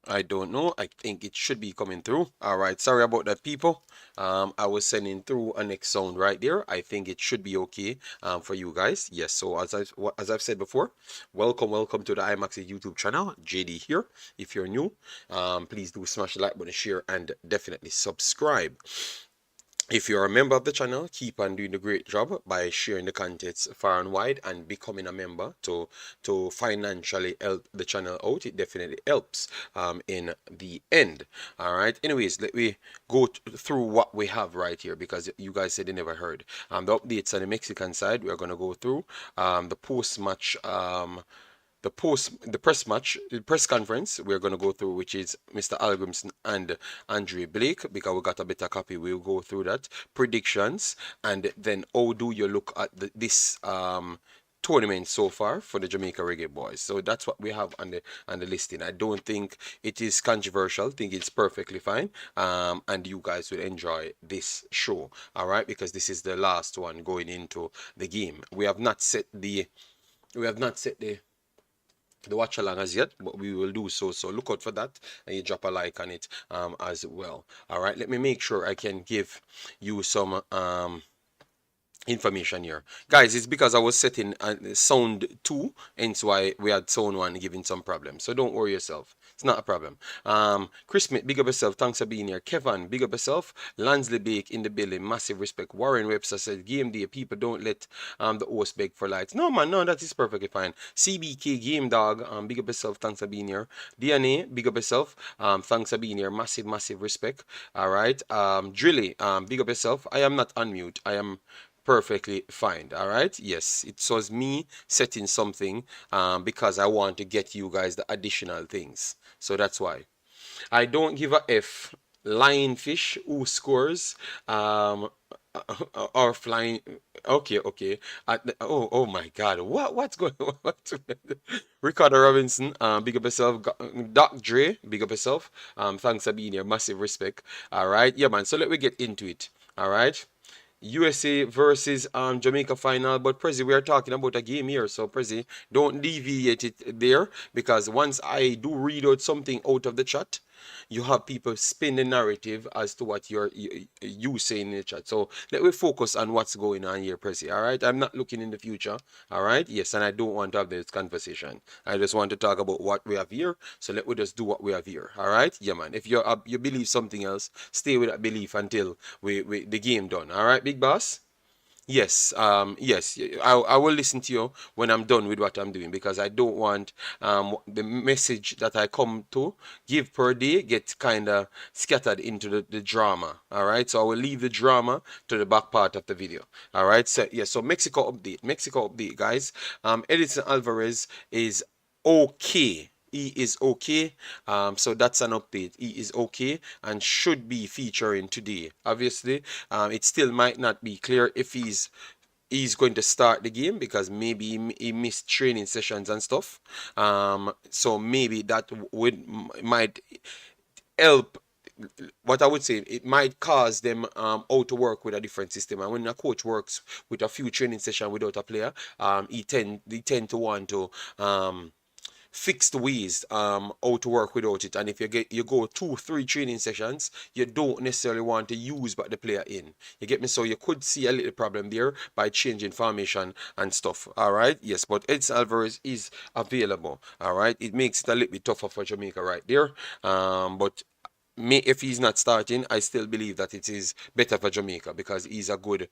I don't know. I think it should be coming through. All right. Sorry about that, people. I was sending through a next sound right there. I think it should be okay for you guys. Yes. So as I've said before, welcome to the Imaxit YouTube channel. JD here. If you're new, please do smash the like button, share, and definitely subscribe. If you're a member of the channel, keep on doing a great job by sharing the contents far and wide and becoming a member to financially help the channel out. It definitely helps in the end. All right. Anyways, let me go through what we have right here because you guys said you never heard. The updates on the Mexican side, we're going to go through the post-match the press conference we're going to go through, which is Mr. Hallgrimson and Andre Blake, because we got a better copy. We'll go through that, predictions, and then how do you look at this tournament so far for the Jamaica Reggae Boyz. So that's what we have on the listing. I don't think it is controversial. I think it's perfectly fine. And you guys will enjoy this show, all right? Because this is the last one going into the game. We have not set the watch along as yet, but we will do so. So look out for that, and you drop a like on it as well. All right, let me make sure I can give you some information here, guys. It's because I was setting sound 2, and so why we had sound 1 giving some problems, so don't worry yourself, it's not a problem. Chris Smith, big up yourself, thanks for being here. Kevin, big up yourself. Lansley Bake in the building, massive respect. Warren Webster says game day people don't let the host beg for likes. No man, no, that is perfectly fine. CBK Game Dog, big up yourself, thanks for being here. DNA, big up yourself, thanks for being here, massive respect. All right. Drilly, big up yourself. I am not on mute, I am perfectly fine. All right. Yes, it was me setting something because I want to get you guys the additional things, so that's why I don't give a f. Lionfish who scores or flying. Okay. Oh my God, what's going on? Ricardo Robinson, big up yourself. Doc Dre, big up yourself. Thanks for being here, massive respect. All right, yeah man, so let me get into it. All right. USA versus Jamaica final. But Prezi, we are talking about a game here, so Prezi, don't deviate it there, because once I do read out something out of the chat, you have people spin the narrative as to what you say in the chat. So let me focus on what's going on here, Prezi. All right, I'm not looking in the future. All right, yes, and I don't want to have this conversation. I just want to talk about what we have here. So let me just do what we have here. All right, yeah, man. If you believe something else, stay with that belief until we the game done. All right, big boss. Yes, yes, I will listen to you when I'm done with what I'm doing, because I don't want the message that I come to give per day get kind of scattered into the drama. All right, so I will leave the drama to the back part of the video. All right, so yeah, so Mexico update, guys. Edison Alvarez is okay. He is okay. So that's an update. He is okay and should be featuring today. Obviously, it still might not be clear if he's going to start the game, because maybe he missed training sessions and stuff. So maybe that might help. What I would say, it might cause them out to work with a different system. And when a coach works with a few training sessions without a player, he tend to want to fixed ways how to work without it. And if you go 2-3 training sessions, you don't necessarily want to use but the player in. You get me? So you could see a little problem there by changing formation and stuff. All right, yes, but Edson Alvarez is available. All right, it makes it a little bit tougher for Jamaica right there. But if he's not starting, I still believe that it is better for Jamaica, because he's a good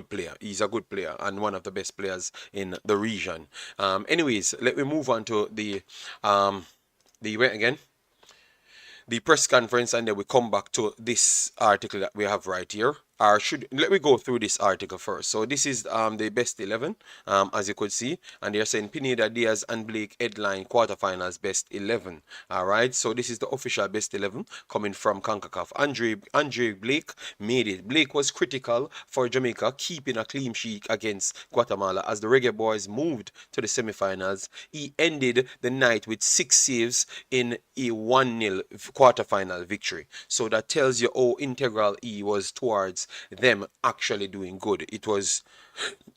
player. He's a good player and one of the best players in the region. Anyways, let me move on to the where again? The press conference, and then we come back to this article that we have right here. Or let me go through this article first. So this is the best 11, as you could see, and they're saying Pineda, Diaz, and Blake headline quarterfinals best 11. All right, so this is the official best 11 coming from Concacaf. Andre Blake made it. Blake was critical for Jamaica keeping a clean sheet against Guatemala as the Reggae Boyz moved to the semifinals. He ended the night with 6 saves in a 1-0 quarterfinal victory. So that tells you how integral he was towards them actually doing good. It was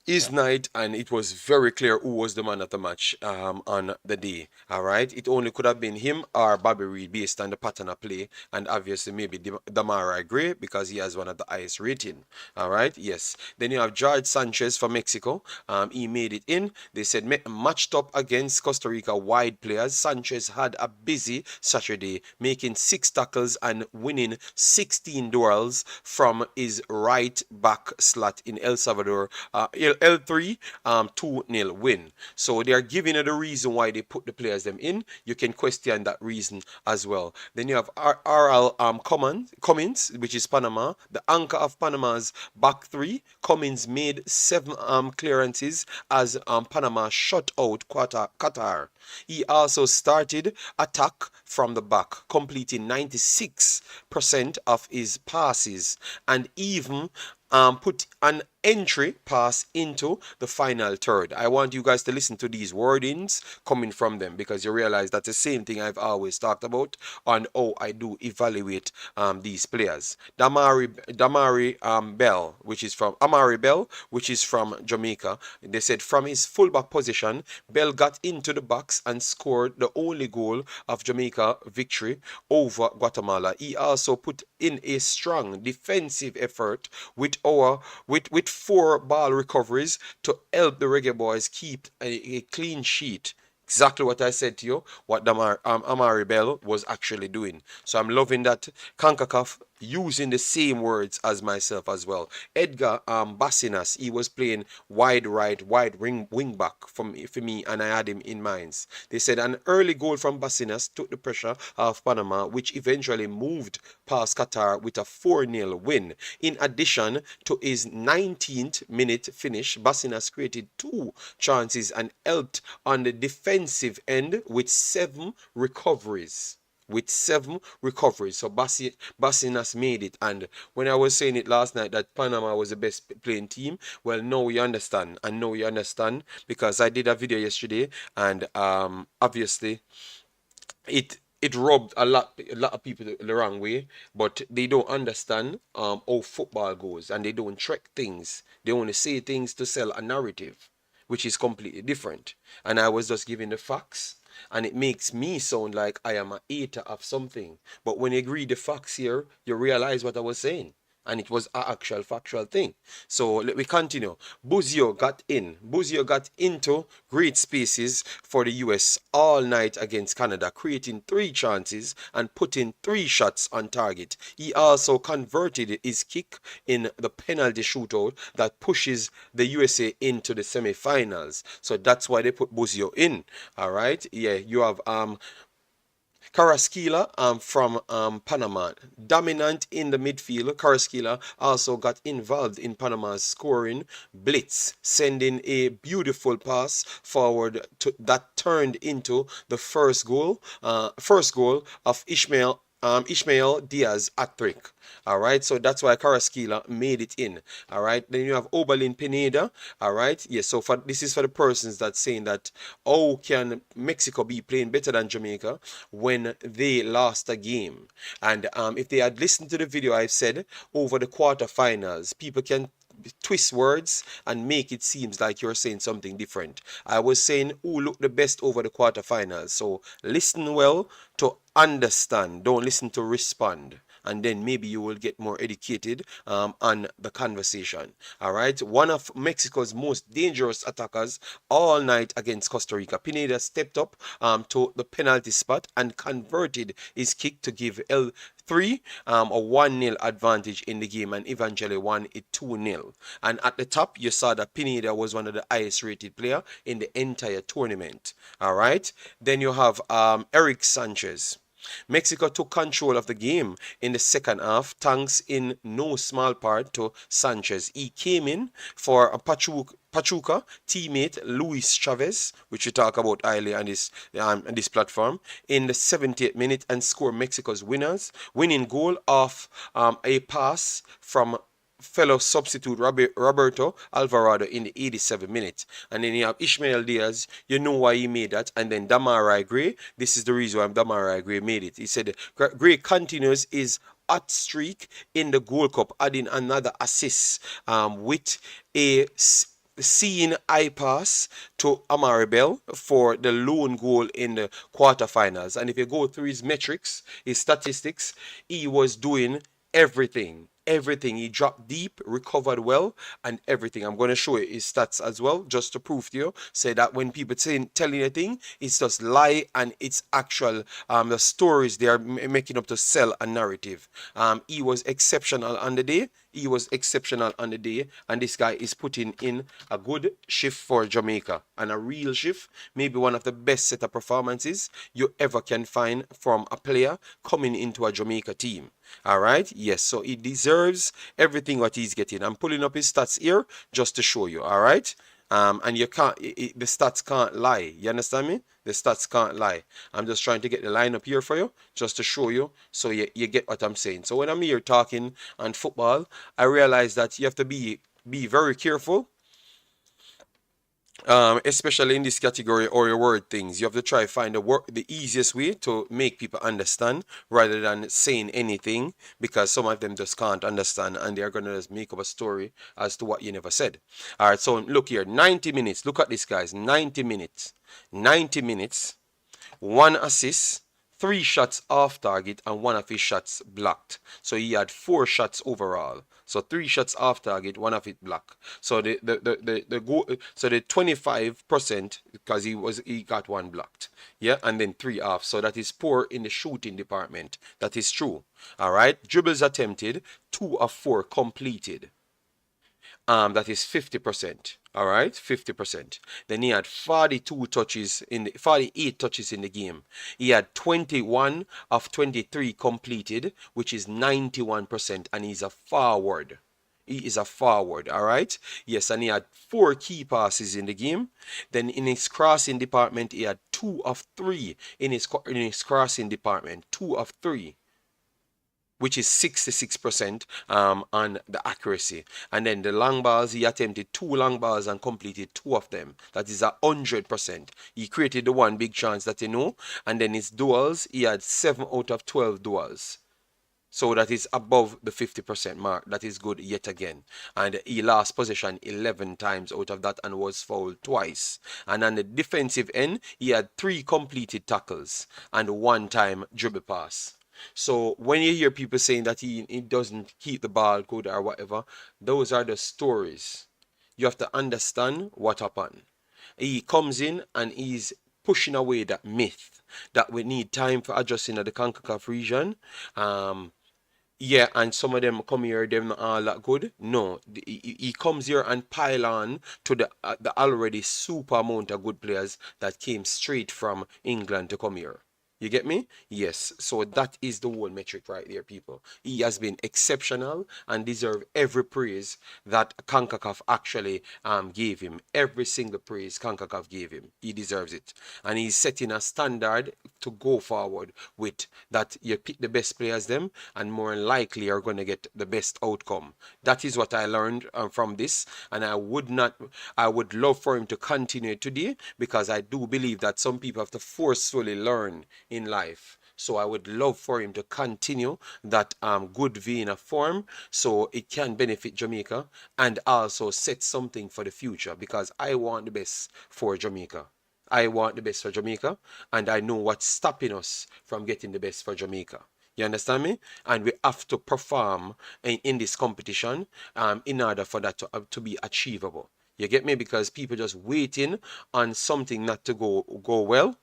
his night, and it was very clear who was the man of the match on the day. All right, it only could have been him or Bobby Reed based on the pattern of play, and obviously maybe Demari Gray because he has one of the highest rating. All right, yes. Then you have George Sanchez for Mexico. He made it in. They said matched up against Costa Rica wide players. Sanchez had a busy Saturday, making 6 tackles and winning 16 duels from his right back slot in El Salvador. L3 2-0 win. So they are giving you the reason why they put the players them in. You can question that reason as well. Then you have RL Cummins, which is Panama, the anchor of Panama's back three. Cummins made 7 clearances as Panama shut out Qatar. He also started attack from the back, completing 96% of his passes and even put an entry pass into the final third. I want you guys to listen to these wordings coming from them because you realize that's the same thing I've always talked about on how I do evaluate these players. Damari Bell, which is from Amari Bell, which is from Jamaica. They said from his fullback position, Bell got into the box and scored the only goal of Jamaica victory over Guatemala. He also put in a strong defensive effort with 4 ball recoveries to help the Reggae Boyz keep a clean sheet. Exactly what I said to you, what Amari Bell was actually doing. So I'm loving that Concacaf using the same words as myself as well. Edgar Bassinas, he was playing wide right, wing back for me, and I had him in minds. They said an early goal from Bassinas took the pressure off Panama, which eventually moved past Qatar with a 4-0 win. In addition to his 19th minute finish, Bassinas created 2 chances and helped on the defensive end with 7 recoveries. So Bassinas made it. And when I was saying it last night that Panama was the best playing team, well, now you understand. And now you understand because I did a video yesterday, and obviously it rubbed a lot of people the wrong way, but they don't understand how football goes, and they don't trick things. They only say things to sell a narrative, which is completely different. And I was just giving the facts, and it makes me sound like I am a hater of something. But when you read the facts here, you realize what I was saying. And it was an actual factual thing. So let me continue. Buzio got in. Buzio got into great spaces for the US all night against Canada, creating 3 chances and putting 3 shots on target. He also converted his kick in the penalty shootout that pushes the USA into the semi-finals. So that's why they put Buzio in. All right. Yeah, you have Carrasquilla from Panama. Dominant in the midfield, Carrasquilla also got involved in Panama's scoring blitz, sending a beautiful pass forward that turned into the first goal of Ishmael Diaz hat-trick. All right, so that's why Carrasquilla made it in. All right, then you have Oberlin Pineda. All right, yes. So this is for the persons that saying that how can Mexico be playing better than Jamaica when they lost a game? And if they had listened to the video I've said over the quarterfinals, people can twist words and make it seems like you're saying something different. I was saying who looked the best over the quarterfinals. So listen well to understand. Don't listen to respond. And then maybe you will get more educated on the conversation. All right. One of Mexico's most dangerous attackers all night against Costa Rica, Pineda stepped up to the penalty spot and converted his kick to give L3 a 1-0 advantage in the game, and eventually won it 2-0. And at the top, you saw that Pineda was one of the highest rated player in the entire tournament. All right. Then you have Eric Sanchez. Mexico took control of the game in the second half, thanks in no small part to Sanchez. He came in for a Pachuca teammate Luis Chavez, which we talk about earlier on this platform, in the 70th minute and scored Mexico's winning goal off a pass from fellow substitute Roberto Alvarado in the 87th minute. And then you have Ishmael Diaz, you know why he made that. And then Demari Gray, this is the reason why Demari Gray made it. He said Gray continues his hot streak in the Gold Cup, adding another assist with a seeing eye pass to Amari Bell for the lone goal in the quarterfinals. And if you go through his metrics, his statistics, he was doing everything. Everything. He dropped deep, recovered well, and everything. I'm going to show you his stats as well, just to prove to you. Say that when people telling you a thing, it's just lie and it's actual. The stories they are making up to sell a narrative. He was exceptional on the day. He was exceptional on the day, and this guy is putting in a good shift for Jamaica, and a real shift, maybe one of the best set of performances you ever can find from a player coming into a Jamaica team. All right, yes, so he deserves everything what he's getting. I'm pulling up his stats here just to show you. All right, and you can't, the stats can't lie. You understand me? The stats can't lie. I'm just trying to get the lineup here for you, just to show you, so you get what I'm saying. So when I'm here talking on football, I realize that you have to be very careful, especially in this category or your word things. You have to try find the easiest way to make people understand rather than saying anything, because some of them just can't understand and they're gonna just make up a story as to what you never said. All right, so look here, 90 minutes. Look at this, guys. 90 minutes. 90 minutes. 1 assist, 3 shots off target, and one of his shots blocked. So he had 4 shots overall. So 3 shots off target, one of it blocked. So the goal, so the 25%, because he got one blocked. Yeah, and then 3 off. So that is poor in the shooting department. That is true. All right. Dribbles attempted, 2 of 4 completed. That is 50%. All right, 50%. Then he had 48 touches in the game. He had 21 of 23 completed, which is 91%, and he's a forward. He is a forward, all right? Yes, and he had 4 key passes in the game. Then in his crossing department, he had 2 of 3 in his crossing department. 2 of 3, which is 66% on the accuracy. And then the long balls, he attempted 2 long balls and completed 2 of them. That is 100%. He created the one big chance that you know. And then his duels, he had 7 out of 12 duels. So that is above the 50% mark. That is good yet again. And he lost possession 11 times out of that and was fouled twice. And on the defensive end, he had 3 completed tackles and 1 time dribble pass. So when you hear people saying that he doesn't keep the ball good or whatever, those are the stories. You have to understand what happened. He comes in and he's pushing away that myth that we need time for adjusting at the Concacaf region. Yeah, and some of them come here, they're not all that good. No, he comes here and pile on to the already super amount of good players that came straight from England to come here. You get me? Yes. So that is the whole metric right there, people. He has been exceptional and deserve every praise that CONCACAF actually gave him. Every single praise CONCACAF gave him. He deserves it. And he's setting a standard to go forward with, that you pick the best players them and more likely are going to get the best outcome. That is what I learned from this, and I would love for him to continue today, because I do believe that some people have to forcefully learn in life. So I would love for him to continue that good vein of form, so it can benefit Jamaica and also set something for the future, because I want the best for Jamaica. I want the best for Jamaica, and I know what's stopping us from getting the best for Jamaica. You understand me? And we have to perform in this competition in order for that to be achievable. You get me? Because people just waiting on something not to go well,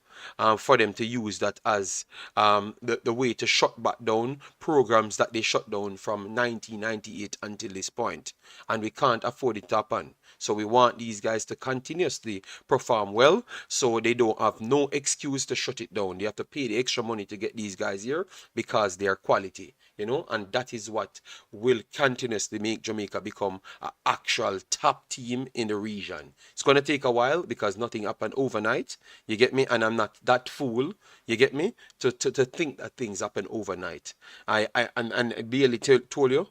for them to use that as the way to shut back down programs that they shut down from 1998 until this point. And we can't afford it to happen. So we want these guys to continuously perform well, so they don't have no excuse to shut it down. They have to pay the extra money to get these guys here because they are quality, you know, and that is what will continuously make Jamaica become an actual top team in the region. It's going to take a while because nothing happened overnight. You get me? And I'm not that fool, you get me, to think that things happen overnight. And Bailey told you,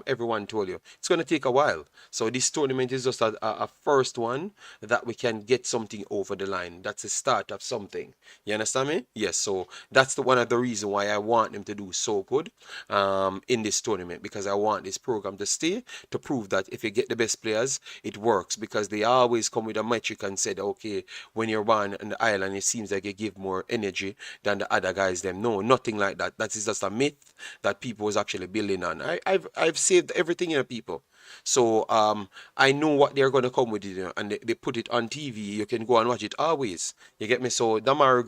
everyone told you, it's going to take a while. So this tournament is just a first one that we can get something over the line. That's the start of something. You understand me? Yes. So that's one of the reasons why I want them to do so good in this tournament, because I want this program to stay, to prove that if you get the best players, it works, because they always come with a metric and said, okay, when you're one on the island, it seems like you give more energy than the other guys. Them no, nothing like that. That is just a myth that people was actually building on. I've saved everything in the people. So I know what they're gonna come with it, and they put it on TV. You can go and watch it always. You get me? So Demari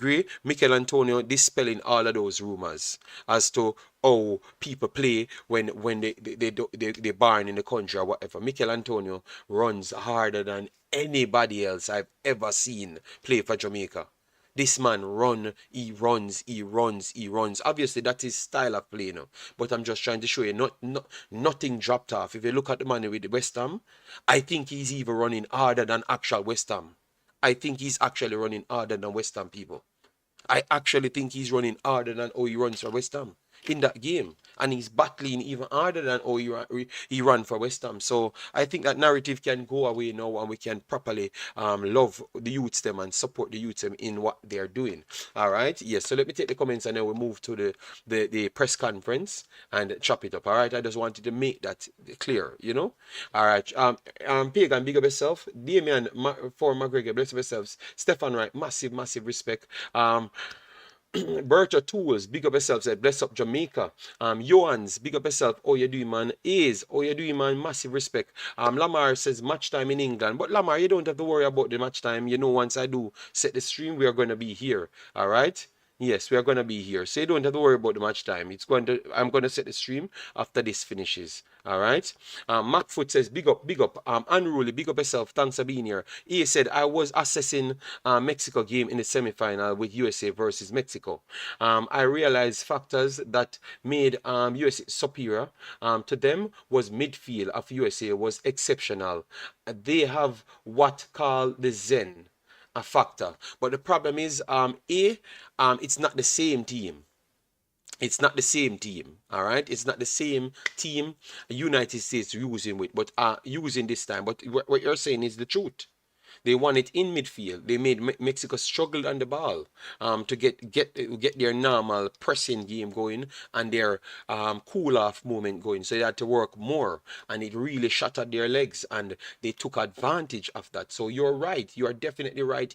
Gray, Mikhail Antonio dispelling all of those rumors as to how people play when they barn in the country or whatever. Mikhail Antonio runs harder than anybody else I've ever seen play for Jamaica. This man he runs. Obviously, that's his style of play, But I'm just trying to show you, nothing dropped off. If you look at the man with the West Ham, I think he's even running harder than actual West Ham. I think he's actually running harder than West Ham people. I actually think he's running harder than how he runs for West Ham in that game. And he's battling even harder than how he ran for West Ham. So I think that narrative can go away now, and we can properly love the youths them and support the youths them in what they're doing. All right. Yes. So let me take the comments and then we move to the press conference and chop it up. All right. I just wanted to make that clear. All right. Pagan, big up yourself. Damien for McGregor, bless yourselves. Stefan Wright, massive respect. Berta Tools, big up yourself, said bless up Jamaica. Johans, big up yourself. Oh, you doing, man? Is, oh, you doing, man? Massive respect. Lamar says match time in England, but Lamar, you don't have to worry about the match time. Once I do set the stream, we are going to be here. All right. Yes, we are going to be here. So you don't have to worry about the match time. I'm going to set the stream after this finishes. All right. Macfoot says, big up. Unruly, big up yourself. Thanks for being here. He said, I was assessing Mexico game in the semifinal with USA versus Mexico. I realized factors that made USA superior to them was midfield of USA was exceptional. They have what called the Zen. A factor, but the problem is it's not the same team. It's not the same team. All right, it's not the same team United States using with, but using this time. But what you're saying is the truth. They won it in midfield. They made Mexico struggle on the ball to get their normal pressing game going and their cool off moment going. So they had to work more, and it really shattered their legs, and they took advantage of that. So you're right. You are definitely right.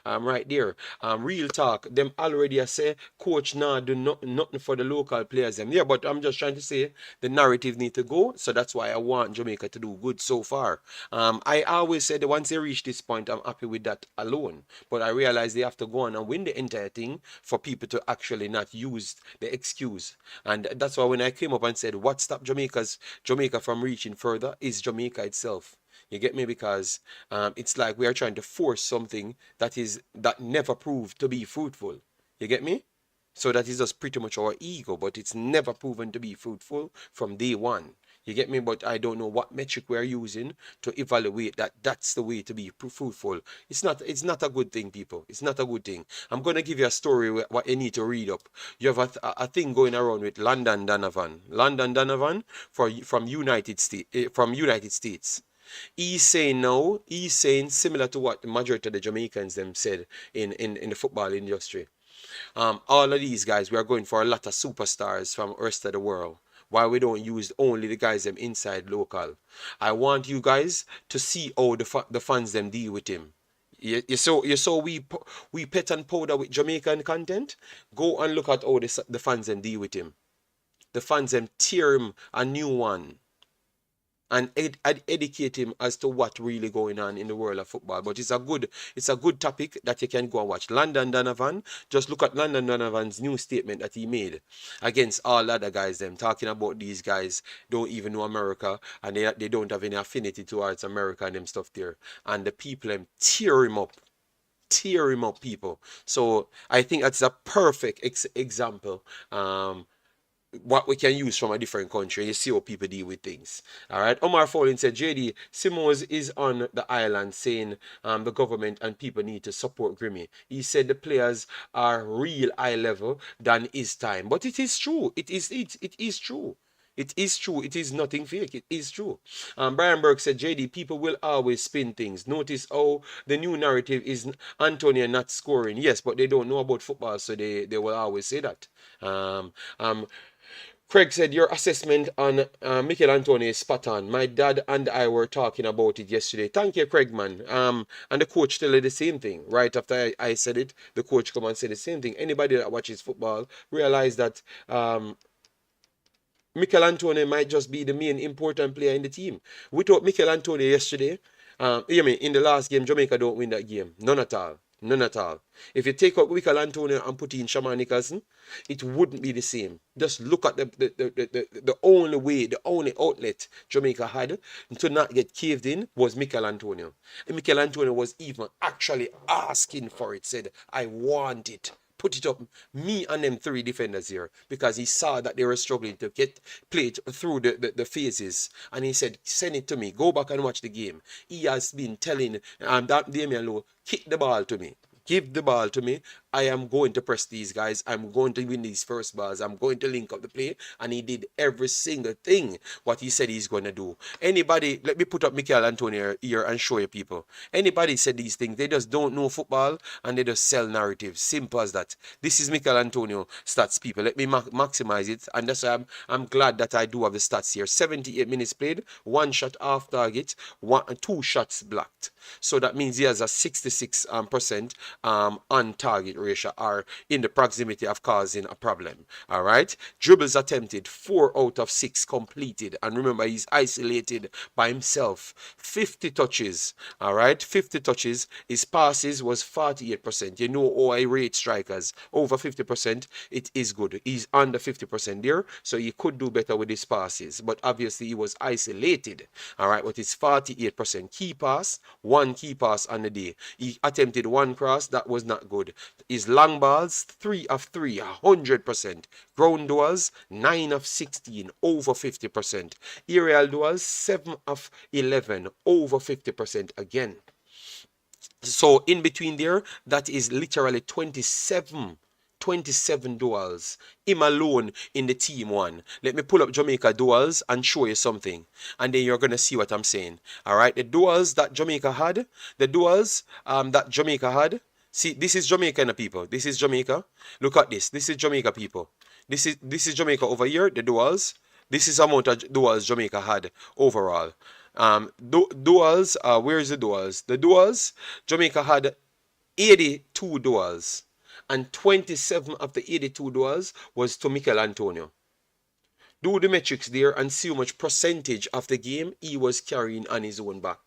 Right there. Real talk. Them already I say, coach now do nothing for the local players. Them. Yeah, but I'm just trying to say the narrative need to go. So that's why I want Jamaica to do good so far. I always said that once they reach this point, I'm happy with that alone. But I realize they have to go on and win the entire thing for people to actually not use the excuse. And that's why when I came up and said, what stopped Jamaica from reaching further is Jamaica itself. You get me? Because it's like we are trying to force something that never proved to be fruitful. You get me? So that is just pretty much our ego, but it's never proven to be fruitful from day one. You get me? But I don't know what metric we're using to evaluate that that's the way to be fruitful. It's not a good thing, people. It's not a good thing. I'm going to give you a story what you need to read up. You have a thing going around with London Donovan. London Donovan from United States. He's saying similar to what the majority of the Jamaicans them said in the football industry. All of these guys, we are going for a lot of superstars from the rest of the world. Why we don't use only the guys them inside local. I want you guys to see how the fans them deal with him. You saw we pet and powder with Jamaican content. Go and look at how the fans them deal with him. The fans them tear him a new one and educate him as to what really going on in the world of football. But it's a good topic that you can go and watch. London Donovan, just look at London Donovan's new statement that he made against all other guys them, talking about these guys don't even know America and they don't have any affinity towards America and them stuff there. And the people them tear him up, people. So I think that's a perfect example what we can use from a different country. You see how people deal with things. All right. Omar Fowling said, JD, Simons is on the island saying the government and people need to support Grimmy. He said the players are real high level than his time. But it is true. It is true. It is true. It is nothing fake. It is true. Brian Burke said, JD, people will always spin things. Notice how the new narrative is Antonio not scoring. Yes, but they don't know about football, so they will always say that. Um, um, Craig said, your assessment on Mikhail Antonio is spot on. My dad and I were talking about it yesterday. Thank you, Craig, man. And the coach tell you the same thing. Right after I said it, the coach come and say the same thing. Anybody that watches football realize that Mikhail Antonio might just be the main important player in the team. Without Mikhail Antonio yesterday, in the last game, Jamaica don't win that game. None at all. None at all. If you take out Mikhail Antonio and put in Shaman Nicholson, it wouldn't be the same. Just look at the only way, the only outlet Jamaica had to not get caved in was Mikhail Antonio. And Mikhail Antonio was even actually asking for it, said, I want it. Put it up, me and them three defenders here, because he saw that they were struggling to get played through the phases, and he said, send it to me, go back and watch the game. He has been telling that Damian Lowe, kick the ball to me, give the ball to me. I am going to press these guys. I'm going to win these first balls. I'm going to link up the play. And he did every single thing what he said he's going to do. Anybody, let me put up Mikhail Antonio here and show you people. Anybody said these things, they just don't know football and they just sell narratives. Simple as that. This is Mikhail Antonio stats, people. Let me maximize it. And that's why I'm glad that I do have the stats here. 78 minutes played, 1 shot off target, 2 shots blocked. So that means he has a 66% on target ratio, are in the proximity of causing a problem. All right. Dribbles attempted, 4 out of 6 completed. And remember, he's isolated by himself. 50 touches. All right. 50 touches. His passes was 48%. You know, how I rate strikers over 50%. It is good. He's under 50% there. So he could do better with his passes. But obviously, he was isolated. All right. But it's 48%. Key pass, 1 key pass on the day. He attempted 1 cross. That was not good. His long balls, 3 of 3, 100%. Ground duels, 9 of 16, over 50%. Aerial duels, 7 of 11, over 50% again. So in between there, that is literally 27 duels. Him alone in the team one. Let me pull up Jamaica duels and show you something. And then you're going to see what I'm saying. All right. The duels that Jamaica had. See, this is Jamaica, people. This is Jamaica. Look at this. This is Jamaica, people. This is Jamaica over here, the duels. This is the amount of duels Jamaica had overall. Duels, where is the duels? The duels, Jamaica had 82 duels. And 27 of the 82 duels was to Mikhail Antonio. Do the metrics there and see how much percentage of the game he was carrying on his own back.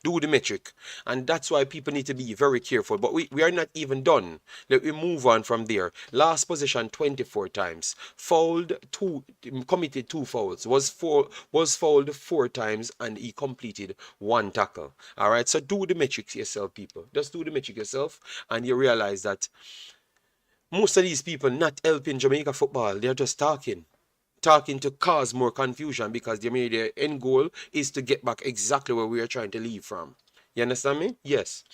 Do the metric. And that's why people need to be very careful. But we are not even done. Let me move on from there. Last possession 24 times. Committed 2 fouls. Was fouled 4 times and he completed 1 tackle. Alright, so do the metrics yourself, people. Just do the metric yourself and you realize that most of these people not helping Jamaica football. They're just talking to cause more confusion because their end goal is to get back exactly where we are trying to leave from. You understand me? Yes.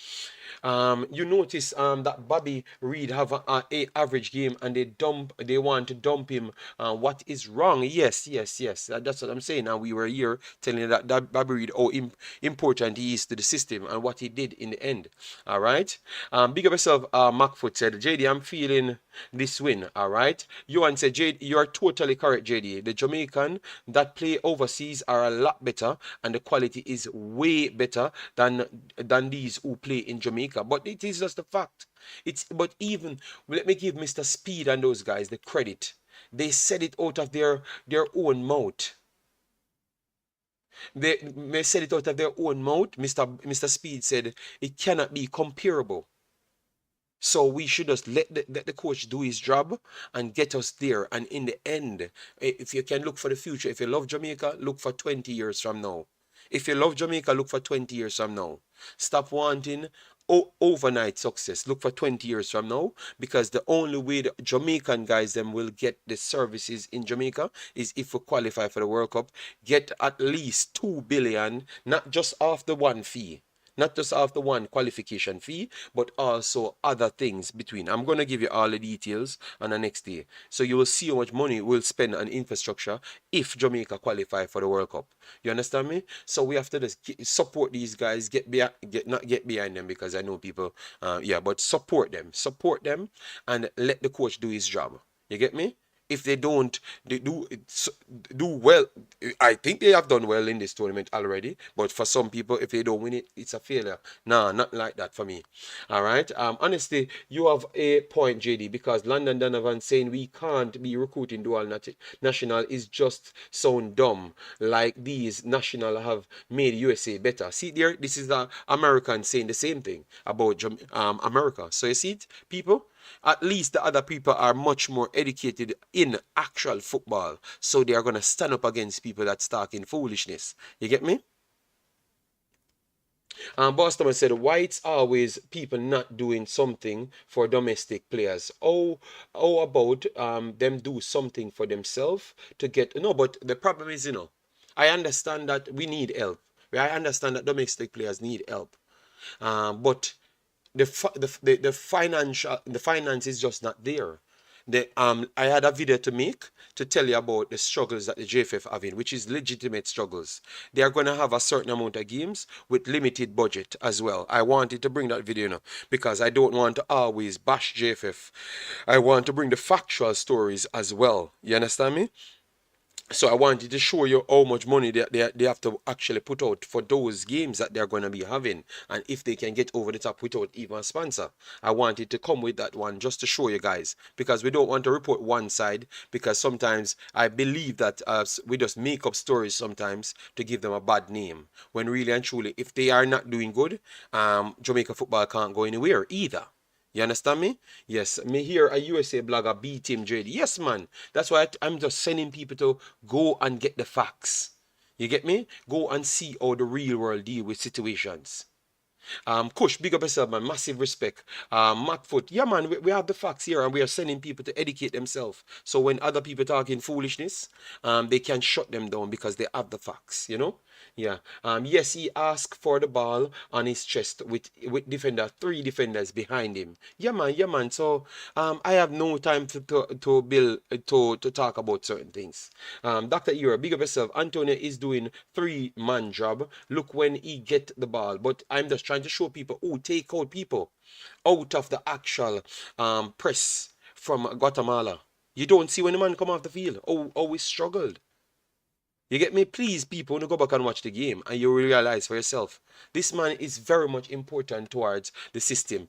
You notice that Bobby Reed have a average game and they want to dump him. What is wrong? Yes. That's what I'm saying. And we were here telling you that Bobby Reed, how important he is to the system and what he did in the end. All right. Big up yourself. Macfoot said, JD, I'm feeling this win. All right. Johan said, JD, you are totally correct, JD. The Jamaican that play overseas are a lot better and the quality is way better than these who play in Jamaica. But it is just a fact. But even let me give Mr. Speed and those guys the credit. They said it out of their own mouth. They said it out of their own mouth. Mr. Speed said it cannot be comparable. So we should just let the coach do his job and get us there. And in the end, if you can look for the future, if you love Jamaica, look for 20 years from now. If you love Jamaica, look for 20 years from now. Stop wanting overnight success. Look for 20 years from now, because the only way the Jamaican guys them will get the services in Jamaica is if we qualify for the World Cup, get at least 2 billion, not just off the one fee. not just after one qualification fee, but also other things between. I'm gonna give you all the details on the next day, so you will see how much money we'll spend on infrastructure if Jamaica qualify for the World Cup. You understand me? So we have to just support these guys, get behind, get not get behind them because I know people, yeah, but support them, and let the coach do his job. You get me? If they don't, they do well. I think they have done well in this tournament already. But for some people, if they don't win it, it's a failure. Nah, not like that for me. All right. Honestly, you have a point, JD, because London Donovan saying we can't be recruiting dual national is just sound dumb. Like these national have made USA better. See there, this is the American saying the same thing about America. So you see it, people. At least the other people are much more educated in actual football, so they are gonna stand up against people that's talking foolishness. You get me? Boss Thomas said, why it's always people not doing something for domestic players? Oh, about them do something for themselves to get no, but the problem is, I understand that we need help. I understand that domestic players need help. But the finance is just not there. I had a video to make to tell you about the struggles that the JFF having, which is legitimate struggles. They are going to have a certain amount of games with limited budget as well. I wanted to bring that video now because I don't want to always bash JFF. I want to bring the factual stories as well. You understand me? So I wanted to show you how much money they have to actually put out for those games that they're going to be having, and if they can get over the top without even a sponsor. I wanted to come with that one just to show you guys, because we don't want to report one side, because sometimes I believe that we just make up stories sometimes to give them a bad name, when really and truly, if they are not doing good, Jamaica football can't go anywhere either. You understand me? Yes, me hear a USA blogger beat him, JD. Yes, man. That's why I'm just sending people to go and get the facts. You get me? Go and see how the real world deal with situations. Kush, big up yourself, man. Massive respect. Macfoot, yeah, man, we have the facts here and we are sending people to educate themselves. So when other people talking foolishness, they can shut them down because they have the facts, you know? Yeah. Yes, he asked for the ball on his chest with defender, three defenders behind him. Yeah, man, yeah, man. So I have no time to build to talk about certain things. Dr. Ira, big up yourself. Antonio is doing three-man job. Look when he get the ball. But I'm just trying to show people who take out people out of the actual press from Guatemala. You don't see when the man come off the field. Oh, he struggled. You get me? Please, people, when you go back and watch the game and you realize for yourself, this man is very much important towards the system.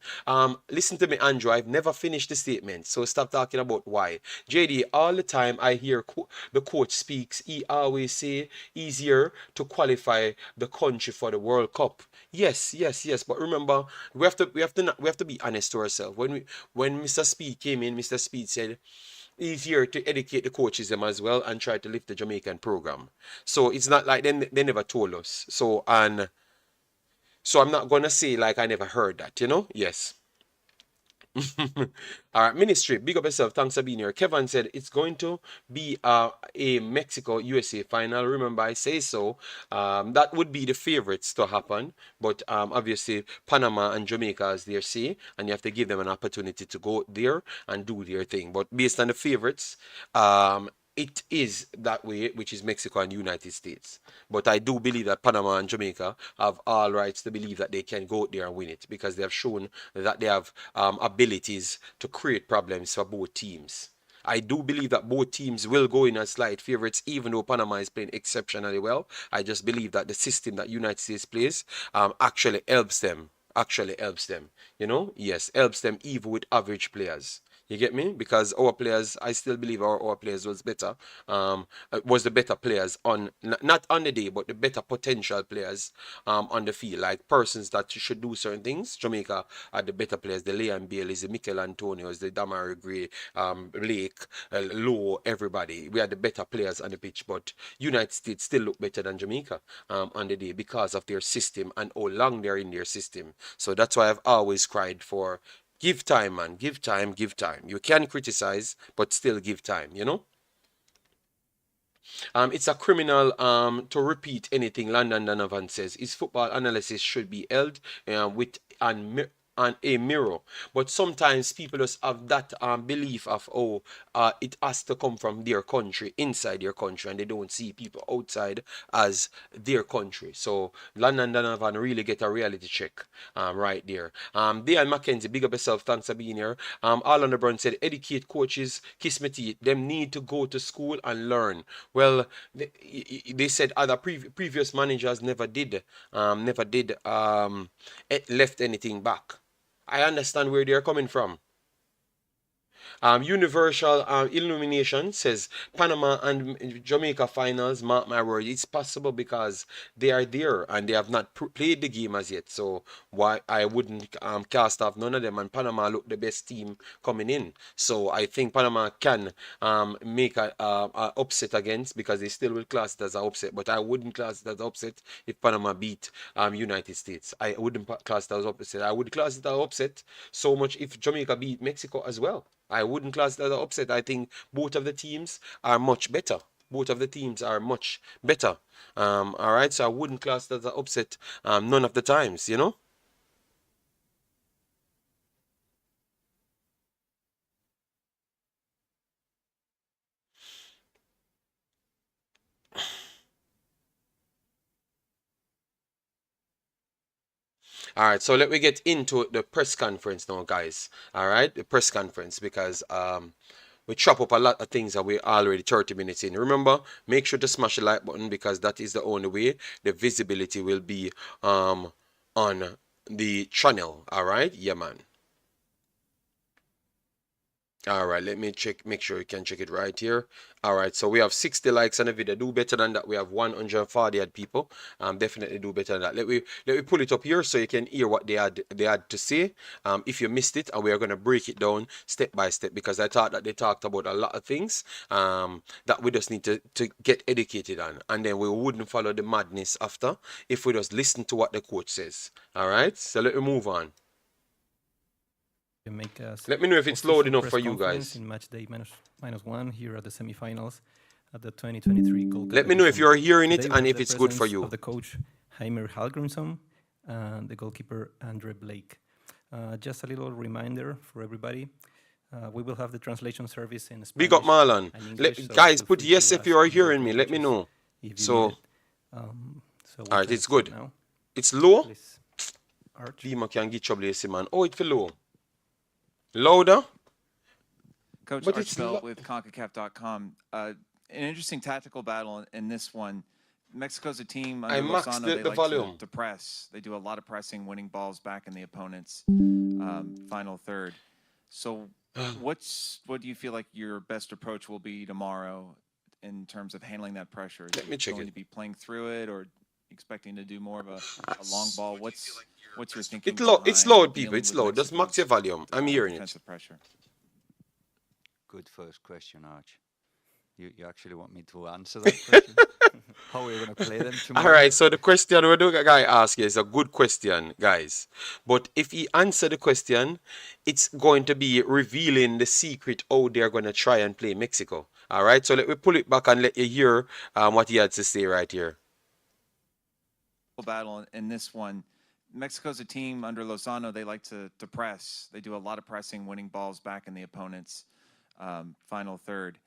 Listen to me, Andrew. I've never finished the statement, so stop talking about why. JD, all the time I hear the coach speaks, he always say easier to qualify the country for the World Cup. Yes, yes, yes. But remember, we have to be honest to ourselves. When Mr. Speed came in, Mr. Speed said easier to educate the coaches them as well and try to lift the Jamaican program. So it's not like they never told us. So I'm not gonna say like I never heard that, you know? Yes. All right, Ministry, big up yourself. Thanks for being here. Kevin said it's going to be a Mexico USA final. Remember, I say so. That would be the favorites to happen, but obviously Panama and Jamaica as their say, and you have to give them an opportunity to go there and do their thing. But based on the favorites, it is that way, which is Mexico and United States. But I do believe that Panama and Jamaica have all rights to believe that they can go there and win it because they have shown that they have abilities to create problems for both teams. I do believe that both teams will go in as slight favorites, even though Panama is playing exceptionally well. I just believe that the system that United States plays actually helps them. Actually helps them. You know, yes, helps them even with average players. You get me? Because our players, I still believe our players was better. Was the better players on not on the day, but the better potential players on the field. Like persons that should do certain things. Jamaica are the better players. The Leon Baileys, the Mikhail Antonios, the Demari Gray, Blake, Low, everybody. We are the better players on the pitch, but United States still look better than Jamaica on the day because of their system and how long they're in their system. So that's why I've always cried for give time, man. Give time, give time. You can criticize, but still give time, you know? It's a criminal to repeat anything London Donovan says. His football analysis should be held with and a mirror. But sometimes people just have that belief of, oh, it has to come from their country, inside their country, and they don't see people outside as their country. So London Donovan really get a reality check right there. Dan McKenzie, big up yourself. Thanks for being here. All on the Brown said, educate coaches, kiss me teeth. Them need to go to school and learn. Well, they said other previous managers never did left anything back. I understand where they're coming from. Universal Illumination says Panama and Jamaica finals. Mark my word, it's possible because they are there and they have not played the game as yet. So why I wouldn't cast off none of them. And Panama look the best team coming in. So I think Panama can make a upset against, because they still will class it as an upset. But I wouldn't class it as an upset if Panama beat United States. I wouldn't class it as upset. I would class it as upset so much if Jamaica beat Mexico as well. I wouldn't class that as an upset. I think both of the teams are much better. Both of the teams are much better. All right, so I wouldn't class that as an upset none of the times, you know? All right, so let me get into the press conference now, guys. All right, the press conference, because we chop up a lot of things that we're already 30 minutes in. Remember, make sure to smash the like button, because that is the only way the visibility will be on the channel. All right, yeah, man. All right, let me check, make sure you can check it right here. All right, so we have 60 likes on the video. Do better than that. We have 140 odd people. Definitely do better than that. Let me pull it up here so you can hear what they had to say. If you missed it, and we are gonna break it down step by step, because I thought that they talked about a lot of things that we just need to get educated on, and then we wouldn't follow the madness after if we just listen to what the coach says. All right, so let me move on. Jamaica's Let me know if it's loud official enough press for you conference guys. in match day minus one here at the semifinals at the 2023 Gold Cup Let me know if edition. you're hearing it Today we and have if the it's good for presence you. of the coach Hallgrimson and the goalkeeper Andre Blake. Just a little reminder for everybody. We will have the translation service in Big up Spanish Marlon. and English, so Guys, feel put free yes to if you ask are in hearing both me. Let me languages know. if you need So, it. So all we right, can it's start good. now. It's low. Please, Arch. Dima can get trouble, man. Oh, it's low. Louder. Coach But it's Archibald with CONCACAF.com. An interesting tactical battle in this one. Mexico's a team I under maxed Lozano. They the like volume. to press. They do a lot of pressing, winning balls back in the opponent's final third. So, what do you feel like your best approach will be tomorrow in terms of handling that pressure? Is Let me it check going it. to be playing through it, or expecting to do more of a long ball? What's your thinking It's loud, behind people. dealing It's with loud. Just max Mexico's your volume. I'm hearing it. defensive pressure? Good first question, Arch. You actually want me to answer that question? How are we going to play them All tomorrow? right, so the question we do guy ask is a good question, guys. But if he answer the question, it's going to be revealing the secret how they're going to try and play Mexico. All right, so let me pull it back and let you hear what he had to say right here. Battle in this one. Mexico's a team under Lozano. They like to press. They do a lot of pressing, winning balls back in the opponent's final third.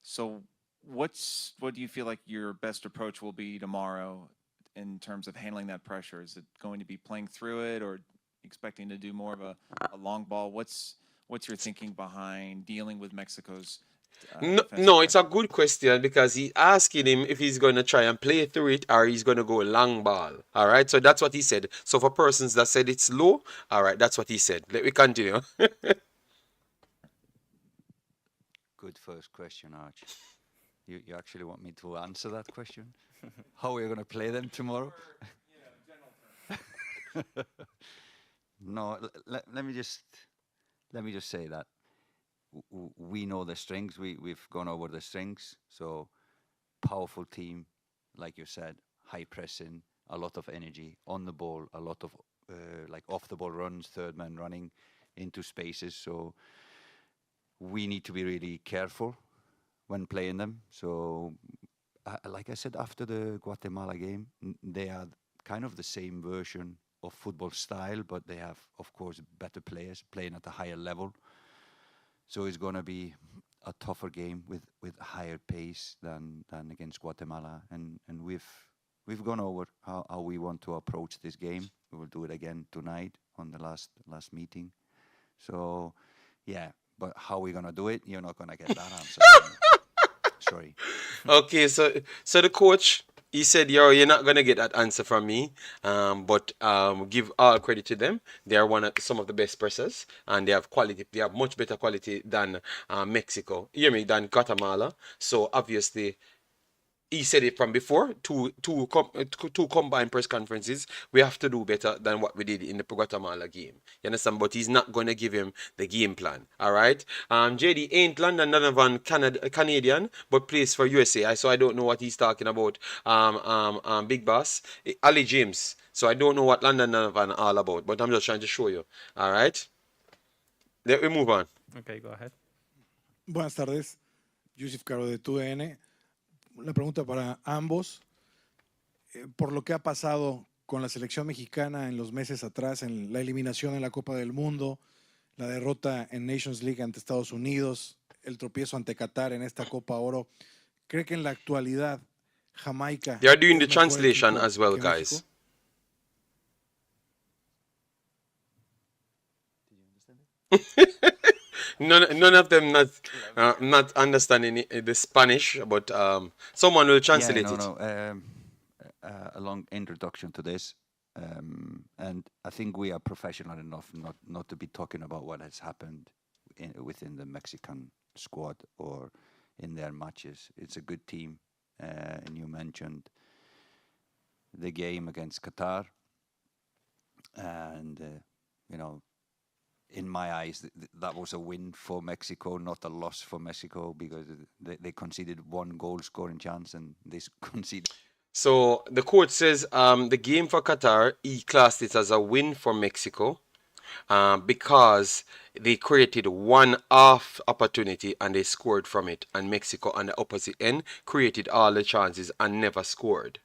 So, what do you feel like your best approach will be tomorrow in terms of handling that pressure? Is it going to be playing through it, or expecting to do more of a long ball? What's your thinking behind dealing with Mexico's No, it's a good question, because he's asking him if he's going to try and play through it or he's going to go long ball. All right, so that's what he said. So for persons that said it's low, all right, that's what he said. Let me continue. Good first question, Arch. You actually want me to answer that question? How are we going to play them tomorrow? No, let me just say that we know the strengths. We've gone over the strengths. So powerful team, like you said, high pressing, a lot of energy on the ball, a lot of like off the ball runs, third man running into spaces. So we need to be really careful when playing them. So like I said, after the Guatemala game, they are kind of the same version of football style, but they have, of course, better players playing at a higher level. So it's going to be a tougher game with higher pace than against Guatemala, and we've gone over how we want to approach this game. We will do it again tonight on the last meeting. So, yeah, but how we gonna do it? You're not gonna get that answer from me. Sorry. Okay, so the coach, he said, "Yo, you're not gonna get that answer from me." But give all credit to them. They are some of the best pressers, and they have quality. They have much better quality than Mexico. You hear me? Than Guatemala. So obviously, he said it from before. Two combined press conferences. We have to do better than what we did in the Guatemala game. You understand? But he's not gonna give him the game plan. All right. JD ain't London Donovan Canadian, but plays for USA. So I don't know what he's talking about. Big Boss Ali James. So I don't know what London Donovan all about. But I'm just trying to show you. All right. Let me move on. Okay, go ahead. Buenas tardes, Yusuf Caro de TUDN. La pregunta para ambos, por lo que ha pasado con la selección mexicana en los meses atrás, en la eliminación en la Copa del Mundo, la derrota en Nations League ante Estados Unidos, el tropiezo ante Qatar en esta Copa Oro, ¿cree que en la actualidad Jamaica They are doing the es mejor translation equipo as well, que guys. México? None of them not understanding the Spanish, but someone will translate Yeah, it. no. A long introduction to this, and I think we are professional enough not to be talking about what has happened within the Mexican squad or in their matches. It's a good team, and you mentioned the game against Qatar, and in my eyes, that was a win for Mexico, not a loss for Mexico, because they conceded one goal scoring chance and they conceded. So the coach says the game for Qatar, he classed it as a win for Mexico because they created one off opportunity and they scored from it, and Mexico on the opposite end created all the chances and never scored.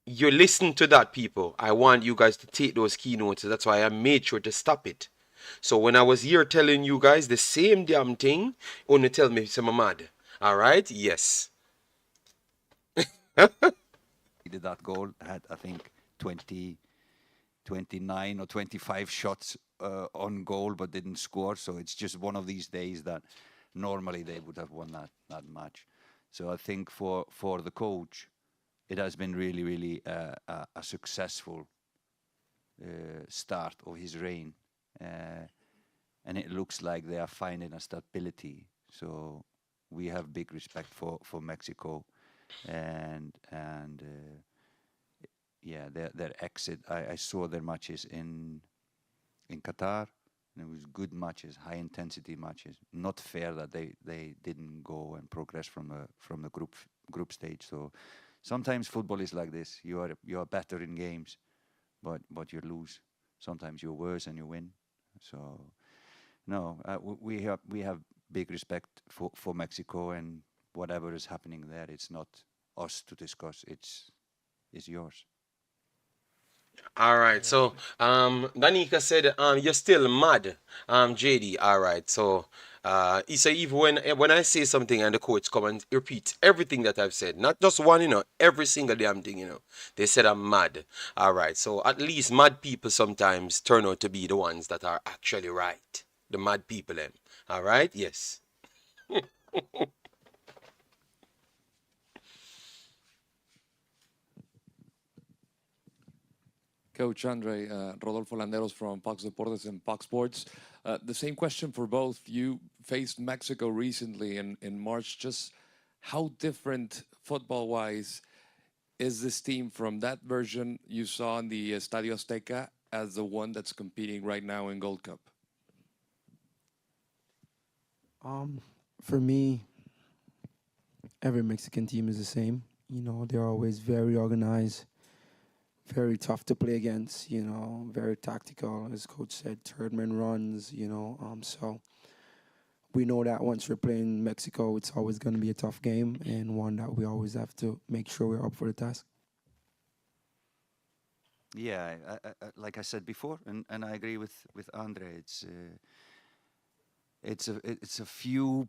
You listen to that, people. I want you guys to take those keynotes. That's why I made sure to stop it. So when I was here telling you guys the same damn thing, only tell me I'm mad. All right? Yes. Did that goal, had I think 29 or 25 shots on goal but didn't score. So it's just one of these days that normally they would have won that match. So I think for the coach, it has been really a successful start of his reign, and it looks like they are finding a stability. So we have big respect for Mexico, and yeah, their exit. I saw their matches in Qatar, and it was good matches, high intensity matches. Not fair that they didn't go and progress from the group stage. So sometimes football is like this. You are better in games, but you lose. Sometimes you're worse and you win. So no, we have big respect for Mexico, and whatever is happening there, it's not us to discuss. It's yours. All right. So Danica said you're still mad, JD. All right. So he said even when I say something and the coach come and repeat everything that I've said, not just one, every single damn thing, they said I'm mad. All right. So at least mad people sometimes turn out to be the ones that are actually right. The mad people, them. All right. Yes. Coach Andre, Rodolfo Landeros from Fox Deportes and Fox Sports. The same question for both. You faced Mexico recently in March. Just how different, football-wise, is this team from that version you saw in the Estadio Azteca as the one that's competing right now in Gold Cup? For me, every Mexican team is the same. They're always very organized, very tough to play against, very tactical, as coach said, third man runs, so we know that once we're playing Mexico, it's always going to be a tough game and one that we always have to make sure we're up for the task. Yeah, like I said before, and I agree with Andre. It's a few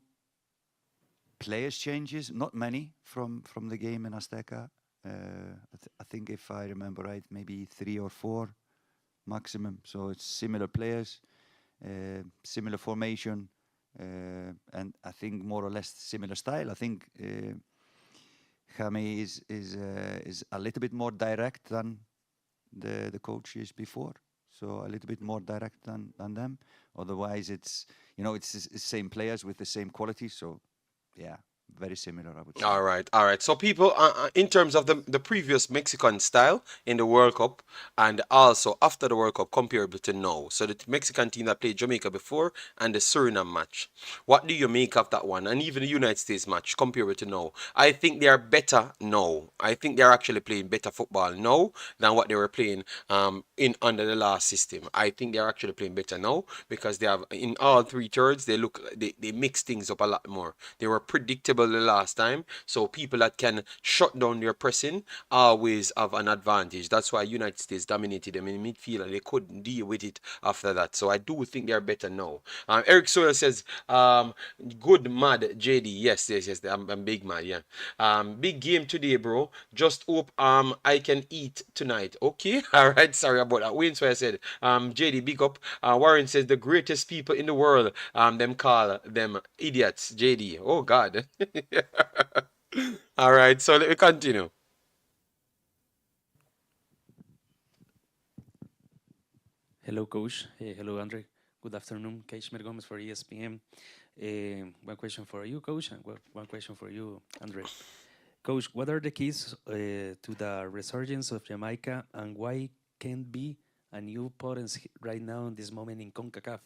players changes, not many from the game in Azteca. I think if I remember right, maybe 3 or 4 maximum. So it's similar players, similar formation, and I think more or less similar style. I think Jaime is a little bit more direct than the coaches before, so a little bit more direct than them. Otherwise, it's the same players with the same quality. So yeah, very similar, I would say. All right, all right. So people, in terms of the previous Mexican style in the World Cup and also after the World Cup comparable to now, so the Mexican team that played Jamaica before and the Suriname match, what do you make of that one? And even the United States match comparable to now? I think they are better now. I think they're actually playing better football now than what they were playing in under the last system. I think they're actually playing better now because they have in all 3/3 they mix things up a lot more. They were predictable the last time, so people that can shut down their pressing always have an advantage. That's why United States dominated them in midfield and they couldn't deal with it after that. So I do think they're better now. Eric Sowell says, good mad JD. Yes, I'm big mad, yeah. Big game today, bro. Just hope I can eat tonight. Okay, all right. Sorry about that. Wayne, so I said, JD, big up. Warren says the greatest people in the world. Them call them idiots. JD. Oh God. All right. So let me continue. Hello, Coach. Hello, Andre. Good afternoon. Kashmir Gomez for ESPN. One question for you, Coach, and one question for you, Andre. Coach, what are the keys to the resurgence of Jamaica, and why can't be a new potency right now in this moment in CONCACAF?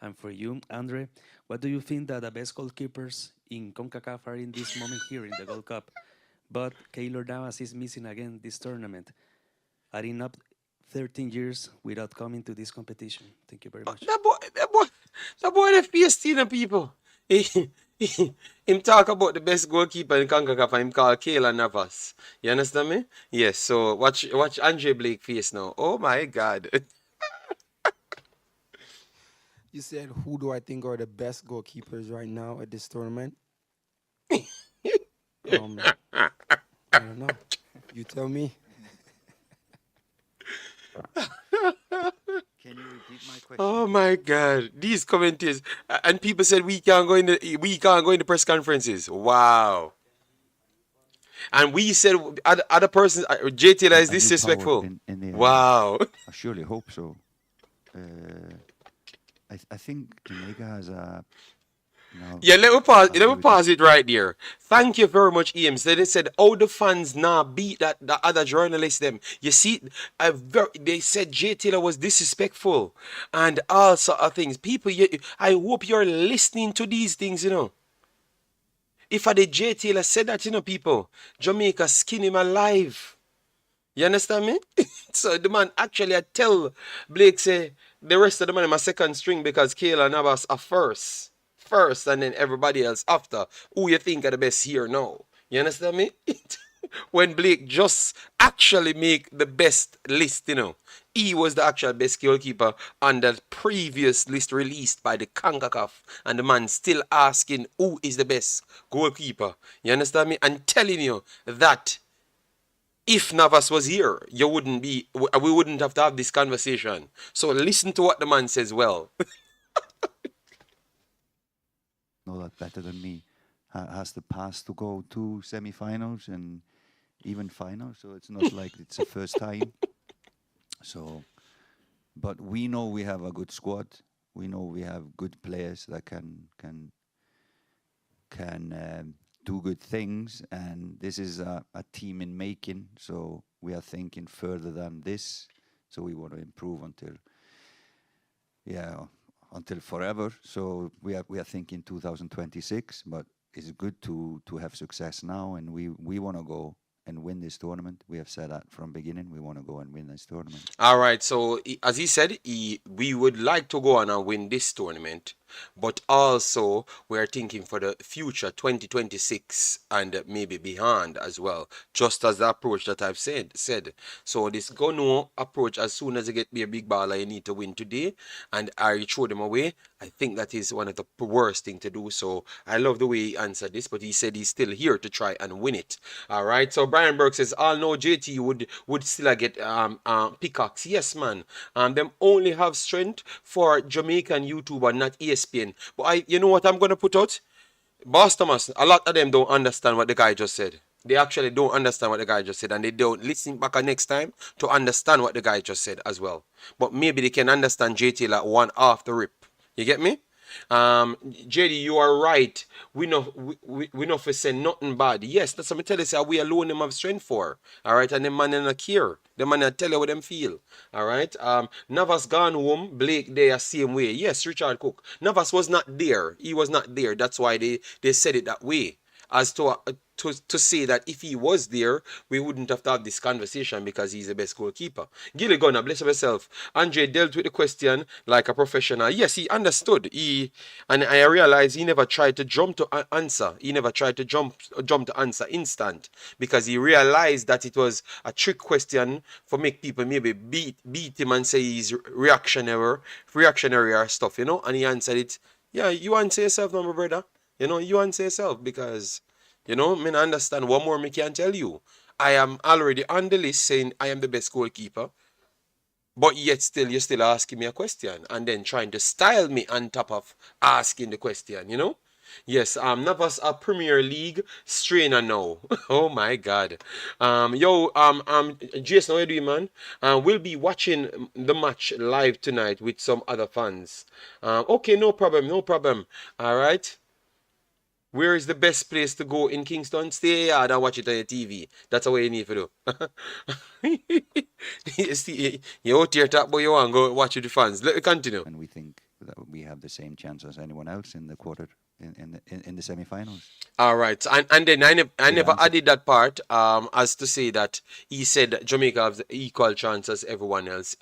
And for you, Andre, what do you think that the best goalkeepers in CONCACAF are in this moment here in the Gold Cup? But Keylor Navas is missing again this tournament, adding up 13 years without coming to this competition. Thank you very much. That boy, the PST people. Him talk about the best goalkeeper in CONCACAF and him call Kayla Navas. You understand me? Yes, so watch Andre Blake face now. Oh my God. You said, who do I think are the best goalkeepers right now at this tournament? I don't know. You tell me. Can you repeat my question? Oh my God, these commentators and people said we can't go in the press conferences. Wow. And we said other persons, J Taylor is A new power disrespectful. in the Wow. I surely hope so. I think Jamaica has a. No, Yeah, let me I agree with pause it right there. Thank you very much, Eames. They said, "Oh, the fans now beat that the other journalists them." You see, they said Jay Taylor was disrespectful and all sort of things. People, I hope you're listening to these things. If I did Jay Taylor said that, people, Jamaica skin him alive. You understand me? So the man actually I tell Blake say the rest of the man in my second string because Kayla Navas are first and then everybody else after. Who you think are the best here now? You understand me? When Blake just actually make the best list, he was the actual best goalkeeper on the previous list released by the CONCACAF, and the man still asking who is the best goalkeeper. You understand me? And telling you that if Navas was here, we wouldn't have to have this conversation. So listen to what the man says. Well, know that better than me. Has the past to go to semi-finals and even finals, so it's not like it's the first time. So, but we know we have a good squad. We know we have good players that can do good things, and this is a team in making. So we are thinking further than this. So we want to improve until forever. So we are thinking 2026, but it's good to have success now, and we want to go and win this tournament. We have said that from beginning. We want to go and win this tournament. all right. So as he said, we would like to go on and win this tournament. but also we're thinking for the future 2026 and maybe beyond as well, just as the approach that I've said. So this go no approach, as soon as you get me a big baller, you need to win today, and I throw them away. I think that is one of the worst thing to do. So I love the way he answered this, but he said he's still here to try and win it. All right. So Brian Burke says, "I'll know JT would still get pickaxe." Yes, man. Them only have strength for Jamaican YouTuber, not ESPN. But you know what I'm gonna put out? Boss Thomas, a lot of them don't understand what the guy just said. They actually don't understand what the guy just said, and they don't listen back next time to understand what the guy just said as well. But maybe they can understand JT like one off the rip. You get me? JD, you are right. We know for say nothing bad. Yes, that's what I tell you. Say we alone them have strength for. All right, and the man in a care. The man tell you what them feel. All right. Navas gone home. Blake there same way. Yes, Richard Cook. Navas was not there. He was not there. That's why they said it that way. As to say that if he was there, we wouldn't have to have this conversation because he's the best goalkeeper. Gilly Gunner, bless yourself. Andre dealt with the question like a professional. Yes, he understood. And I realized he never tried to jump to answer. He never tried to jump to answer instant because he realized that it was a trick question for make people maybe beat him and say he's reactionary or stuff, you know. And he answered it. Yeah, you answer yourself, no, my brother. You know, you answer yourself because, you know, I understand what more me can tell you. I am already on the list saying I am the best goalkeeper, but yet still you're still asking me a question and then trying to style me on top of asking the question, you know? Yes, Navas a Premier League strainer now. Oh my God. Jason, how you doing, man? We'll be watching the match live tonight with some other fans. Okay, no problem, no problem. All right. Where is the best place to go in Kingston? Stay yard and watch it on your TV. That's what you need to do. You see, you're out here talk, but you want to go watch with the fans. Let me continue. And we think that we have the same chance as anyone else in the quarter in the semi-finals. All right, and then I never answer. added that part as to say that he said Jamaica has the equal chance as everyone else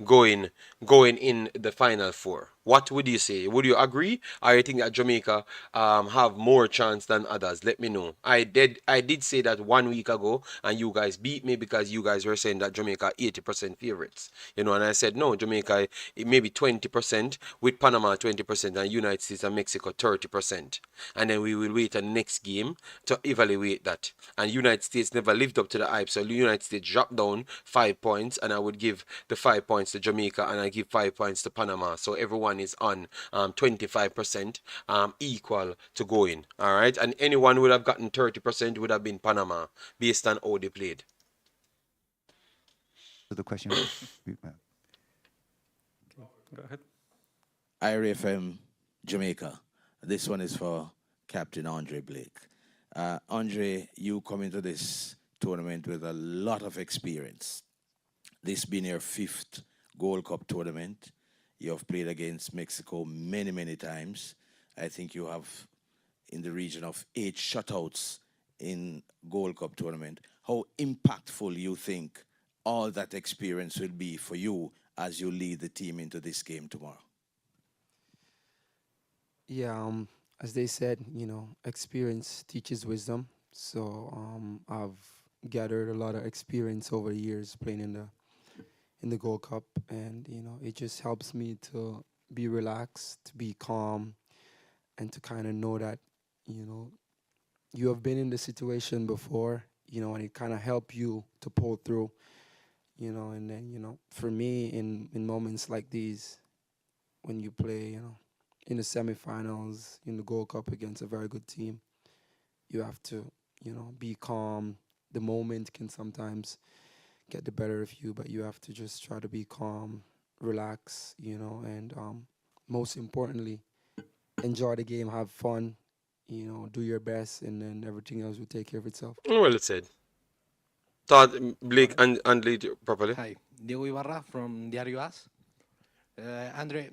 going in the final four. What would you say? Would you agree, or you think that Jamaica have more chance than others? Let me know. I did say that 1 week ago, and you guys beat me because you guys were saying that Jamaica 80% favorites. You know, and I said no, Jamaica maybe 20% with Panama 20% and United States and Mexico 30%. And then we will wait the next game to evaluate that. And United States never lived up to the hype, so United States dropped down 5 points, and I would give the 5 points to Jamaica and I give 5 points to Panama. So everyone is on 25% equal to going. All right, and anyone who would have gotten 30% would have been Panama based on how they played. So the question. Go ahead. IRFM Jamaica. This one is for Captain Andre Blake. Andre, you come into this tournament with a lot of experience. This being your 5th Gold Cup tournament. You have played against Mexico many, many times. I think you have in the region of 8 shutouts in Gold Cup tournament. How impactful you think all that experience will be for you as you lead the team into this game tomorrow? Yeah, as they said, you know, experience teaches wisdom. So I've gathered a lot of experience over the years playing in the Gold Cup, and you know, it just helps me to be relaxed, to be calm, and to kind of know that, you know, you have been in the situation before, you know, and it kind of help you to pull through, you know. And then, you know, for me, in moments like these, when you play, you know, in the semifinals, in the Gold Cup against a very good team, you have to, you know, be calm. The moment can sometimes get the better of you, but you have to just try to be calm, relax, you know, and most importantly, enjoy the game, have fun, you know, do your best, and then everything else will take care of itself. Well said. Thought Blake and lead properly. Hi, Diego Ibarra from Diario AS. Andre,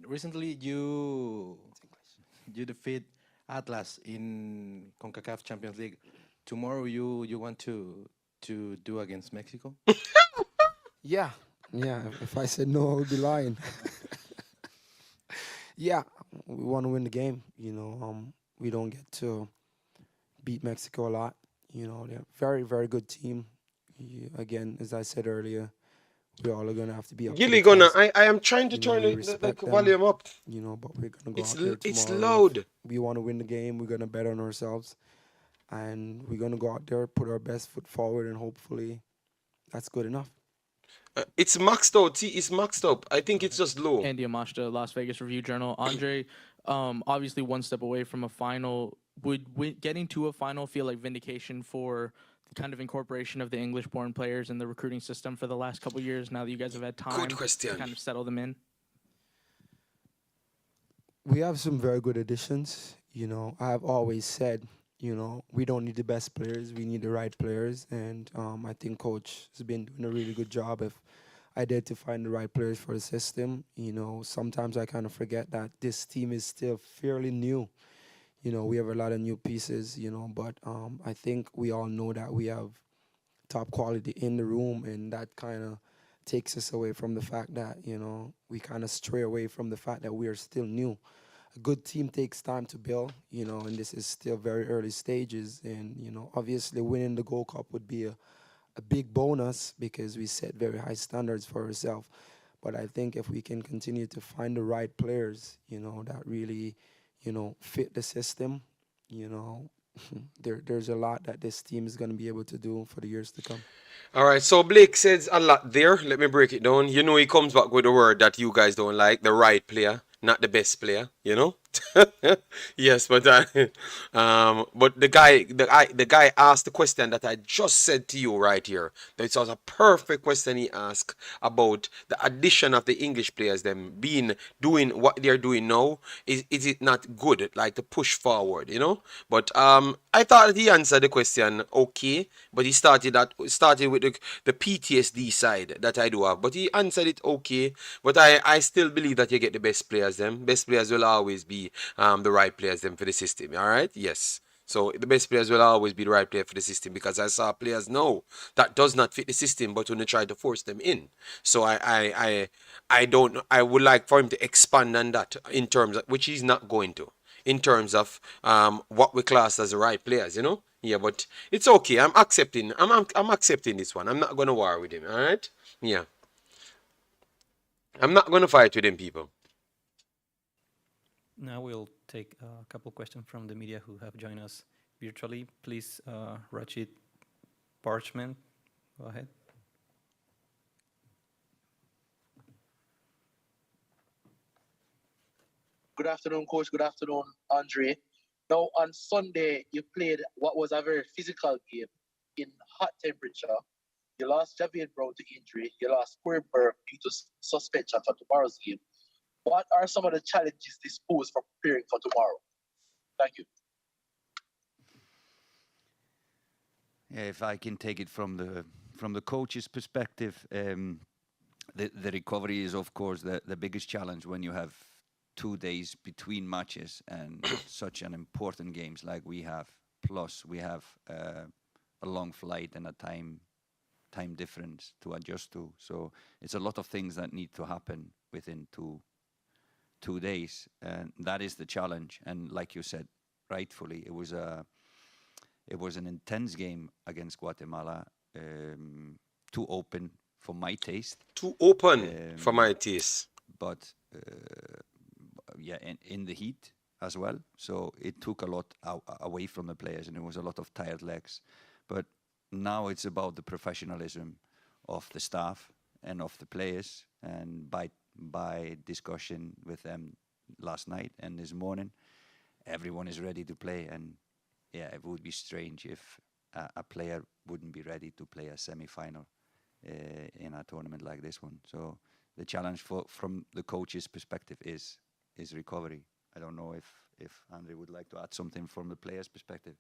recently you defeat Atlas in Concacaf Champions League. Tomorrow you want to do against Mexico? Yeah. If I said no, I would be lying. Yeah, we want to win the game. We don't get to beat Mexico a lot. They're a very, very good team. Again, as I said earlier, we all are gonna have to be up to the Gilly gonna, task. I am trying to turn We the respect them, volume up. but we're gonna go out there It's tomorrow with loud. we want to win the game. We're gonna bet on ourselves, and we're gonna go out there, put our best foot forward, and hopefully that's good enough. It's maxed out. See, it's maxed up. I think it's just low. Andy Amashta, Las Vegas Review Journal. Andre, obviously one step away from a final. Would getting to a final feel like vindication for the kind of incorporation of the English-born players in the recruiting system for the last couple of years? Now that you guys have had time Good question. to kind of settle them in. We have some very good additions. I've always said, we don't need the best players, we need the right players, and I think coach has been doing a really good job of identifying the right players for the system. Sometimes I kind of forget that this team is still fairly new. We have a lot of new pieces, but I think we all know that we have top quality in the room, and that kind of takes us away from the fact that, we kind of stray away from the fact that we are still new. A good team takes time to build, and this is still very early stages. And, obviously winning the Gold Cup would be a big bonus because we set very high standards for ourselves. But I think if we can continue to find the right players, that really, fit the system, there's a lot that this team is going to be able to do for the years to come. All right, so Blake says a lot there. Let me break it down. He comes back with a word that you guys don't like, the right player, not the best player, Yes, but but the guy asked the question that I just said to you right here. That it was a perfect question he asked about the addition of the English players, them doing what they're doing now. Is it not good, like to push forward, But I thought that he answered the question okay, but he started with the PTSD side that I do have, but he answered it okay. But I still believe that you get the best players. Them best players will always be the right players them for the system. All right, yes. So the best players will always be the right player for the system because I saw players now that does not fit the system, but when they try to force them in. So I don't. I would like for him to expand on that in terms of, which he's not going to, in terms of what we class as the right players. Yeah, but it's okay. I'm accepting. I'm accepting this one. I'm not gonna war with him. All right. Yeah. I'm not gonna fight with him, people. Now we'll take a couple questions from the media who have joined us virtually. Please, Rachid Parchment, go ahead. Good afternoon, coach. Good afternoon, Andre. Now, on Sunday, you played what was a very physical game in hot temperature. You lost Javier Brown to injury. You lost Corey Burke due to suspension for tomorrow's game. What are some of the challenges this poses for preparing for tomorrow? Thank you. Yeah, if I can take it from the coach's perspective, the recovery is of course the biggest challenge when you have 2 days between matches and such an important games like we have. Plus we have a long flight and a time difference to adjust to. So it's a lot of things that need to happen within two days, and that is the challenge. And like you said, rightfully, it was an intense game against Guatemala, too open for my taste. Too open for my taste. But yeah, in the heat as well. So it took a lot away from the players, and it was a lot of tired legs. But now it's about the professionalism of the staff and of the players, and by discussion with them last night and this morning, everyone is ready to play. And yeah, it would be strange if a player wouldn't be ready to play a semi-final in a tournament like this one. So the challenge from the coach's perspective is recovery. I don't know if Andre would like to add something from the player's perspective.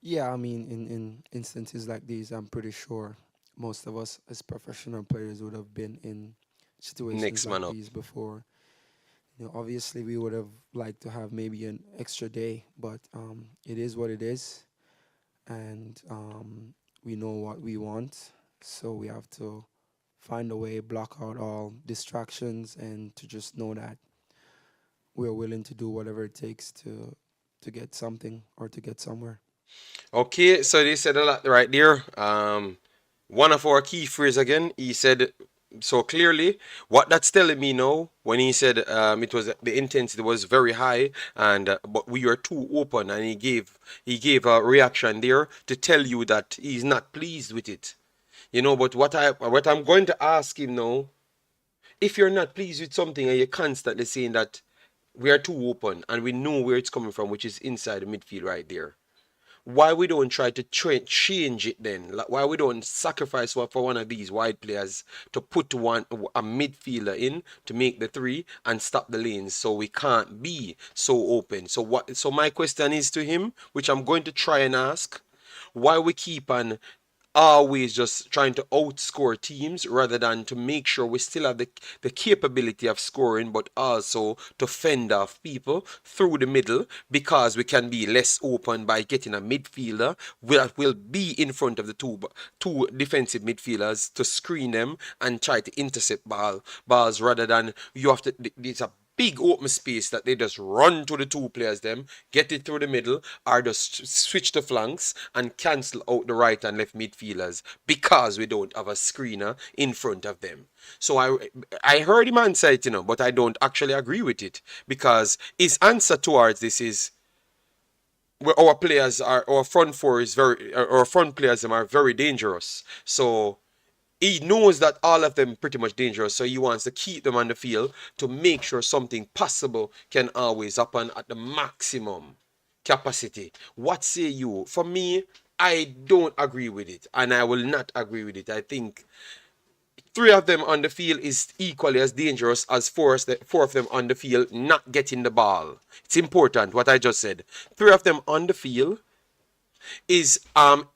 Yeah, I mean, in instances like these, I'm pretty sure most of us as professional players would have been in situations like these before. Obviously we would have liked to have maybe an extra day, but it is what it is, and we know what we want, so we have to find a way, block out all distractions, and to just know that we're willing to do whatever it takes to get something or to get somewhere. Okay, so they said a lot right there. One of our key phrases again, he said so clearly. What that's telling me now, when he said it was the intensity was very high, and but we were too open, and he gave a reaction there to tell you that he's not pleased with it. But what I'm going to ask him now, if you're not pleased with something and you're constantly saying that we are too open and we know where it's coming from, which is inside the midfield right there, why we don't try to change it then? Like, why we don't sacrifice for one of these wide players to put a midfielder in to make the three and stop the lanes so we can't be so open. So my question is to him, which I'm going to try and ask, why we keep on always just trying to outscore teams rather than to make sure we still have the capability of scoring, but also to fend off people through the middle, because we can be less open by getting a midfielder that will be in front of the two defensive midfielders to screen them and try to intercept balls rather than you have to. It's a big open space that they just run to the two players them, get it through the middle, or just switch the flanks and cancel out the right and left midfielders because we don't have a screener in front of them. So I heard him answer it, but I don't actually agree with it, because his answer towards this is where our front four is our front players are very dangerous. So he knows that all of them pretty much dangerous, so he wants to keep them on the field to make sure something possible can always happen at the maximum capacity. What say you? For me, I don't agree with it, and I will not agree with it. I think three of them on the field is equally as dangerous as four of them on the field not getting the ball. It's important what I just said. Three of them on the field is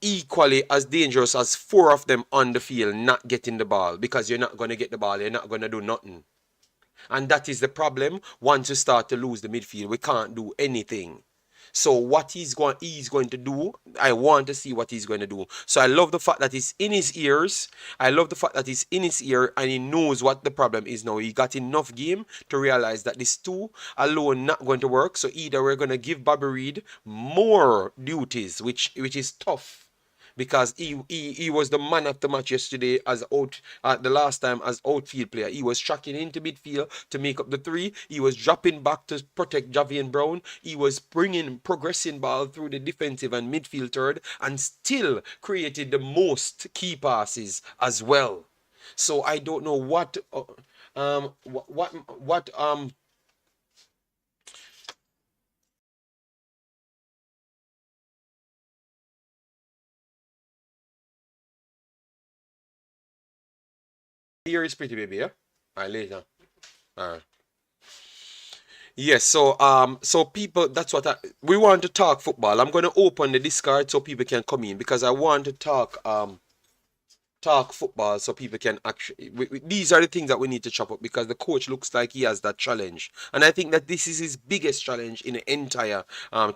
equally as dangerous as four of them on the field not getting the ball, because you're not going to get the ball, you're not going to do nothing. And that is the problem. Once you start to lose the midfield, we can't do anything. So what he's going to do, I want to see what he's going to do. So I love the fact that it's in his ears. I love the fact that it's in his ear and he knows what the problem is now. He got enough game to realize that this two alone not going to work. So either we're going to give Bobby Reid more duties, which is tough, because he was the man of the match yesterday as the last time as outfield player. He was tracking into midfield to make up the three. He was dropping back to protect Javian Brown. He was progressing ball through the defensive and midfield third, and still created the most key passes as well. So I don't know what here is pretty baby, yeah? Alright, later. Alright. Yes, so people, that's what we want to talk football. I'm gonna open the Discord so people can come in, because I want to talk football so people can actually. These are the things that we need to chop up, because the coach looks like he has that challenge, and I think that this is his biggest challenge in the entire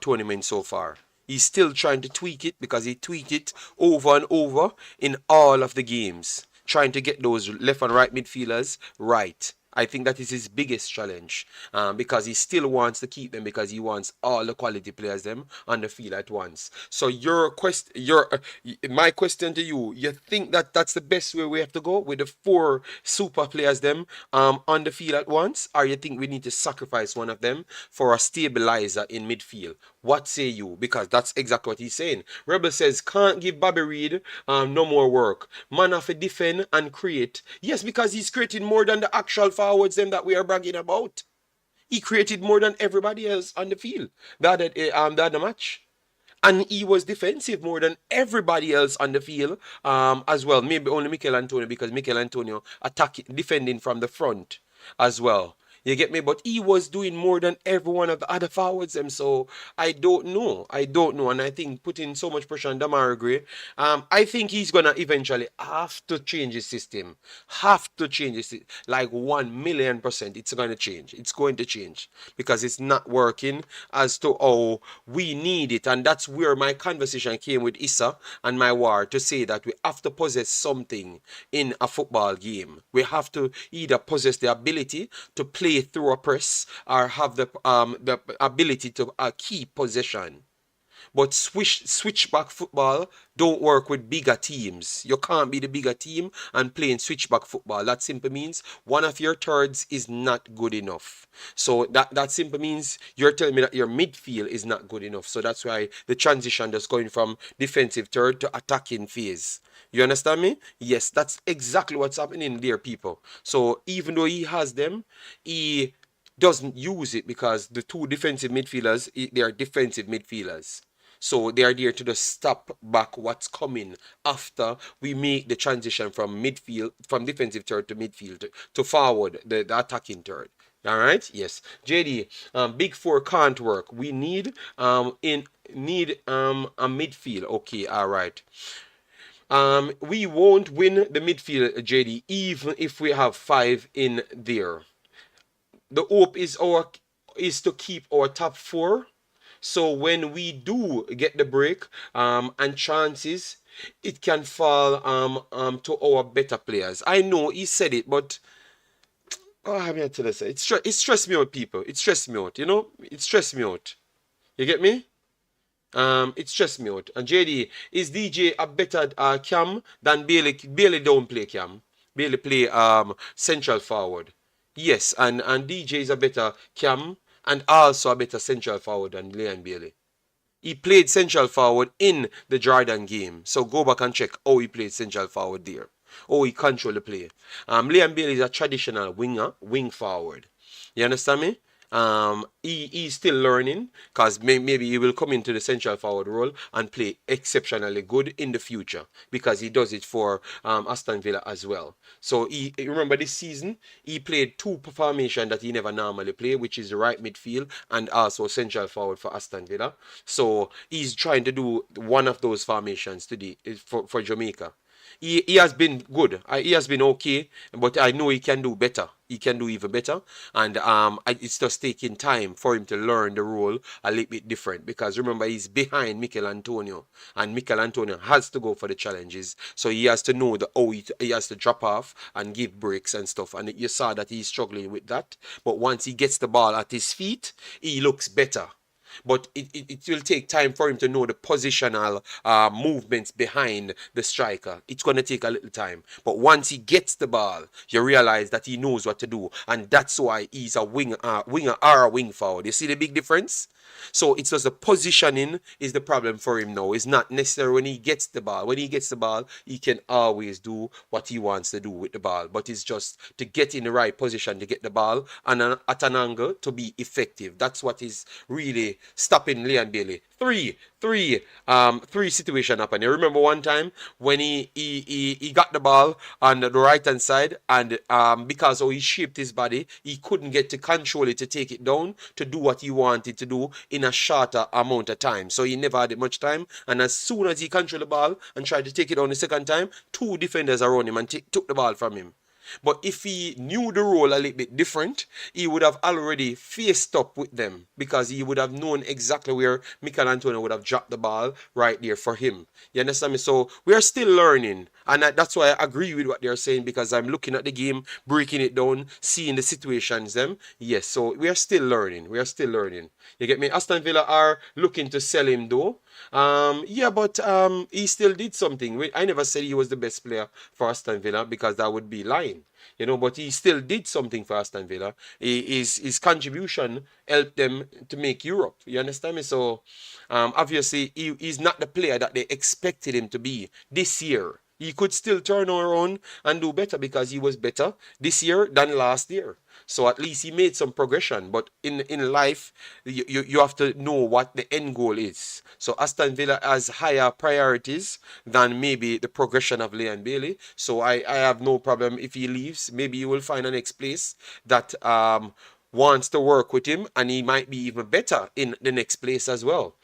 tournament so far. He's still trying to tweak it, because he tweaked it over and over in all of the games, trying to get those left and right midfielders right. I think that is his biggest challenge, because he still wants to keep them, because he wants all the quality players them on the field at once. So my question to you: you think that that's the best way we have to go with the four super players them on the field at once, or you think we need to sacrifice one of them for a stabilizer in midfield? What say you? Because that's exactly what he's saying. Rebel says can't give Bobby Reid no more work. Man have to defend and create. Yes, because he's creating more than the actual forwards them that we are bragging about. He created more than everybody else on the field the other match. And he was defensive more than everybody else on the field as well. Maybe only Mikhail Antonio, because Mikhail Antonio defending from the front as well. You get me? But he was doing more than every one of the other forwards them. So I don't know. I don't know. And I think putting so much pressure on Demari Gray, I think he's gonna eventually have to change his system. Have to change his like 1,000,000%. It's gonna change. It's going to change because it's not working as to how we need it. And that's where my conversation came with Issa and my war to say that we have to possess something in a football game. We have to either possess the ability to play through a press or have the ability to keep possession. But switchback football don't work with bigger teams. You can't be the bigger team and playing switchback football. That simply means one of your thirds is not good enough. So that simply means you're telling me that your midfield is not good enough. So that's why the transition just going from defensive third to attacking phase. You understand me? Yes, that's exactly what's happening there, people. So even though he has them, he doesn't use it because the two defensive midfielders, they are defensive midfielders. So they are there to just stop back what's coming after we make the transition from midfield, from defensive third to midfield to forward, the attacking third. All right. Yes. JD, big four can't work. We need a midfield. Okay. All right. We won't win the midfield, JD, even if we have 5 in there. The hope is to keep our top 4. So when we do get the break and chances, it can fall to our better players. I know he said it, but I mean, tell us, it stressed me out, people. It stressed me out, you know? It stressed me out. You get me? It stressed me out. And JD, is DJ a better cam than Bailey? Bailey don't play cam. Bailey play central forward. Yes, and DJ is a better cam and also a better central forward than Leon Bailey. He played central forward in the Jordan game. So go back and check how he played central forward there. How he controlled the play. Leon Bailey is a traditional winger, wing forward. You understand me? He's still learning because maybe he will come into the central forward role and play exceptionally good in the future because he does it for Aston Villa as well. So remember this season he played 2 formations that he never normally play, which is the right midfield and also central forward for Aston Villa. So he's trying to do one of those formations today for Jamaica. He has been good. He has been okay, but I know he can do better. He can do even better, and it's just taking time for him to learn the role a little bit different. Because remember, he's behind Mikhail Antonio, and Mikhail Antonio has to go for the challenges, so he has to know he has to drop off and give breaks and stuff. And you saw that he's struggling with that, but once he gets the ball at his feet, he looks better. But it will take time for him to know the positional movements behind the striker. It's going to take a little time. But once he gets the ball, you realize that he knows what to do. And that's why he's a winger or a wing forward. You see the big difference? So it's just the positioning is the problem for him now. It's not necessarily when he gets the ball. When he gets the ball, he can always do what he wants to do with the ball. But it's just to get in the right position to get the ball and at an angle to be effective. That's what is really stopping Leon Bailey. Three situation happened. You remember one time when he got the ball on the right hand side and because he shaped his body, he couldn't get to control it to take it down to do what he wanted to do in a shorter amount of time. So he never had much time. And as soon as he controlled the ball and tried to take it down the second time, 2 defenders around him and took the ball from him. But if he knew the role a little bit different, he would have already faced up with them because he would have known exactly where Mikhail Antonio would have dropped the ball right there for him. You understand me? So we are still learning. And that's why I agree with what they're saying because I'm looking at the game, breaking it down, seeing the situations them. Yes, so we are still learning. We are still learning. You get me? Aston Villa are looking to sell him though. Yeah, but he still did something. I never said he was the best player for Aston Villa because that would be lying, you know. But he still did something for Aston Villa. His contribution helped them to make Europe. You understand me? So obviously he's not the player that they expected him to be this year. He could still turn around and do better because he was better this year than last year. So at least he made some progression. But in life, you have to know what the end goal is. So Aston Villa has higher priorities than maybe the progression of Leon Bailey. So I have no problem if he leaves. Maybe he will find a next place that wants to work with him, and he might be even better in the next place as well.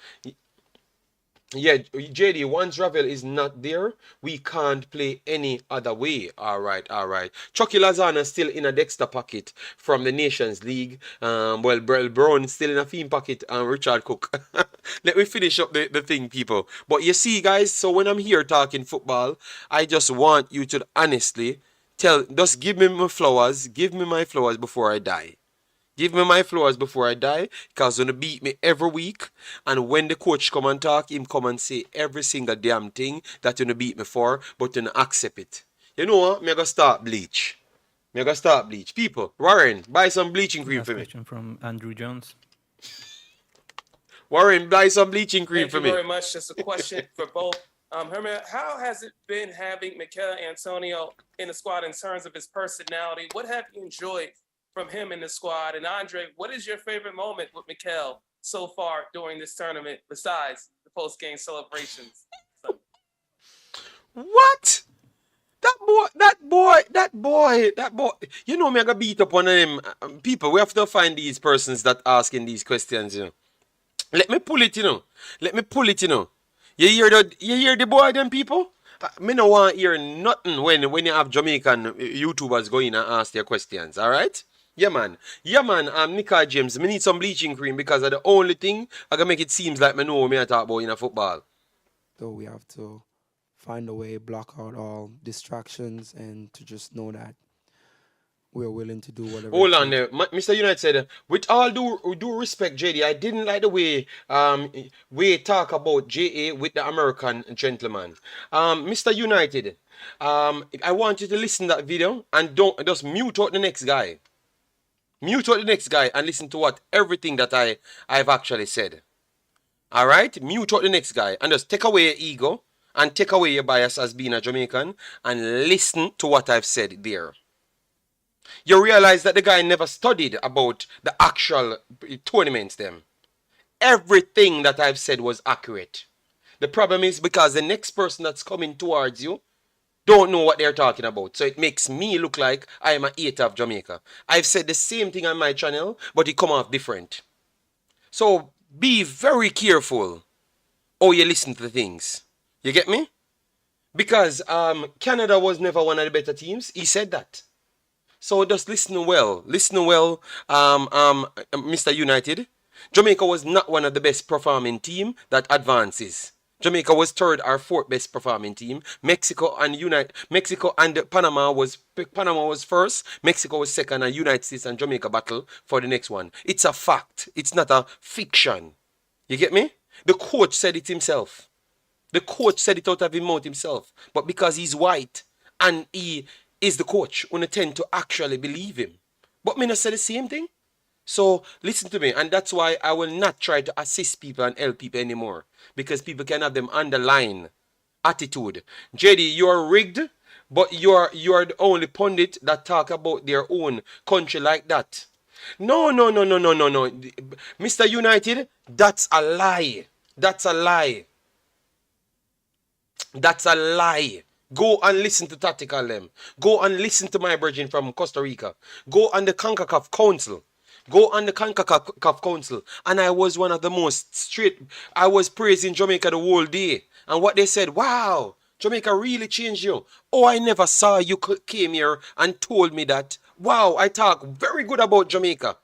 Yeah, JD, once Ravel is not there, we can't play any other way. All right, all right. Chucky Lozano still in a Dexter pocket from the Nations League. Well, Brown still in a theme pocket. Richard Cook. Let me finish up the thing, people. But you see, guys, so when I'm here talking football, I just want you to honestly just give me my flowers. Give me my flowers before I die. Give me my flowers before I die, because he's gonna beat me every week. And when the coach come and talk, him come and say every single damn thing that you gonna beat me for, but you gonna accept it. You know what? Me gonna start bleach. Me gonna start bleach. People, Warren, buy some bleaching cream Last for me. question from Andrew Jones. Warren, buy some bleaching cream Thank for you me. very much. Just a question for both. Herman, how has it been having Mikhail Antonio in the squad in terms of his personality? What have you enjoyed from him in the squad? And Andre, what is your favorite moment with Mikhail so far during this tournament, besides the post-game celebrations? What? That boy. You know me, I got beat up on them. People, we have to find these persons that asking these questions, you know. Let me pull it, you know. You hear the boy, them people? Me no want hear nothing when you have Jamaican YouTubers going and ask their questions, alright? Yeah, man. Nika James, me need some bleaching cream because of the only thing I can make it seems like me know what me I talk about in a football. So we have to find a way, block out all distractions, and to just know that we're willing to do whatever. Hold on there. Mr. United said, with all due respect, JD, I didn't like the way we talk about JA with the American gentleman. Mr. United, I want you to listen to that video and don't just mute out the next guy. Mute out the next guy and listen to everything that I've actually said. Alright? Mute out the next guy and just take away your ego and take away your bias as being a Jamaican and listen to what I've said there. You realize that the guy never studied about the actual tournaments them. Everything that I've said was accurate. The problem is because the next person that's coming towards you don't know what they're talking about. So it makes me look like I am a hater of Jamaica. I've said the same thing on my channel, but it come off different. So be very careful how you listen to things. You get me? Because Canada was never one of the better teams. He said that. So just listen well. Mr. United. Jamaica was not one of the best performing team that advances. Jamaica was third or fourth best performing team. Mexico and Panama was first. Mexico was second, and United States and Jamaica battle for the next one. It's a fact. It's not a fiction. You get me? The coach said it himself. The coach said it out of his mouth himself. But because he's white and he is the coach, we tend to actually believe him. But me not say the same thing. So listen to me, and that's why I will not try to assist people and help people anymore, because people can have them underlying attitude. JD, you are rigged, but you are the only pundit that talk about their own country like that. No. Mr. United, that's a lie. That's a lie. Go and listen to Tactical them. Go and listen to my brethren from Costa Rica. Go on the CONCACAF Council. And I was one of the most straight. I was praising Jamaica the whole day. And what they said, wow, Jamaica really changed you. Oh, I never saw you came here and told me that. Wow, I talk very good about Jamaica.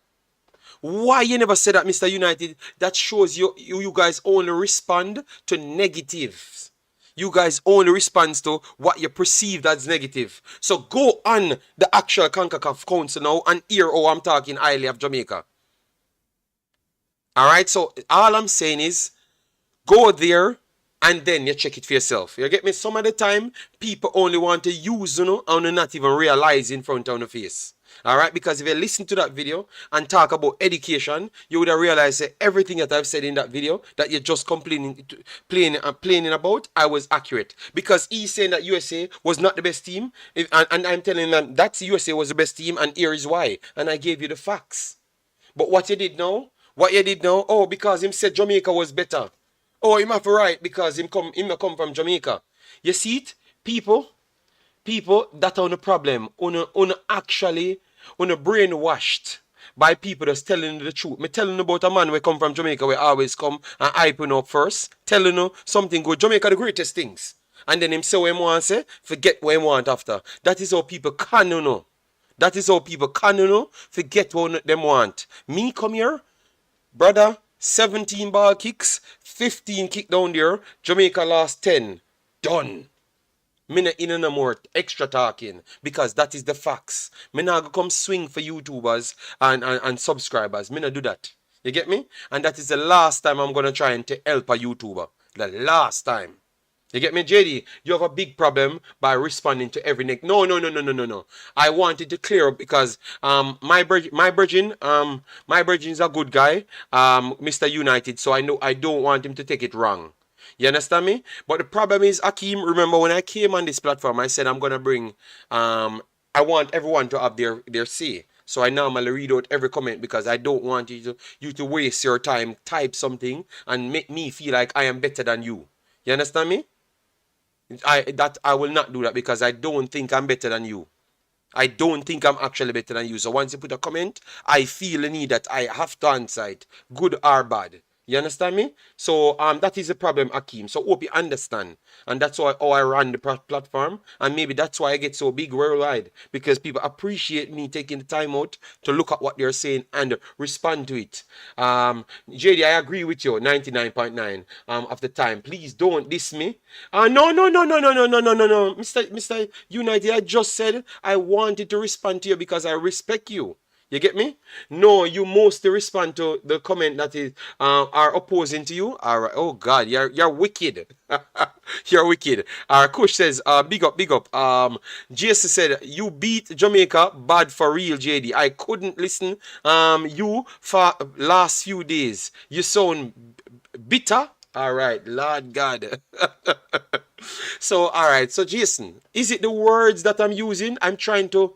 Why you never said that, Mr. United? That shows you guys only respond to negatives. You guys only respond to what you perceive as negative. So go on the actual CONCACAF Council now and hear how I'm talking highly of Jamaica. Alright, so all I'm saying is go there and then you check it for yourself. You get me? Some of the time, people only want to use, and not even realize in front of the face. Alright, because if you listen to that video and talk about education, you would have realized that everything that I've said in that video that you're just complaining about, I was accurate. Because he's saying that USA was not the best team, and I'm telling them that USA was the best team, and here is why. And I gave you the facts. But what you did now, oh, because him said Jamaica was better. Oh, him have to right because him come from Jamaica. You see it? People, that are the problem. Actually brainwashed by people just telling you the truth. Me telling you about a man we come from Jamaica, we always come and hyping up first, telling you something good. Jamaica the greatest things. And then him say what him want say, forget what him want after. That is how people can know. That is how people can forget what them want. Me come here, brother, 17 ball kicks, 15 kick down there, Jamaica lost 10. Done. Me not in no more extra talking because that is the facts. Me not go come swing for YouTubers and subscribers. Me not do that. You get me? And that is the last time I'm gonna try and help a YouTuber. The last time. You get me, JD? You have a big problem by responding to every nick. No. I wanted to clear up because my virgin is a good guy, Mr. United. So I know I don't want him to take it wrong. You understand me? But the problem is, Akeem, remember when I came on this platform, I said I'm gonna bring I want everyone to have their say. So I normally read out every comment because I don't want you to waste your time, type something, and make me feel like I am better than you. You understand me? I will not do that because I don't think I'm better than you. I don't think I'm actually better than you. So once you put a comment, I feel the need that I have to answer it, good or bad. You understand me? So that is the problem, Akeem. So hope you understand. And that's why how I run the platform. And maybe that's why I get so big worldwide. Because people appreciate me taking the time out to look at what they're saying and respond to it. JD, I agree with you, 99.9 of the time. Please don't diss me. No. Mr. United, I just said I wanted to respond to you because I respect you. You get me? No, you mostly respond to the comment that is are opposing to you. All right. Oh God, you're wicked. You're wicked. Kush says, big up. JS said, you beat Jamaica, bad for real, JD. I couldn't listen you for last few days. You sound bitter. All right, Lord God. So all right. So Jason, is it the words that I'm using? I'm trying to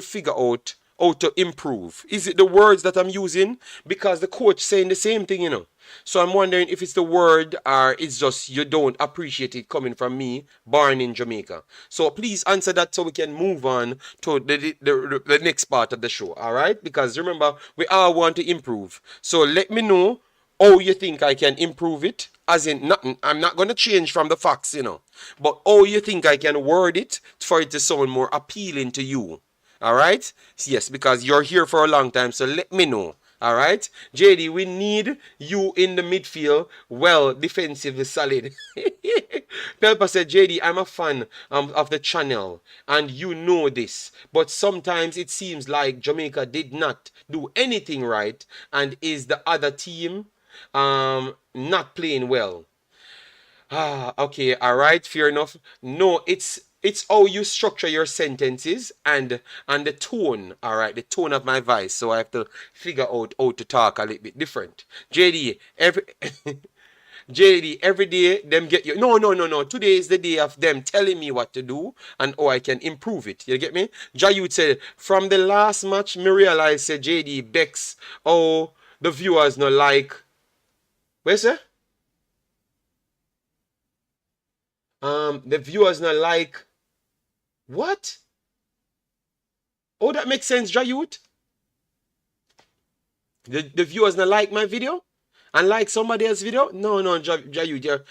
figure out how to improve. Is it the words that I'm using? Because the coach saying the same thing, you know. So I'm wondering if it's the word or it's just you don't appreciate it coming from me, born in Jamaica. So please answer that so we can move on to the next part of the show, all right? Because remember, we all want to improve. So let me know how you think I can improve it. As in, nothing, I'm not going to change from the facts, you know. But how you think I can word it for it to sound more appealing to you. All right? Yes, because you're here for a long time, so let me know. All right? JD, we need you in the midfield. Well, defensively solid. Pelpa said, JD, I'm a fan of the channel, and you know this. But sometimes it seems like Jamaica did not do anything right, and is the other team not playing well. Okay, all right, fair enough. No, it's how you structure your sentences and the tone, all right, the tone of my voice. So I have to figure out how to talk a little bit different. JD, every day them get you. No. Today is the day of them telling me what to do and how I can improve it. You get me? Jayud said, from the last match, me realized, said JD, Bex, oh, the viewers not like. Where's that? The viewers not like. What? Oh, that makes sense, Jayut. The viewers not like my video? And like somebody else's video? No, Jayut,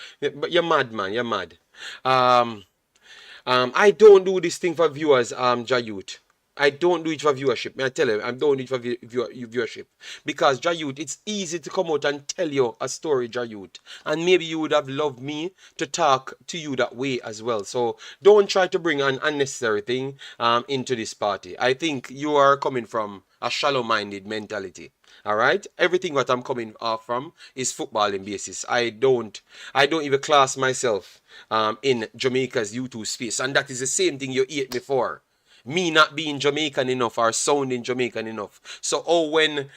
you're mad, man. You're mad. I don't do this thing for viewers, Jayut. I don't do it for viewership. I tell you, I don't do it for viewership. Because, Jayut, it's easy to come out and tell you a story, Jayut. And maybe you would have loved me to talk to you that way as well. So don't try to bring an unnecessary thing into this party. I think you are coming from a shallow-minded mentality. All right, everything that I'm coming off from is footballing basis. I don't even class myself in Jamaica's YouTube space, and that is the same thing you hate me for. Me not being Jamaican enough or sounding Jamaican enough. So when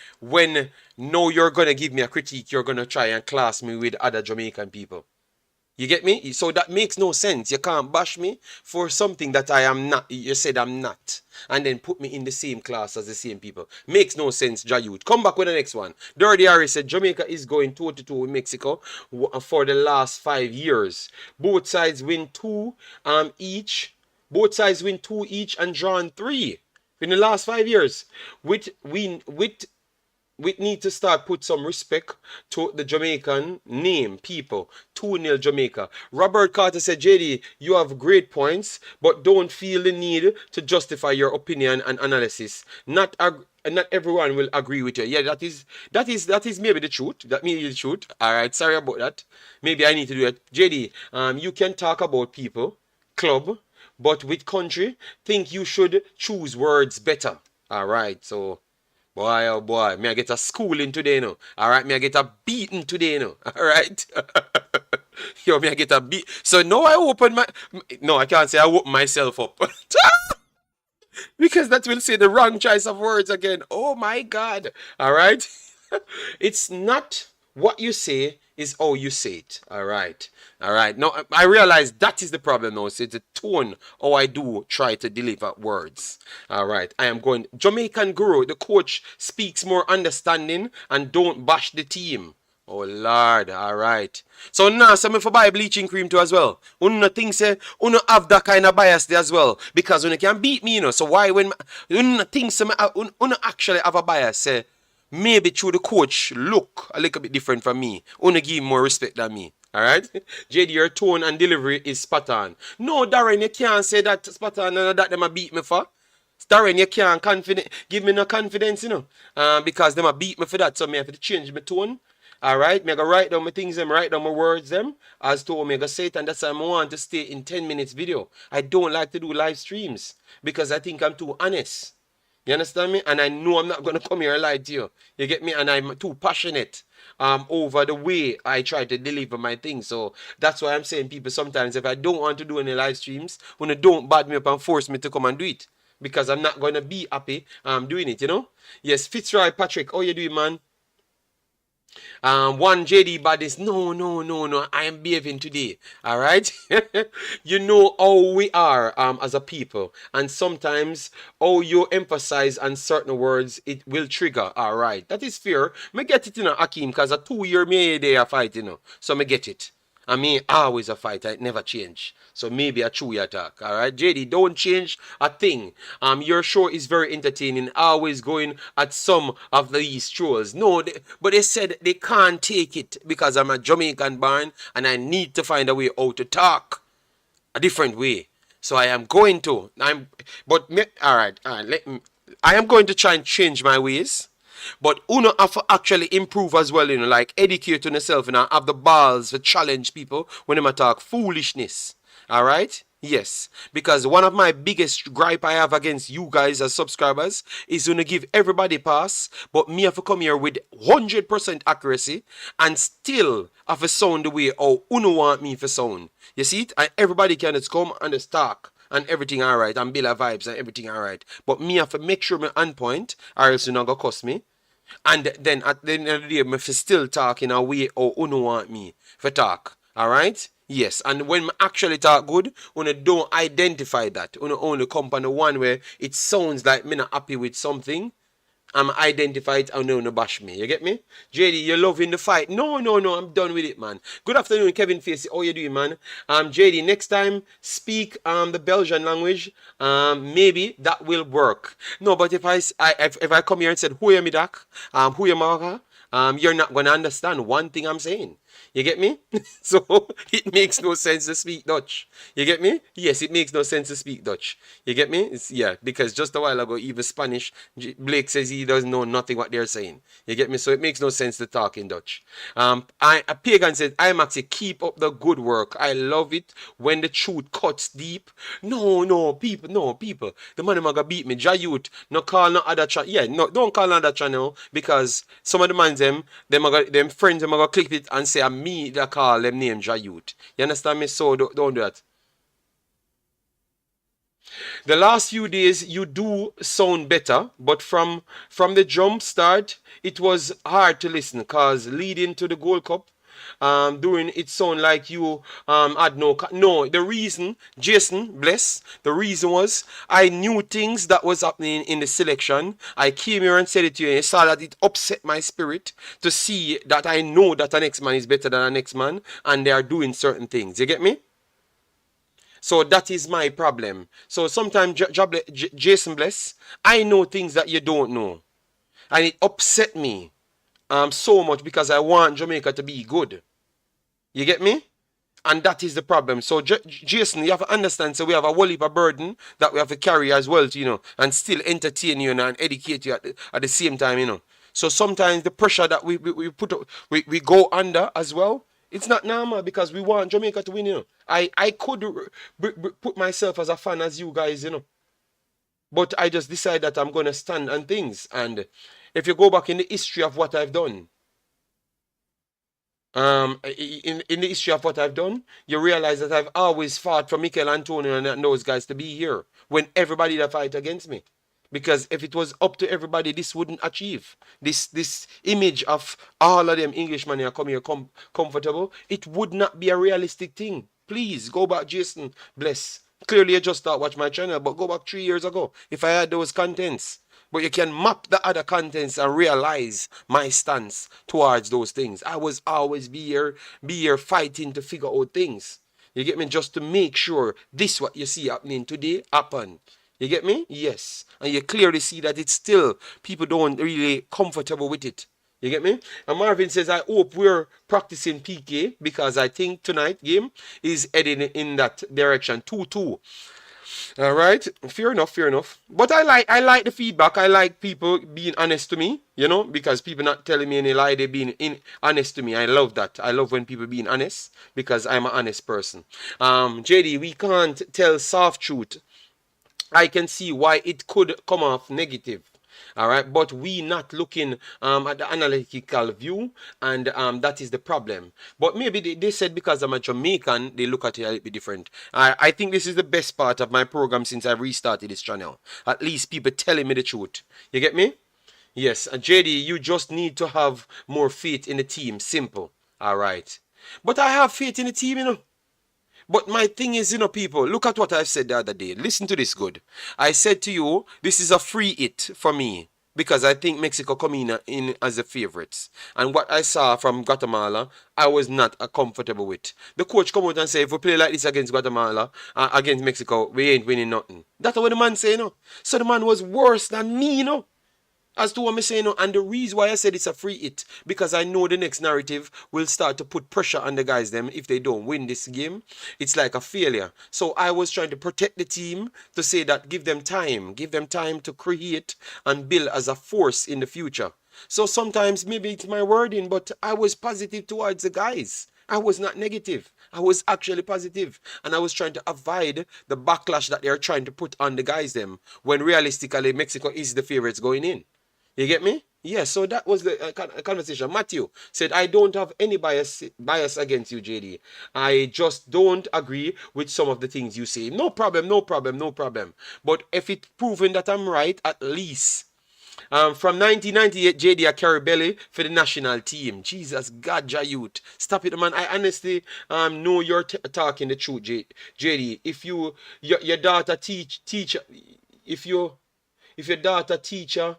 no, you're gonna give me a critique, you're gonna try and class me with other Jamaican people. You get me? So that makes no sense. You can't bash me for something that I am not. You said I'm not. And then put me in the same class as the same people. Makes no sense, Jayut. Come back with the next one. Dirty Harry said Jamaica is going 2-2 with Mexico for the last 5 years. Both sides win 2 each. Both sides win 2 each and drawn 3. in the last 5 years. We need to start put some respect to the Jamaican name, people. 2-0 Jamaica. Robert Carter said, JD, you have great points, but don't feel the need to justify your opinion and analysis. Not everyone will agree with you. Yeah, that is maybe the truth. That may be the truth. All right, sorry about that. Maybe I need to do it. JD, you can talk about people, club, but with country, think you should choose words better. All right, so boy, oh boy, me I get a schooling today, no. All right, me I get a beating today, no. All right. Yo, me I get a beat. So now I open my. No, I can't say I open myself up. Because that will say the wrong choice of words again. Oh my God. All right. It's not what you say, is how you say it. All right. All right. Now, I realize that is the problem now. So it's the tone, how I do try to deliver words. All right. I am going. Jamaican Guru, the coach, speaks more understanding and don't bash the team. Oh Lord, all right. So now, some for buy bleaching cream too as well. Uno think say, uno have that kind of bias there as well. Because uno can beat me, you know. So why when, uno think some, uno actually have a bias, say, maybe through the coach look a little bit different from me. Uno give him more respect than me. All right? JD, your tone and delivery is spot on. No, Darren, you can't say that spot on and that them a beat me for. Darren, you can't give me no confidence, you know. Because them a beat me for that. So me have to change my tone. All right, me go write down my things, write down my words, as to me go say it, and that's why I want to stay in 10 minutes video. I don't like to do live streams because I think I'm too honest. You understand me? And I know I'm not gonna come here and lie to you. You get me? And I'm too passionate over the way I try to deliver my things. So that's why I'm saying, people, sometimes if I don't want to do any live streams, when they don't bad me up and force me to come and do it, because I'm not gonna be happy doing it. You know? Yes, Fitzroy Patrick, how you doing, man? One JD Badis, no, I am behaving today. All right. You know how we are as a people, and sometimes how you emphasize on certain words, it will trigger. All right, that is fair. Me get it, you know, Akeem, because a 2 year me they a fight, you know, so me get it. I mean, always a fight. I never change. So maybe a true attack. All right, JD, don't change a thing. Your show is very entertaining. Always going at some of these trolls. No, but they said they can't take it because I'm a Jamaican born and I need to find a way how to talk a different way. So I am going to. All right. I am going to try and change my ways. But uno have to actually improve as well, you know, like educate on yourself, you know, have the balls to challenge people when they talk foolishness. All right? Yes. Because one of my biggest gripe I have against you guys as subscribers is to give everybody pass, but me have to come here with 100% accuracy and still have to sound the way how uno want me to sound. You see it? And everybody can just come and just talk and everything all right, and Billa vibes and everything all right. But me have to make sure me on point, or else you're not going to cuss me. And then at the end of the day, me still talk in a way how uno want me for talk. All right? Yes. And when me actually talk good, uno don't identify that. Uno only come on the one where it sounds like me not happy with something. I'm identified and no bash me. You get me? JD, you're loving the fight. No, I'm done with it, man. Good afternoon, Kevin Facey. How you doing, man? JD, next time speak the Belgian language. Maybe that will work. No, but if I come here and said, who are me dak? Who you maka? You're not gonna understand one thing I'm saying. You get me? So it makes no sense to speak Dutch. You get me? Yes, it makes no sense to speak Dutch. You get me? Yeah, because just a while ago, even Spanish, Blake says he doesn't know nothing what they're saying. You get me? So it makes no sense to talk in Dutch. A pagan said, Imaxit, keep up the good work. I love it when the truth cuts deep. No, people. The man gonna beat me. Jayut, no call no other channel. Yeah, no, don't call another channel because some of the man them friends them gonna click it and say me that call them name Jayut. You understand me? So don't do that. The last few days you do sound better, but from the jump start it was hard to listen because leading to the Gold Cup, doing it sound like you had no. The reason, Jason, bless. The reason was I knew things that was happening in the selection. I came here and said it to you, and I saw that it upset my spirit to see that I know that the next man is better than the next man, and they are doing certain things. You get me? So that is my problem. So sometimes, Jason Bless, I know things that you don't know. And it upset me so much because I want Jamaica to be good. You get me? And that is the problem. So, Jason, you have to understand, so we have a whole heap of burden that we have to carry as well, and still entertain you and educate you at the same time, So sometimes the pressure that we go under as well, it's not normal because we want Jamaica to win, I could put myself as a fan as you guys, But I just decided that I'm going to stand on things. And if you go back in the history of what I've done, in the history of what I've done, you realize that I've always fought for Mikhail Antonio and those guys to be here when everybody that fight against me. Because if it was up to everybody, this wouldn't achieve. This image of all of them Englishmen here come here comfortable, it would not be a realistic thing. Please go back, Jason Bless. Clearly you just start watch my channel, but go back 3 years ago if I had those contents. But you can map the other contents and realize my stance towards those things. I was always be here fighting to figure out things. You get me? Just to make sure this what you see happening today happen. You get me? Yes. And you clearly see that it's still, people don't really comfortable with it. You get me? And Marvin says, I hope we're practicing PK because I think tonight game is heading in that direction. 2-2. All right, fair enough. But I like the feedback. I like people being honest to me, because people not telling me any lie. They being honest to me. I love that. I love when people being honest because I'm an honest person. JD, we can't tell soft truth. I can see why it could come off negative. All right, but we not looking at the analytical view, and that is the problem. But maybe they said because I'm a Jamaican, they look at it a little bit different. I think this is the best part of my program since I restarted this channel. At least people telling me the truth. You get me? Yes, and JD, you just need to have more faith in the team. Simple. All right. But I have faith in the team, But my thing is, people, look at what I said the other day. Listen to this good. I said to you, this is a free hit for me because I think Mexico come in as the favorites. And what I saw from Guatemala, I was not comfortable with. The coach come out and say, if we play like this against Guatemala, against Mexico, we ain't winning nothing. That's what the man say, So the man was worse than me, As to what I'm saying, and the reason why I said it's a free hit, because I know the next narrative will start to put pressure on the guys them if they don't win this game. It's like a failure. So I was trying to protect the team to say that give them time to create and build as a force in the future. So sometimes maybe it's my wording, but I was positive towards the guys. I was not negative. I was actually positive. And I was trying to avoid the backlash that they're trying to put on the guys them when realistically Mexico is the favorites going in. You get me? Yes, so that was the conversation. Matthew said, I don't have any bias against you, JD. I just don't agree with some of the things you say. No problem. But if it's proven that I'm right, at least. From 1998, JD, I carry belly for the national team. Jesus, God, youth. Stop it, man. I honestly know you're talking the truth, JD. If your daughter teacher, if your daughter teacher,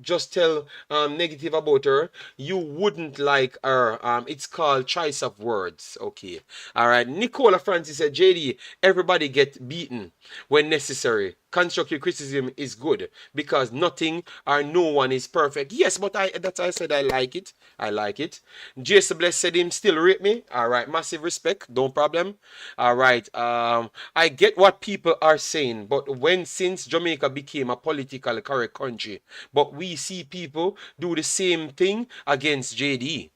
just tell negative about her, you wouldn't like her. It's called choice of words. Okay. All right. Nicola Francis said, JD, everybody get beaten when necessary. Constructive criticism is good because nothing or no one is perfect. Yes, but that's why I said I like it. Jason Bless said him still rate me. All right, massive respect, no problem. All right, I get what people are saying, but since Jamaica became a politically correct country, but we see people do the same thing against JD.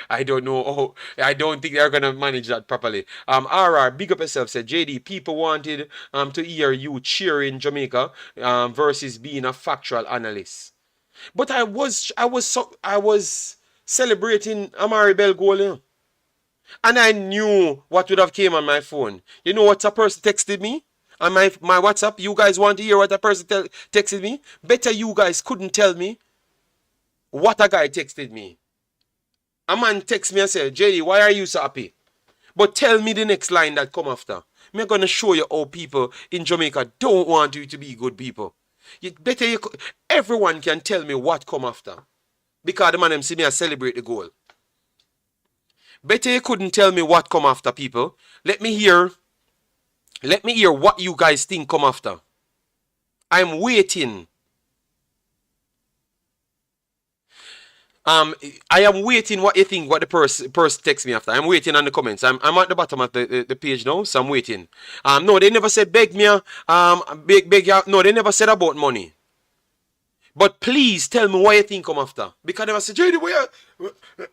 I don't know. I don't think they're gonna manage that properly. RR, big up yourself, said JD, people wanted to hear you cheering Jamaica versus being a factual analyst. But I was celebrating Amari Bell goal, and I knew what would have came on my phone. You know what a person texted me on my WhatsApp? You guys want to hear what a person texted me? Better you guys couldn't tell me what a guy texted me. A man texted me and said, JD, why are you so happy? But tell me the next line that come after. I'm going to show you how people in Jamaica don't want you to be good people. Everyone can tell me what come after. Because the man them see me and celebrate the goal. Better you couldn't tell me what come after, people. Let me hear what you guys think come after. I'm waiting. I am waiting what you think, what the person text me after. I'm waiting on the comments. I'm at the bottom of the page now, so I'm waiting. No, they never said beg me, beg you. No, they never said about money. But please tell me what you think come after. Because they never said, JD, where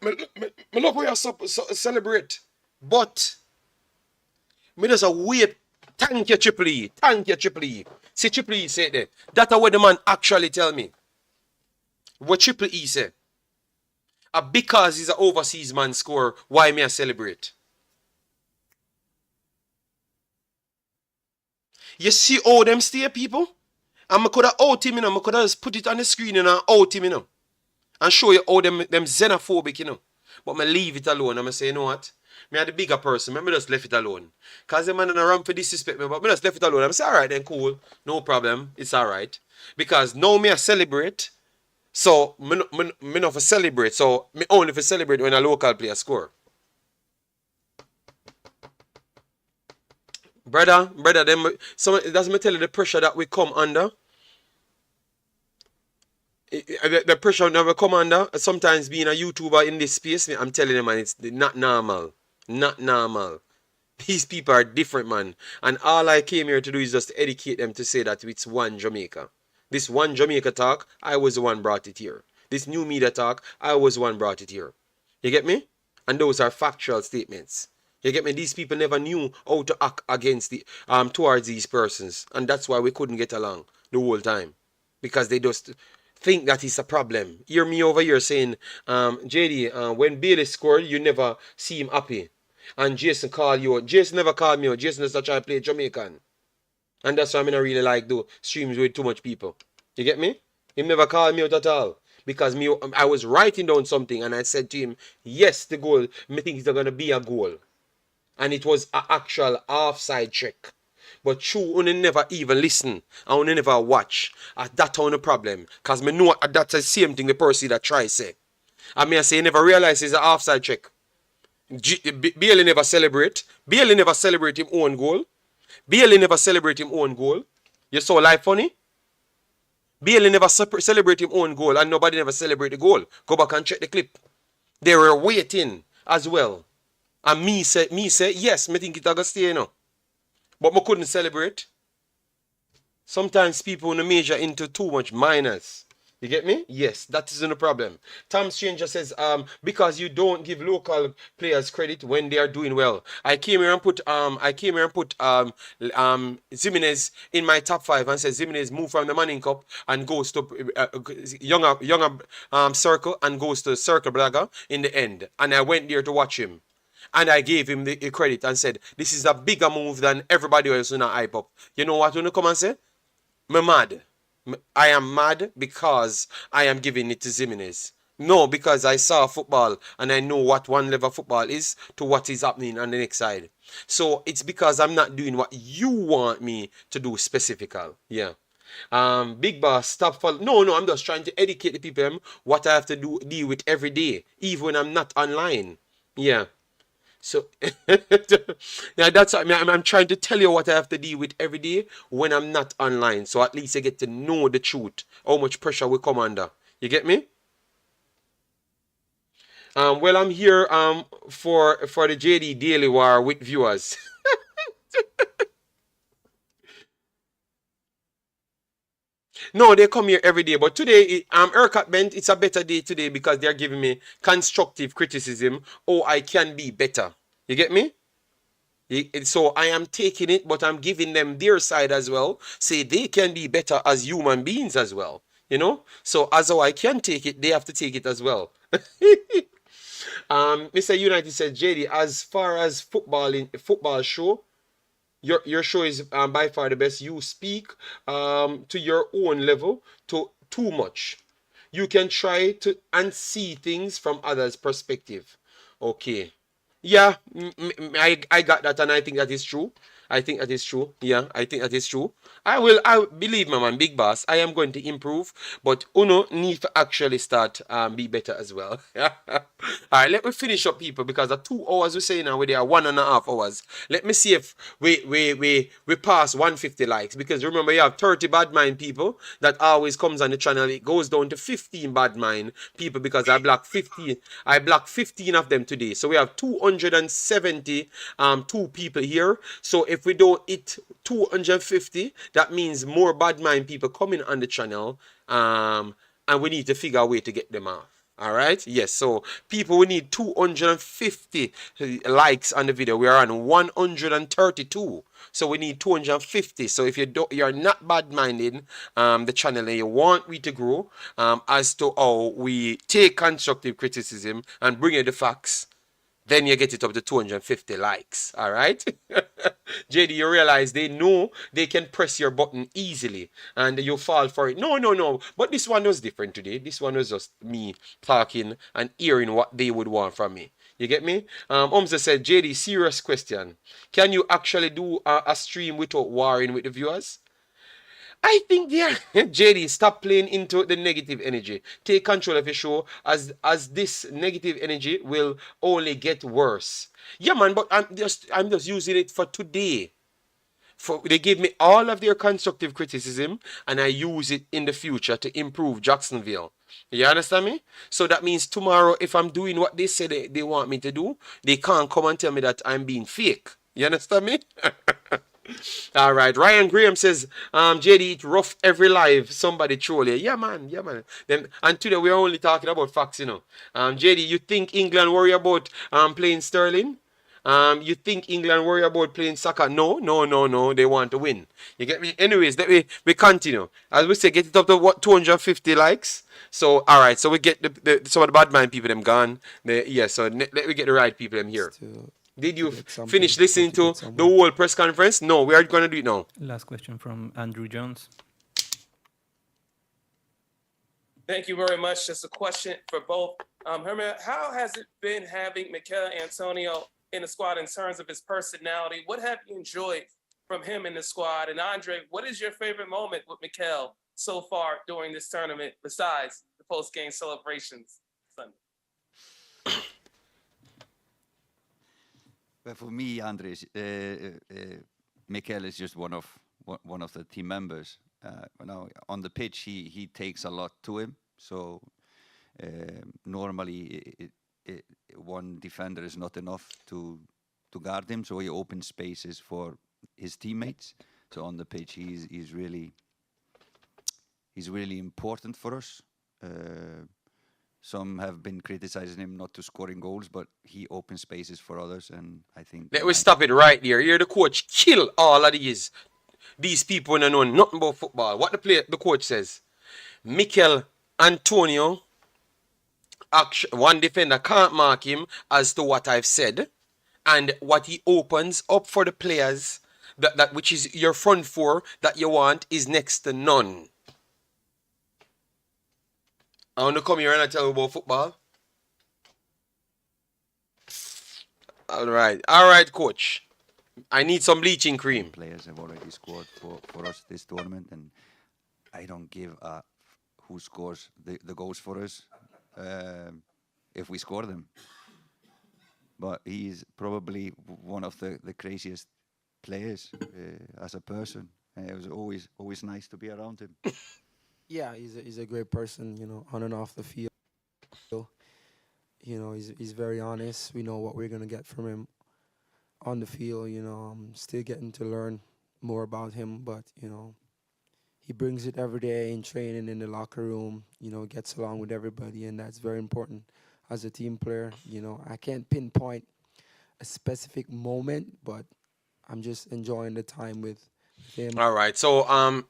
me love where you celebrate. But me just a wait. Thank you, Triple E. Thank you, Triple E. See, Triple E said that. That's what the man actually tell me. What Triple E said. Because he's an overseas man score, why may I celebrate? You see all them stay, people? And I could have out him, you know. I could have just put it on the screen and out him, you know. And show you all them xenophobic, you know. But I leave it alone. And I say, you know what? Me are the bigger person. I just left it alone. Because the man don't run for disrespect me, but I just left it alone. I say, alright then, cool. No problem. It's alright. Because now me I celebrate. So, me not for celebrate. So, me only for celebrate when a local player score. Brother, them, that's me tell you the pressure that we come under. The pressure that we come under, sometimes being a YouTuber in this space, I'm telling you, man, it's not normal. Not normal. These people are different, man. And all I came here to do is just educate them to say that it's one Jamaica. This one Jamaica talk, I was the one brought it here. This new media talk, I was the one brought it here. You get me? And those are factual statements. You get me? These people never knew how to act against towards these persons. And that's why we couldn't get along the whole time. Because they just think that it's a problem. Hear me over here saying, JD, when Bailey scored, you never see him happy. And Jason called you out. Jason never called me out. Jason just try to play Jamaican. And that's why I don't really like do streams with too much people. You get me? He never called me out at all. Because I was writing down something and I said to him, yes, the goal, I think it's going to be a goal. And it was an actual offside check. But you only never even listen. And only never watch. That's the problem. Because I know that's the same thing the person that try say. I mean, I say, never realize it's an offside check. Bailey never celebrate. Bailey never celebrate him own goal. Bailey never celebrate him own goal. You saw life funny? Bailey never celebrate him own goal and nobody never celebrate the goal. Go back and check the clip. They were waiting as well. And me say yes, me think it's going to stay, you know. But I couldn't celebrate. Sometimes people measure into too much minors. You get me? Yes, that isn't a problem. Tom Stranger says, because you don't give local players credit when they are doing well. I came here and put Zimenez in my top 5 and said Zimenez move from the Manning Cup and goes to younger circle and goes to Circle Blagger in the end. And I went there to watch him. And I gave him the credit and said, this is a bigger move than everybody else in a hype up. You know what? When you come and say, I'm mad. I am mad because I am giving it to Zimenez. No, because I saw football and I know what one level football is to what is happening on the next side. So it's because I'm not doing what you want me to do specifically. Yeah. Big boss, stop follow. No, I'm just trying to educate the people what I have to deal with every day, even when I'm not online. Yeah. So, yeah, that's what I'm trying to tell you what I have to deal with every day when I'm not online. So at least I get to know the truth, how much pressure we come under. You get me? Well, I'm here for the JD Daily War with viewers. No, they come here every day. But today, ERCAT Bent, it's a better day today because they're giving me constructive criticism. Oh, I can be better. You get me? So I am taking it, but I'm giving them their side as well. Say they can be better as human beings as well. You know? So as how I can take it, they have to take it as well. Mr. United said, JD, as far as football show, your show is by far the best. You speak to your own level too much. You can try to and see things from others' perspective. Okay. Yeah, I got that and I think that is true. I think that is true. Yeah, I think that is true. I believe me, man, big boss. I am going to improve, but Uno need to actually start be better as well. All right, let me finish up, people, because the 2 hours we say now we are 1.5 hours. Let me see if we pass 150 likes, because remember you have 30 bad mind people that always comes on the channel. It goes down to 15 bad mind people because I blocked 15. I blocked 15 of them today, so we have 272 people here. So if we don't hit 250, that means more bad mind people coming on the channel, and we need to figure a way to get them off. All right, yes, so people, we need 250 likes on the video. We are on 132, so we need 250. So if you're not bad-minded the channel and you want me to grow as to how we take constructive criticism and bring you the facts, then you get it up to 250 likes. All right. JD, you realize they know they can press your button easily and you fall for it. No. But this one was different today. This one was just me talking and hearing what they would want from me. You get me? Omza said, JD, serious question. Can you actually do a stream without warring with the viewers? I think they are. JD, stop playing into the negative energy. Take control of your show, as this negative energy will only get worse. Yeah, man, but I'm just using it for today. They gave me all of their constructive criticism, and I use it in the future to improve Jacksonville. You understand me? So that means tomorrow, if I'm doing what they say they want me to do, they can't come and tell me that I'm being fake. You understand me? All right, Ryan Graham says, JD, it rough every live. Somebody troll you. Yeah, man. Then, and today we're only talking about facts, you know. JD, you think England worry about playing Sterling? You think England worry about playing soccer? No. They want to win. You get me? Anyways, we continue. As we say, get it up to what 250 likes. So, all right. So we get some of the bad mind people them gone. So let me get the right people them here. Did you finish listening to the whole press conference? No, we are going to do it now. Last question from Andrew Jones. Thank you very much. Just a question for both. Herman, how has it been having Mikhail Antonio in the squad in terms of his personality? What have you enjoyed from him in the squad? And Andre, what is your favorite moment with Mikhail so far during this tournament, besides the post-game celebrations Sunday? Well, for me, Andres, Mikhail is just one of the team members. Now on the pitch, he takes a lot to him. So normally, one defender is not enough to guard him. So he opens spaces for his teammates. So on the pitch, he's really important for us. Some have been criticizing him not to scoring goals, but he opens spaces for others, and I think... Let me stop it right there. You're the coach. Kill all of these people who don't know nothing about football. What the coach says. Mikhail Antonio, one defender can't mark him as to what I've said, and what he opens up for the players, that which is your front four that you want, is next to none. I want to come here and I tell you about football. All right, coach. I need some bleaching cream. Players have already scored for us this tournament, and I don't give a who scores the goals for us if we score them. But he's probably one of the craziest players as a person. It was always nice to be around him. Yeah, he's a great person, you know, on and off the field. You know, he's very honest. We know what we're gonna get from him on the field. You know, I'm still getting to learn more about him, but you know, he brings it every day in training, in the locker room. You know, gets along with everybody, and that's very important as a team player. You know, I can't pinpoint a specific moment, but I'm just enjoying the time with him. All right, so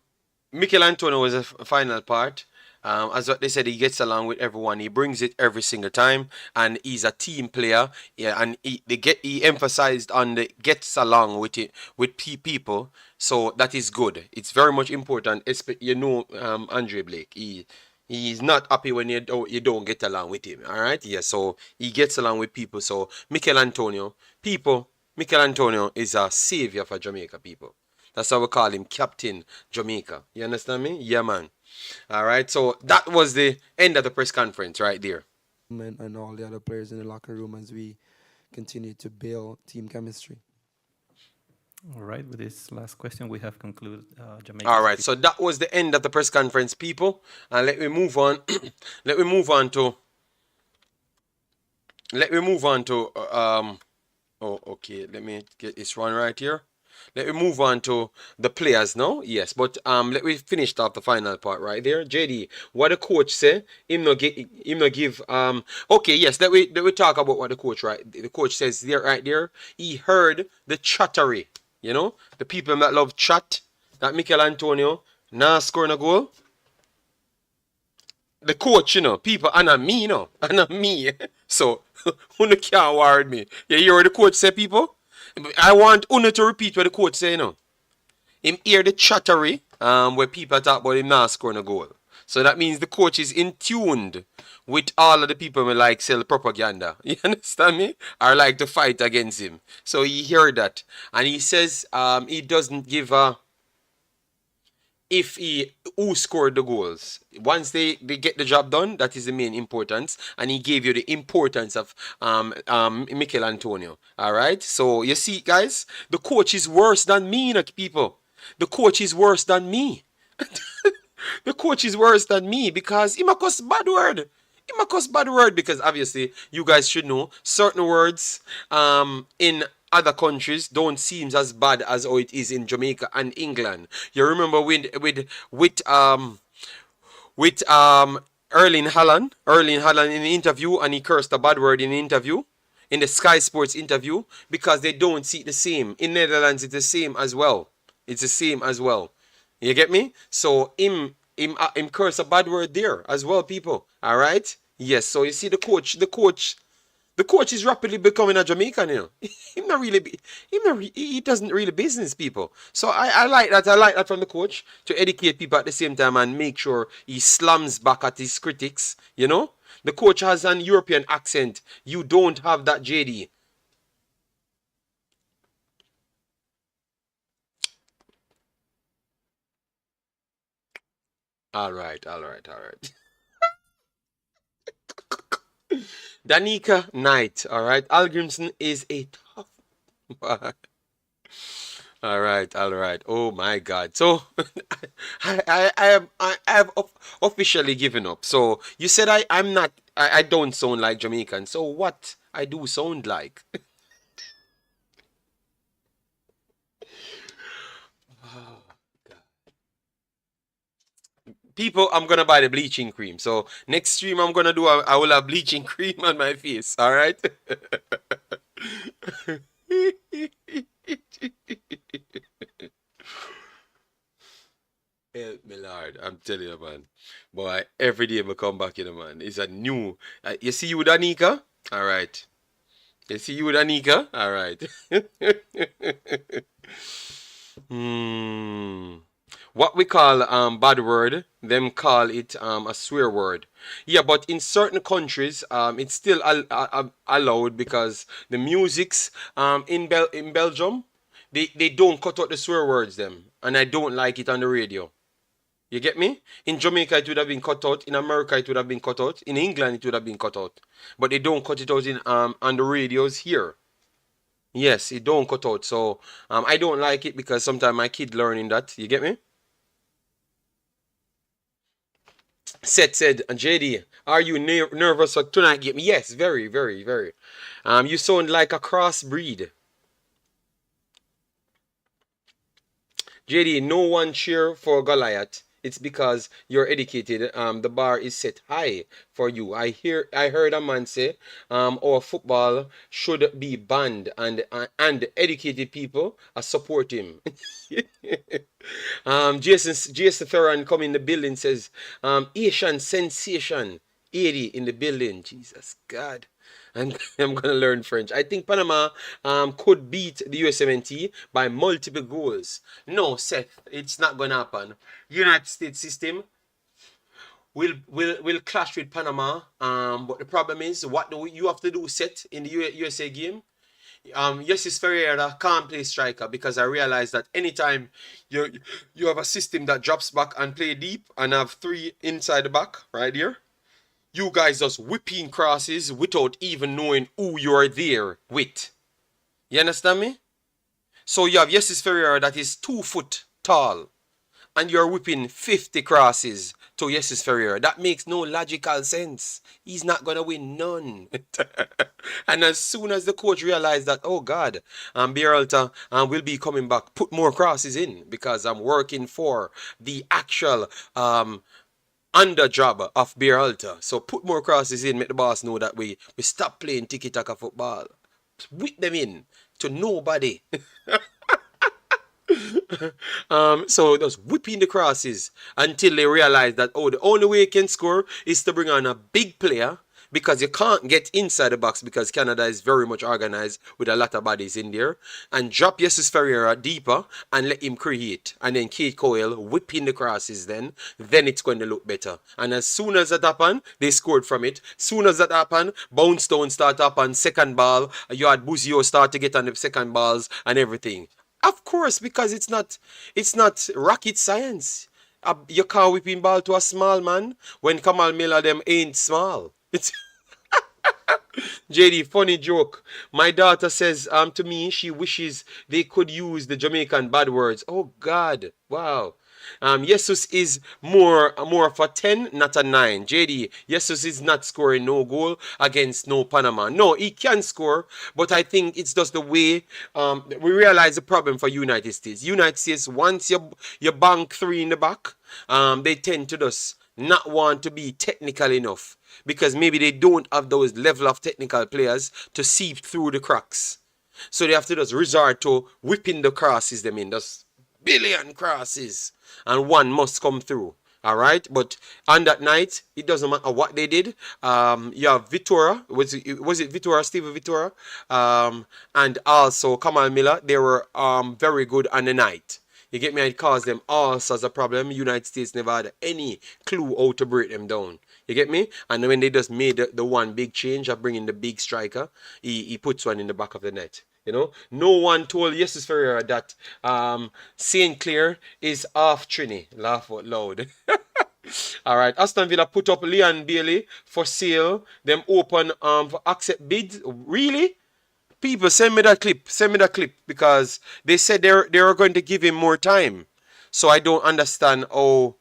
Mikhail Antonio was a final part. As what they said, he gets along with everyone. He brings it every single time, and he's a team player. Yeah, and he emphasized on the gets along with people. So that is good. It's very much important. You know, Andre Blake. He's not happy when you don't get along with him. All right, yeah. So he gets along with people. So Mikhail Antonio, people, Mikhail Antonio is a savior for Jamaica, people. That's how we call him Captain Jamaica. You understand me? Yeah, man. All right. So that was the end of the press conference right there. And all the other players in the locker room as we continue to build team chemistry. All right, with this last question, we have concluded Jamaica. All right, so that was the end of the press conference, people. And let me move on. let me move on to. Oh, okay. Let me get this one right here. Let me move on to the players now. Yes, but let me finish off the final part right there. JD, what the coach say? Him no give okay, yes, let we talk about what the coach the coach says there right there. He heard the chattery, you know, the people that love chat, that Mikhail Antonio scoring a goal. The coach, you know, people and me, you know, and me. So who can't worry me. You hear what the coach say, people? I want Uno to repeat what the coach say, you know. Him hear the chattery where people talk about him not scoring a goal. So that means the coach is in tuned with all of the people who like sell propaganda. You understand me? Or like to fight against him. So he heard that. And he says he doesn't give a who scored the goals. Once they get the job done, that is the main importance. And he gave you the importance of Mikhail Antonio. All right. So you see, guys, the coach is worse than me, people. The coach is worse than me. The coach is worse than me because he might cuss bad word. He might cuss bad word because obviously you guys should know certain words in other countries don't seem as bad as how it is in Jamaica and England. You remember with Erling Haaland in the interview, and he cursed a bad word in the interview, in the Sky Sports interview, because they don't see it the same. In Netherlands, it's the same as well. It's the same as well. You get me? So him curse a bad word there as well, people. All right? Yes. So you see the coach is rapidly becoming a Jamaican, you know. He doesn't really business people. So I like that. I like that from the coach to educate people at the same time and make sure he slams back at his critics, you know. The coach has an European accent. You don't have that, JD. All right. Danica Knight, all right. Hallgrimson is a tough man. All right. Oh my God. So I have officially given up. So you said I don't sound like Jamaican. So what I do sound like? People, I'm gonna buy the bleaching cream. So next stream I'm gonna do, I will have bleaching cream on my face. All right. Help me, Lord. I'm telling you, man. Boy, every day I come back, you know, man. It's a new. You see you, Danica? All right. You see you, Danica? All right. What we call bad word, them call it a swear word. Yeah, but in certain countries, it's still allowed because the musics in Belgium, they don't cut out the swear words them, and I don't like it on the radio. You get me? In Jamaica, it would have been cut out. In America, it would have been cut out. In England, it would have been cut out. But they don't cut it out in on the radios here. Yes, it don't cut out. So I don't like it because sometimes my kid learning that. You get me? Seth said, JD, are you nervous for tonight game? Yes, very, very, very. You sound like a crossbreed. JD, no one cheer for Goliath. It's because you're educated. The bar is set high for you. I heard a man say, our football should be banned, and educated people support him. Jason Ferran come in the building, says, Asian sensation, 80 in the building. Jesus God. I'm gonna learn French. I think Panama could beat the USMNT by multiple goals. No, Seth, it's not gonna happen. United States system will clash with Panama. But the problem is, what do you have to do, Seth, in the USA game? Yes, it's Ferreira can't play striker because I realized that anytime you have a system that drops back and play deep and have three inside the back right here, you guys just whipping crosses without even knowing who you are there with. You understand me? So you have Yesis Ferreira that is 2 foot tall and you're whipping 50 crosses to Yesis Ferreira. That makes no logical sense. He's not going to win none. And as soon as the coach realized that, oh God, Beralta will be coming back, put more crosses in because I'm working for the actual under job of Beralta. So put more crosses in, make the boss know that we stop playing tiki-taka football. Whip them in to nobody. So just whipping the crosses until they realize that, oh, the only way you can score is to bring on a big player because you can't get inside the box because Canada is very much organized with a lot of bodies in there, and drop Jesus Ferreira deeper and let him create, and then Kate Coyle whipping the crosses, then it's going to look better. And as soon as that happened, they scored from it. Soon as that happened, bounce down start up on second ball, you had Buzio start to get on the second balls and everything. Of course, because it's not rocket science. You can't whipping ball to a small man when Kamal Miller them ain't small. It's JD, funny joke. My daughter says to me she wishes they could use the Jamaican bad words. Oh God. Wow. Jesus is more of a 10, not a 9. JD, Jesus is not scoring no goal against no Panama. No, he can score, but I think it's just the way we realize the problem for United States. United States, once you bank 3 in the back, they tend to just not want to be technical enough because maybe they don't have those level of technical players to see through the cracks. So they have to just resort to whipping the crosses them in. Just billion crosses. And one must come through. All right, but on that night, it doesn't matter what they did. You have Vitora, was it Vitora, Steve Vitora, and also Kamal Miller. They were very good on the night. You get me? It caused them all sorts of problem. United States never had any clue how to break them down. You get me? And when they just made the one big change of bringing the big striker, he puts one in the back of the net. You know, no one told Jesus Ferreira that St. Clair is half Trini. Laugh out loud. All right, Aston Villa put up Leon Bailey for sale. Them open for accept bids. Really? People, send me that clip. Send me that clip because they said they were going to give him more time. So I don't understand how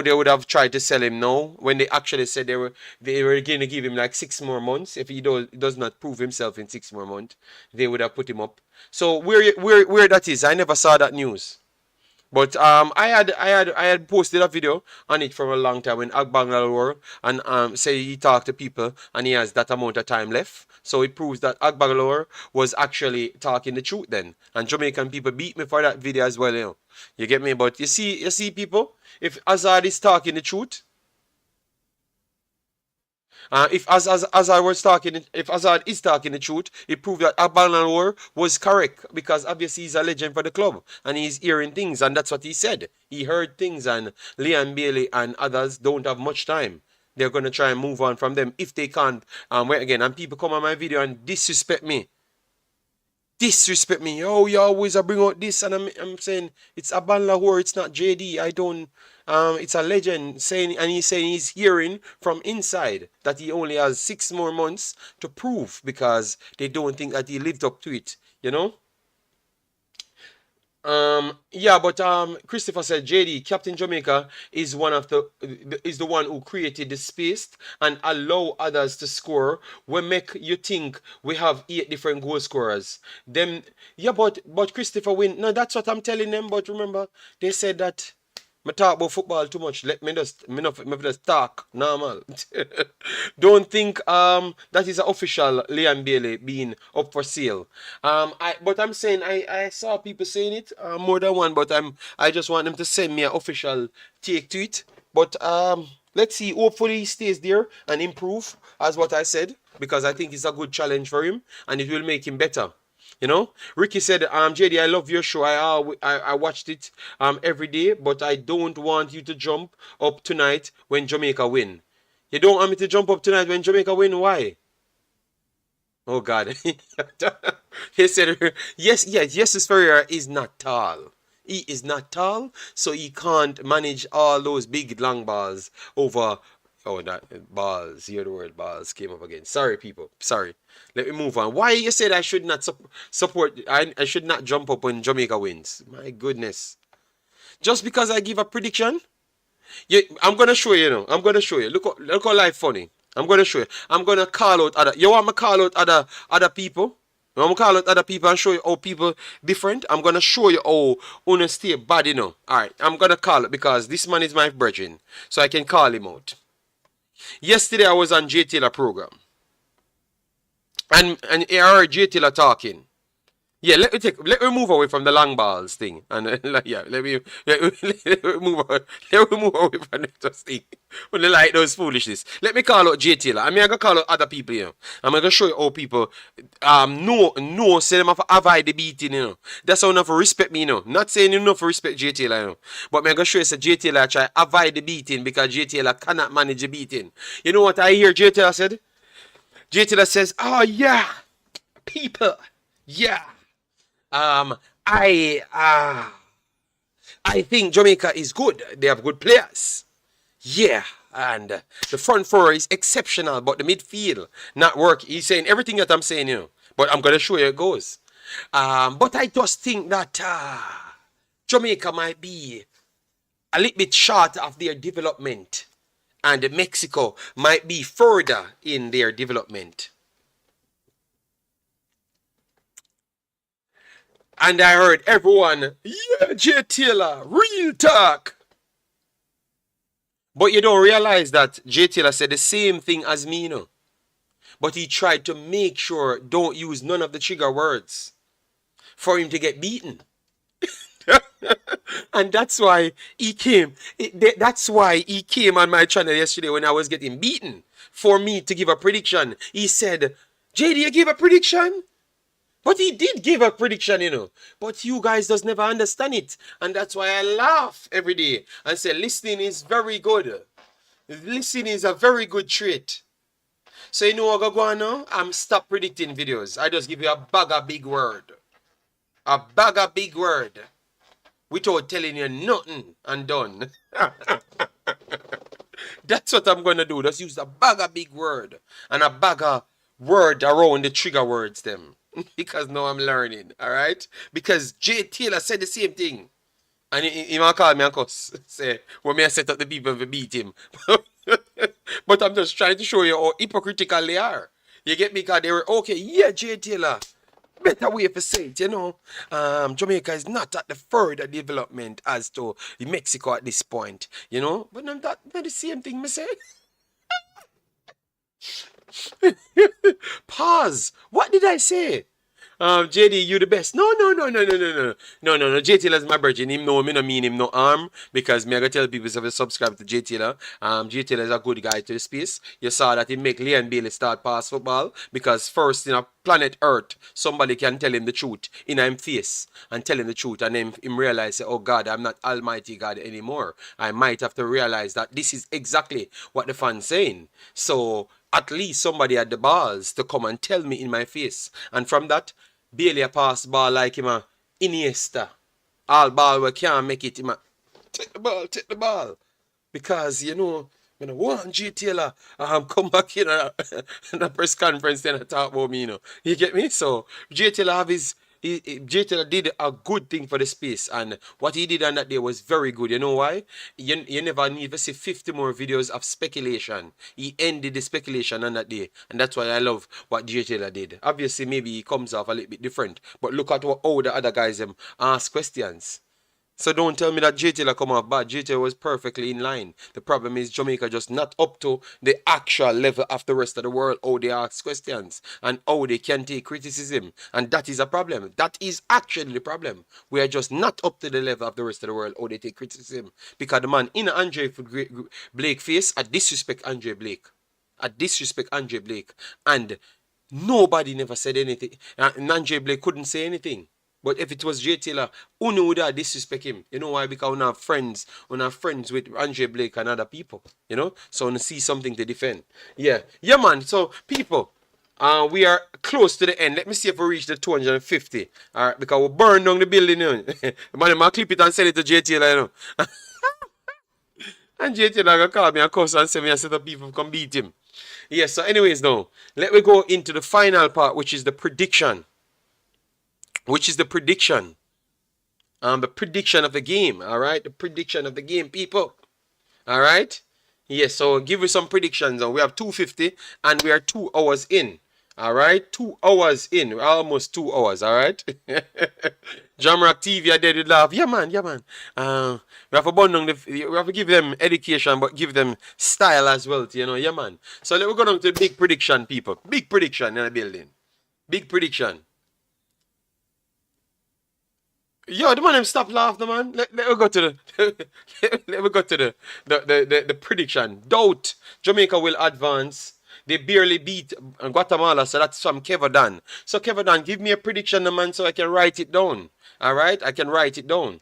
they would have tried to sell him now when they actually said they were going to give him like 6 more months. If he does not prove himself in 6 more months, they would have put him up. So where that is, I never saw that news. But I had posted a video on it for a long time when Agbangalore and say he talked to people and he has that amount of time left. So it proves that Agbangalore was actually talking the truth then. And Jamaican people beat me for that video as well, you know. You get me? But you see people, if Azad is talking the truth, if Azad is talking the truth, it proved that Agbangalore was correct because obviously he's a legend for the club and he's hearing things and that's what he said. He heard things and Leon Bailey and others don't have much time. They're going to try and move on from them if they can't. Wait again, and people come on my video and disrespect me. Oh, you always bring out this, and I'm saying it's Aban Lahore, it's not JD. I don't. It's a legend saying, and he's saying he's hearing from inside that he only has 6 more months to prove because they don't think that he lived up to it. You know. Yeah, but Christopher said JD, Captain Jamaica is the one who created the space and allow others to score. We make you think we have 8 different goal scorers. Them, yeah, but Christopher win. No, that's what I'm telling them. But remember, they said that I talk about football too much. Let me just talk normal. Don't think that is an official Liam Bailey being up for sale. But I'm saying I saw people saying it more than one, but I just want them to send me an official take to it. But let's see. Hopefully he stays there and improve, as what I said, because I think it's a good challenge for him and it will make him better. You know, Ricky said, JD, I love your show. I watched it every day, but I don't want you to jump up tonight when Jamaica win. You don't want me to jump up tonight when Jamaica win? Why? Oh God. He said, yes, Ferreira is not tall. He is not tall, so he can't manage all those big long balls over. Oh, that balls. Hear the word balls came up again. Sorry, people. Sorry. Let me move on. Why you said I should not support? I should not jump up when Jamaica wins. My goodness. Just because I give a prediction? Yeah, I'm gonna show you. I'm gonna show you. Look how life funny. I'm gonna show you. I'm gonna call out other. You want me to call out other people? You want me to call out other people and show you how people different? I'm gonna show you how una stay bad, Alright, I'm gonna call it because this man is my brethren. So I can call him out. Yesterday I was on J Taylor program. And I heard J Taylor talking. Yeah, let me move away from the long balls thing, and let me move away, from this thing. When they like those foolishness, let me call out J Taylor. I'm gonna call out other people here. I'm gonna show you how people say them have to avoid the beating. That's how enough respect me. Not saying enough respect J Taylor. But I'm gonna show you that J Taylor try avoid the beating because J Taylor cannot manage the beating. You know what I hear J Taylor said? J Taylor says, "Oh yeah, people, yeah." I think Jamaica is good. They have good players. Yeah, and the front four is exceptional, but the midfield not work. He's saying everything that I'm saying, but I'm gonna show you it goes. But I just think that Jamaica might be a little bit short of their development, and Mexico might be further in their development. And I heard everyone, yeah, J Taylor, real talk. But you don't realize that J Taylor said the same thing as me, But he tried to make sure don't use none of the trigger words for him to get beaten. And that's why he came. That's why he came on my channel yesterday when I was getting beaten for me to give a prediction. He said, JD, you give a prediction? But he did give a prediction, But you guys just never understand it. And that's why I laugh every day and say listening is very good. Listening is a very good trait. So you know what I go on now? I'm stop predicting videos. I just give you a bag of big word. A bag of big word. Without telling you nothing and done. That's what I'm going to do. Just use a bag of big word. And a bag of word around the trigger words them. Because now I'm learning, alright? Because J Taylor said the same thing. And he might call me and cuss. Say, when me I set up the people to beat him. But I'm just trying to show you how hypocritical they are. You get me? Because they were, okay, yeah, J Taylor. Better way to say it, Jamaica is not at the further development as to Mexico at this point, But I'm not the same thing, me say. Pause. What did I say? JD, you the best. No. J Taylor is my virgin. Him know me no mean him no harm because me I gotta tell people to subscribe to J Taylor. J Taylor is a good guy to the space. You saw that he make Leon Bailey start pass football because first in a planet Earth somebody can tell him the truth in him face and tell him the truth and then him realize oh God, I'm not Almighty God anymore. I might have to realize that this is exactly what the fans saying. So at least somebody had the balls to come and tell me in my face. And from that, Bailey a pass ball like him a Iniesta. All ball we can't make it. Him a take the ball. Because, I want J Taylor come back in a press conference and talk about me, You get me? So, J Taylor have his... J Taylor did a good thing for the space, and what he did on that day was very good. You know why? You never need to see 50 more videos of speculation. He ended the speculation on that day, and that's why I love what J Taylor did. Obviously, maybe he comes off a little bit different, but look at how the other guys ask questions. So don't tell me that J Taylor come off bad. J Taylor was perfectly in line. The problem is Jamaica just not up to the actual level of the rest of the world, how they ask questions and how they can take criticism. And that is a problem. That is actually the problem. We are just not up to the level of the rest of the world, how they take criticism. Because the man in Andre Blake face, I disrespect Andre Blake. And nobody never said anything. And Andre Blake couldn't say anything. But if it was J Taylor, who would have disrespect him? You know why? Because we're not friends with Andre Blake and other people. So we see something to defend. Yeah, man. So people, We are close to the end. Let me see if we reach the 250. All right, because we burn down the building. You know. Man, I clip it and send it to JT. Like, you know. And JT like call me and cuss and say me a set of people come beat him. Yes, so anyways now, let me go into the final part, which is the prediction. Which is the prediction. The prediction of the game, all right? The prediction of the game, people. All right? Yes, so give you some predictions. We have 250 and we are 2 hours in. All right? 2 hours in. We're almost 2 hours, all right? Jamrock TV, I did laugh. Yeah, man, yeah, man. We have to bundle we have to give them education, but give them style as well, you know, yeah, man. So let's go down to the big prediction, people. Big prediction in the building. Big prediction. Yo, the man them stop laughing, man. Let me go to the let me go to the prediction. Doubt Jamaica will advance. They barely beat Guatemala, so that's from Kevadan. So Kevadan, give me a prediction, man, so I can write it down. All right, I can write it down.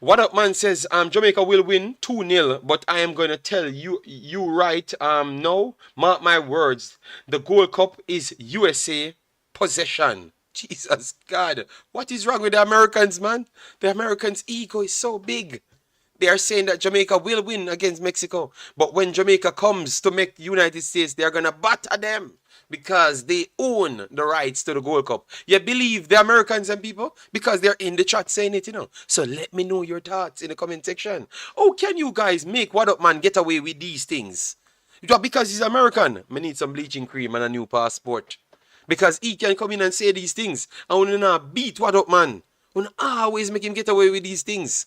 What Up Man says, Jamaica will win 2-0, but I am going to tell you right now, mark my words, the Gold Cup is USA possession. Jesus God, what is wrong with the Americans, man? The Americans' ego is so big. They are saying that Jamaica will win against Mexico, but when Jamaica comes to make the United States, they are going to batter them because they own the rights to the Gold Cup. You believe the Americans and people? Because they're in the chat saying it, you know. So let me know your thoughts in the comment section. How can you guys make What Up Man get away with these things? Because he's American. I need some bleaching cream and a new passport. Because he can come in and say these things. I want to beat What Up Man. I want to always make him get away with these things.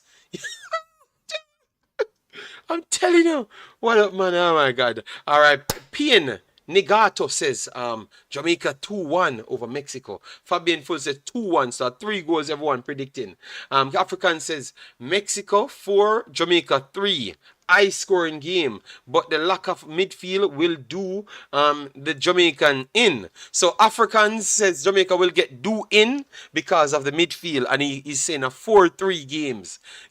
I'm telling you. What up, man? Oh, my God. All right. Pien Negato says Jamaica 2-1 over Mexico. Fabian Full says 2-1. So 3 goals everyone predicting. African says Mexico 4, Jamaica 3. High scoring game, but the lack of midfield will do the Jamaican in. So Africans says Jamaica will get do in because of the midfield, and he's saying a 4-3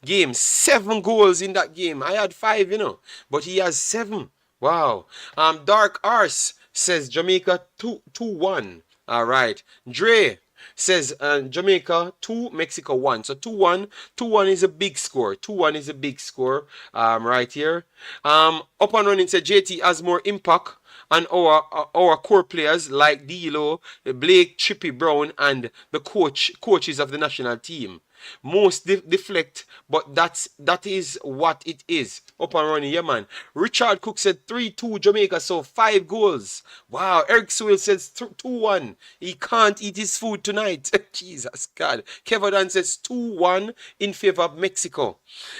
game. 7 goals in that game. I had 5, you know, but he has 7. Wow. Dark Arse says Jamaica 2-1. All right. Dre says Jamaica 2, Mexico 1. So 2-1. 2-1 is a big score. 2-1 is a big score right here. Up and running said JT has more impact on our core players like D'Lo, Blake, Chippy Brown, and the coaches of the national team. Most deflect, but that is what it is. Up and running, yeah, man. Richard Cook said 3-2 Jamaica, so 5 goals. Wow. Eric Sewell says 2-1. He can't eat his food tonight. Jesus God. Kevadan says 2-1 in favor of Mexico.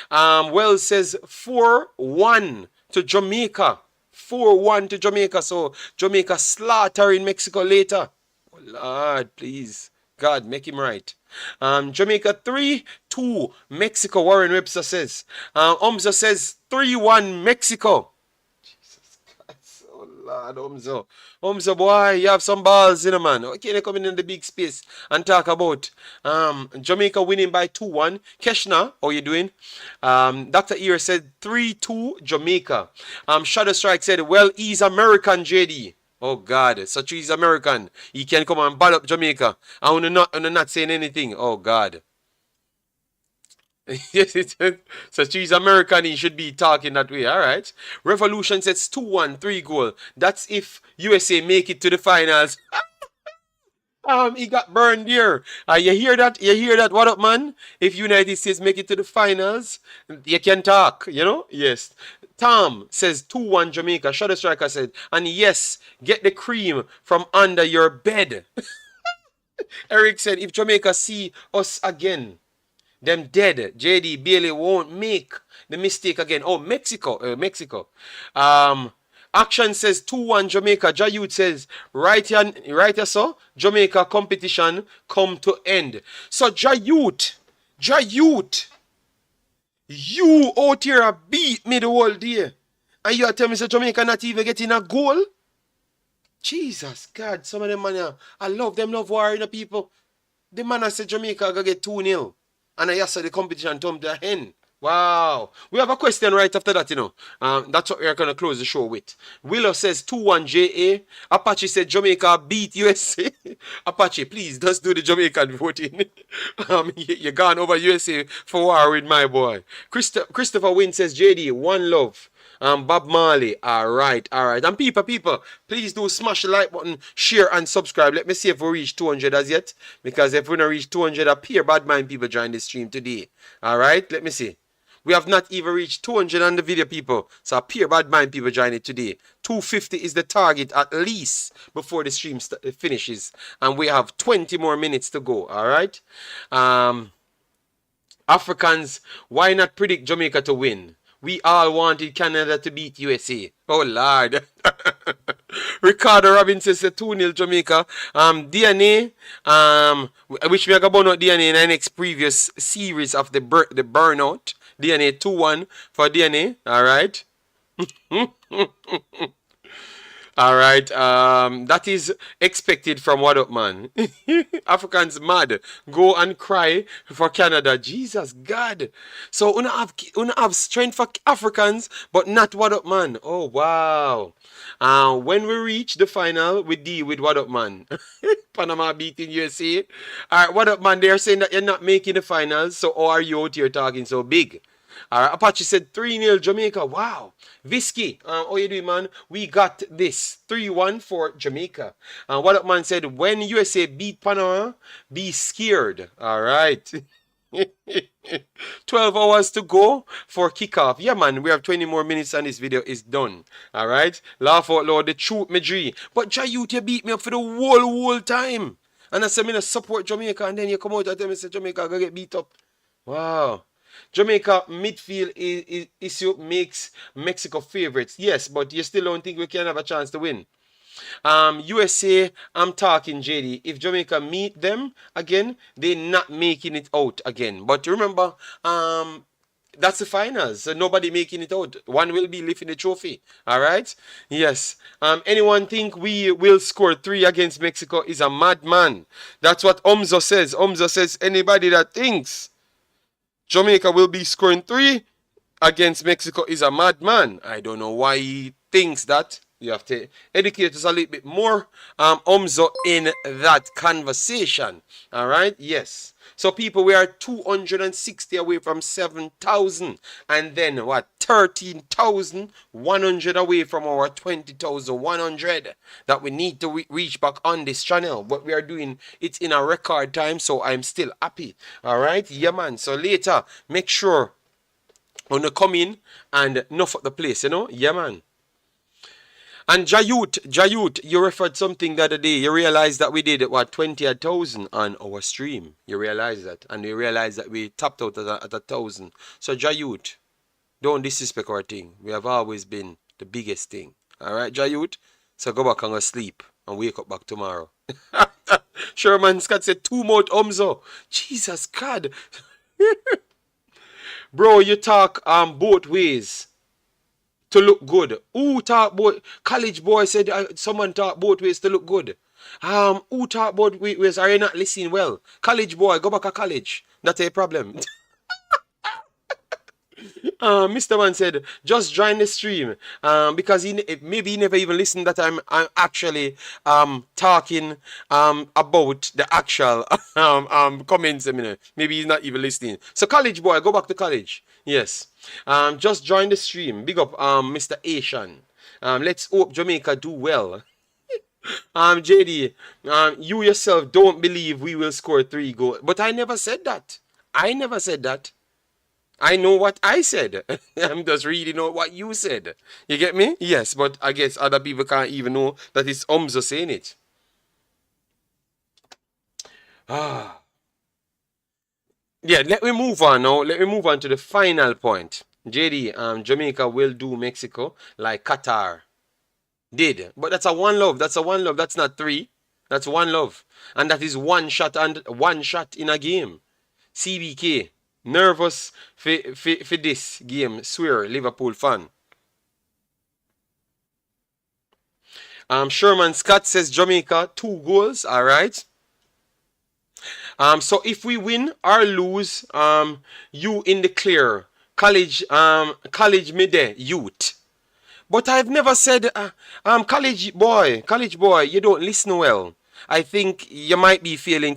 Wells says 4-1 to Jamaica. 4-1 to Jamaica, so Jamaica slaughtering Mexico later. Oh, Lord, please. God, make him right. Jamaica 3-2 Mexico, Warren Webster says. Omzo says 3-1 Mexico. Jesus Christ. Oh Lord, Omzo. Omzo, boy, you have some balls, you know, man. Okay, they come in the big space and talk about Jamaica winning by 2-1. Keshna, how you doing? Dr. Ear said 3-2 Jamaica. Shadow Strike said, well, he's American, JD. Oh God, so he's American. He can come and ball up Jamaica. I'm not saying anything. Oh God. Yes, so he's American, he should be talking that way. All right. Revolution says 2-1, 3 goal. That's if USA make it to the finals. He got burned here. You hear that? You hear that? What up, man? If United States make it to the finals, you can talk, you know? Yes. Tom says 2-1 Jamaica. Shadow Striker said, and yes, get the cream from under your bed. Eric said, if Jamaica see us again, them dead. JD Bailey won't make the mistake again. Oh, Mexico. Action says 2-1 Jamaica. Jayud says, right here, so Jamaica competition come to end. So Jayud, you out here beat me the whole day. And you are telling me that Jamaica not even getting a goal? Jesus God, some of them man, I love them love war in the people. The man said Jamaica gonna get 2-0. And I said the competition come to an end. Wow. We have a question right after that, you know. That's what we're going to close the show with. Willow says 2-1 JA. Apache said Jamaica beat USA. Apache, please, just do the Jamaican voting. You gone over USA for war with my boy. Christopher Wynn says JD, one love. Bob Marley. All right. And people, please do smash the like button, share and subscribe. Let me see if we reach 200 as yet. Because if we don't reach 200, appear bad mind people join the stream today. All right. Let me see. We have not even reached 200 on the video, people. So appear bad mind people join it today. 250 is the target at least before the stream finishes. And we have 20 more minutes to go. All right. Africans, why not predict Jamaica to win? We all wanted Canada to beat USA. Oh, Lord. Ricardo Robinson says 2-0 Jamaica. DNA, which we are going to DNA in the next previous series of the burnout. DNA 2-1 for DNA. All right. All right. That is expected from What Up Man. Africans mad. Go and cry for Canada. Jesus God. So una have strength for Africans, but not What Up Man. Oh wow. When we reach the final, we deal with What Up Man. Panama beating USA. All right, What Up Man? They're saying that you're not making the finals. So how are you out here talking so big? All right, Apache said 3-0 Jamaica. Wow. Visky, how you doing, man? We got this. 3-1 for Jamaica. What Up Man said, when USA beat Panama, be scared. All right. 12 hours to go for kickoff. Yeah, man, we have 20 more minutes and this video is done. All right. Laugh out loud, the truth, me G. But Jayut, you beat me up for the whole time. And I said, me not support Jamaica, and then you come out and tell me, say, Jamaica gonna get beat up. Wow. Jamaica midfield issue makes Mexico favorites. Yes, but you still don't think we can have a chance to win. USA, I'm talking JD. If Jamaica meet them again, they're not making it out again. But remember, that's the finals. So nobody making it out. One will be lifting the trophy. All right? Yes. Anyone think we will score 3 against Mexico is a madman. That's what Omzo says. Omzo says anybody that thinks Jamaica will be scoring 3 against Mexico is a madman. I don't know why he thinks that. You have to educate us a little bit more, Omzo, in that conversation. All right? Yes. So, people, we are 260 away from 7,000. And then, what? 13,100 away from our 20,100 that we need to reach back on this channel. But we are doing it in a record time, so I'm still happy. All right? Yeah, man. So, later, make sure when you come in and enough of the place, you know? Yeah, man. And Jayut, you referred something the other day. You realized that we did, what, 20,000 on our stream. You realize that. And you realize that we tapped out at 1,000. So, Jayut, don't disrespect our thing. We have always been the biggest thing. All right, Jayut? So, go back and go sleep and wake up back tomorrow. Sherman Scott said, 2 more Omzo. Jesus God. Bro, you talk both ways to look good. Who talk both? College boy said someone talk both ways to look good. Who talk both ways? Are you not listening well? College boy, go back to college. That's a problem. Mr. Man said, just join the stream because maybe he never even listened that I'm actually talking about the actual comments. Maybe he's not even listening. So college boy, go back to college. Yes. Just join the stream. Big up Mr. Asian. Let's hope Jamaica do well. JD, you yourself don't believe we will score 3 goals. But I never said that. I never said that. I know what I said. I'm just reading out what you said. You get me? Yes, but I guess other people can't even know that it's Omzo saying it. Yeah, let me move on now. Let me move on to the final point. JD, Jamaica will do Mexico like Qatar did. But that's a 1 love. That's a 1 love. That's not 3. That's 1 love. And that is 1 shot and 1 shot in a game. CBK. Nervous for this game. Swear, Liverpool fan. Sherman Scott says Jamaica 2 goals. All right. So if we win or lose, you in the clear college me there, youth. But I've never said, college boy, you don't listen well. I think you might be feeling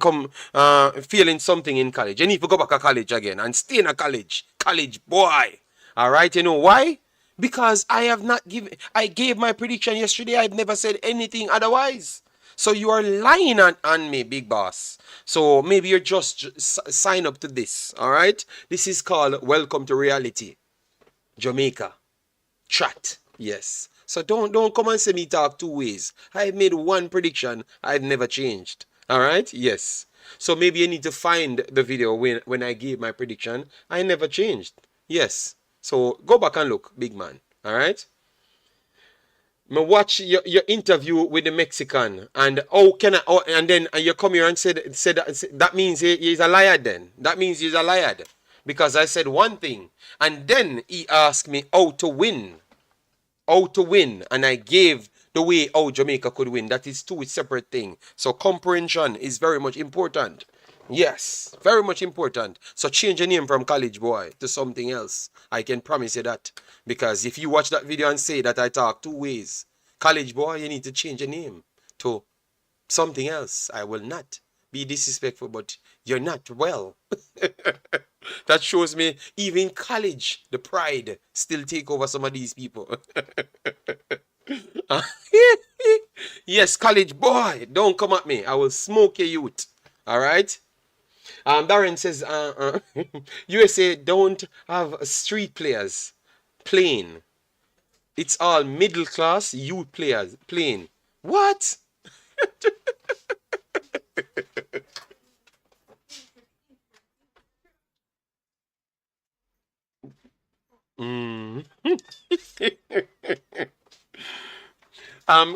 something in college. You need to go back to college again and stay in a college boy. All right, you know why? Because I gave my prediction yesterday. I've never said anything otherwise. So you are lying on me, big boss. So maybe you're just sign up to this. All right, this is called Welcome to Reality, Jamaica. Chat. Yes. So don't come and say me talk two ways. I made one prediction. I've never changed. All right? Yes. So maybe you need to find the video when I gave my prediction. I never changed. Yes. So go back and look, big man. All right? Me watch your interview with the Mexican, and and then you come here and said that means he's a liar then. That means he's a liar. Because I said one thing, and then he asked me how to win. And I gave the way how Jamaica could win. That is two separate things. So comprehension is very much important. Yes, very much important. So change your name from college boy to something else. I can promise you that. Because if you watch that video and say that I talk two ways, college boy, you need to change your name to something else. I will not be disrespectful, but you're not well. That shows me even college, the pride still take over some of these people. Yes, college boy, don't come at me. I will smoke your youth. All right. Darren says, USA don't have street players playing. It's all middle class youth players playing. What?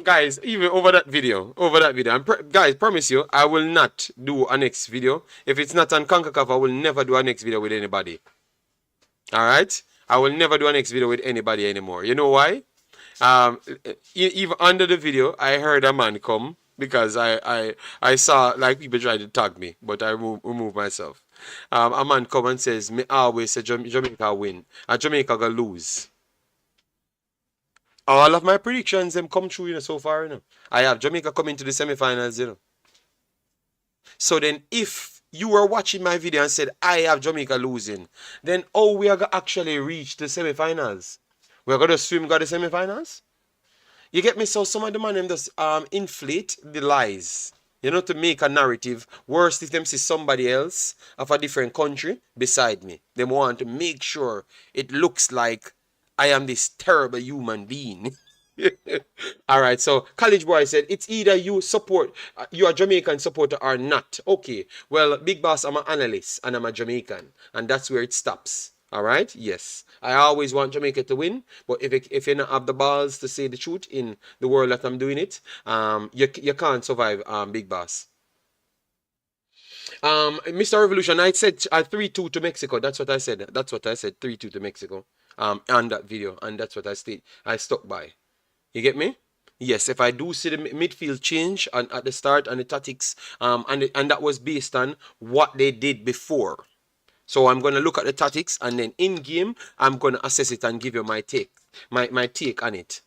Guys, even over that video, guys, promise you, I will not do a next video. If it's not on Concacaf, I will never do a next video with anybody. All right? I will never do a next video with anybody anymore. You know why? Even under the video, I heard a man come because I saw like people trying to tag me, but I remove myself. A man come and says, me always say Jamaica win, and Jamaica gonna lose. All of my predictions them come true, so far, I have Jamaica coming to the semi-finals, So then if you were watching my video and said I have Jamaica losing, then we are gonna actually reach the semi-finals. We're gonna swim got the semi-finals? You get me? So some of the man them just inflate the lies. To make a narrative. Worst if them see somebody else of a different country beside me. They want to make sure it looks like I am this terrible human being. All right, so college boy said it's either you are Jamaican supporter or not. Okay, well, big boss, I'm an analyst and I'm a Jamaican, and that's where it stops. All right, yes, I always want Jamaica to win, but if you don't have the balls to say the truth in the world that I'm doing it, you can't survive, big boss. Mr. Revolution, I said 3-2 to Mexico. That's what I said. 3-2 to Mexico. On that video, and that's what I stuck by. You get me? Yes, if I do see the midfield change at the start and the tactics, and that was based on what they did before. So I'm gonna look at the tactics, and then in game I'm gonna assess it and give you my take on it.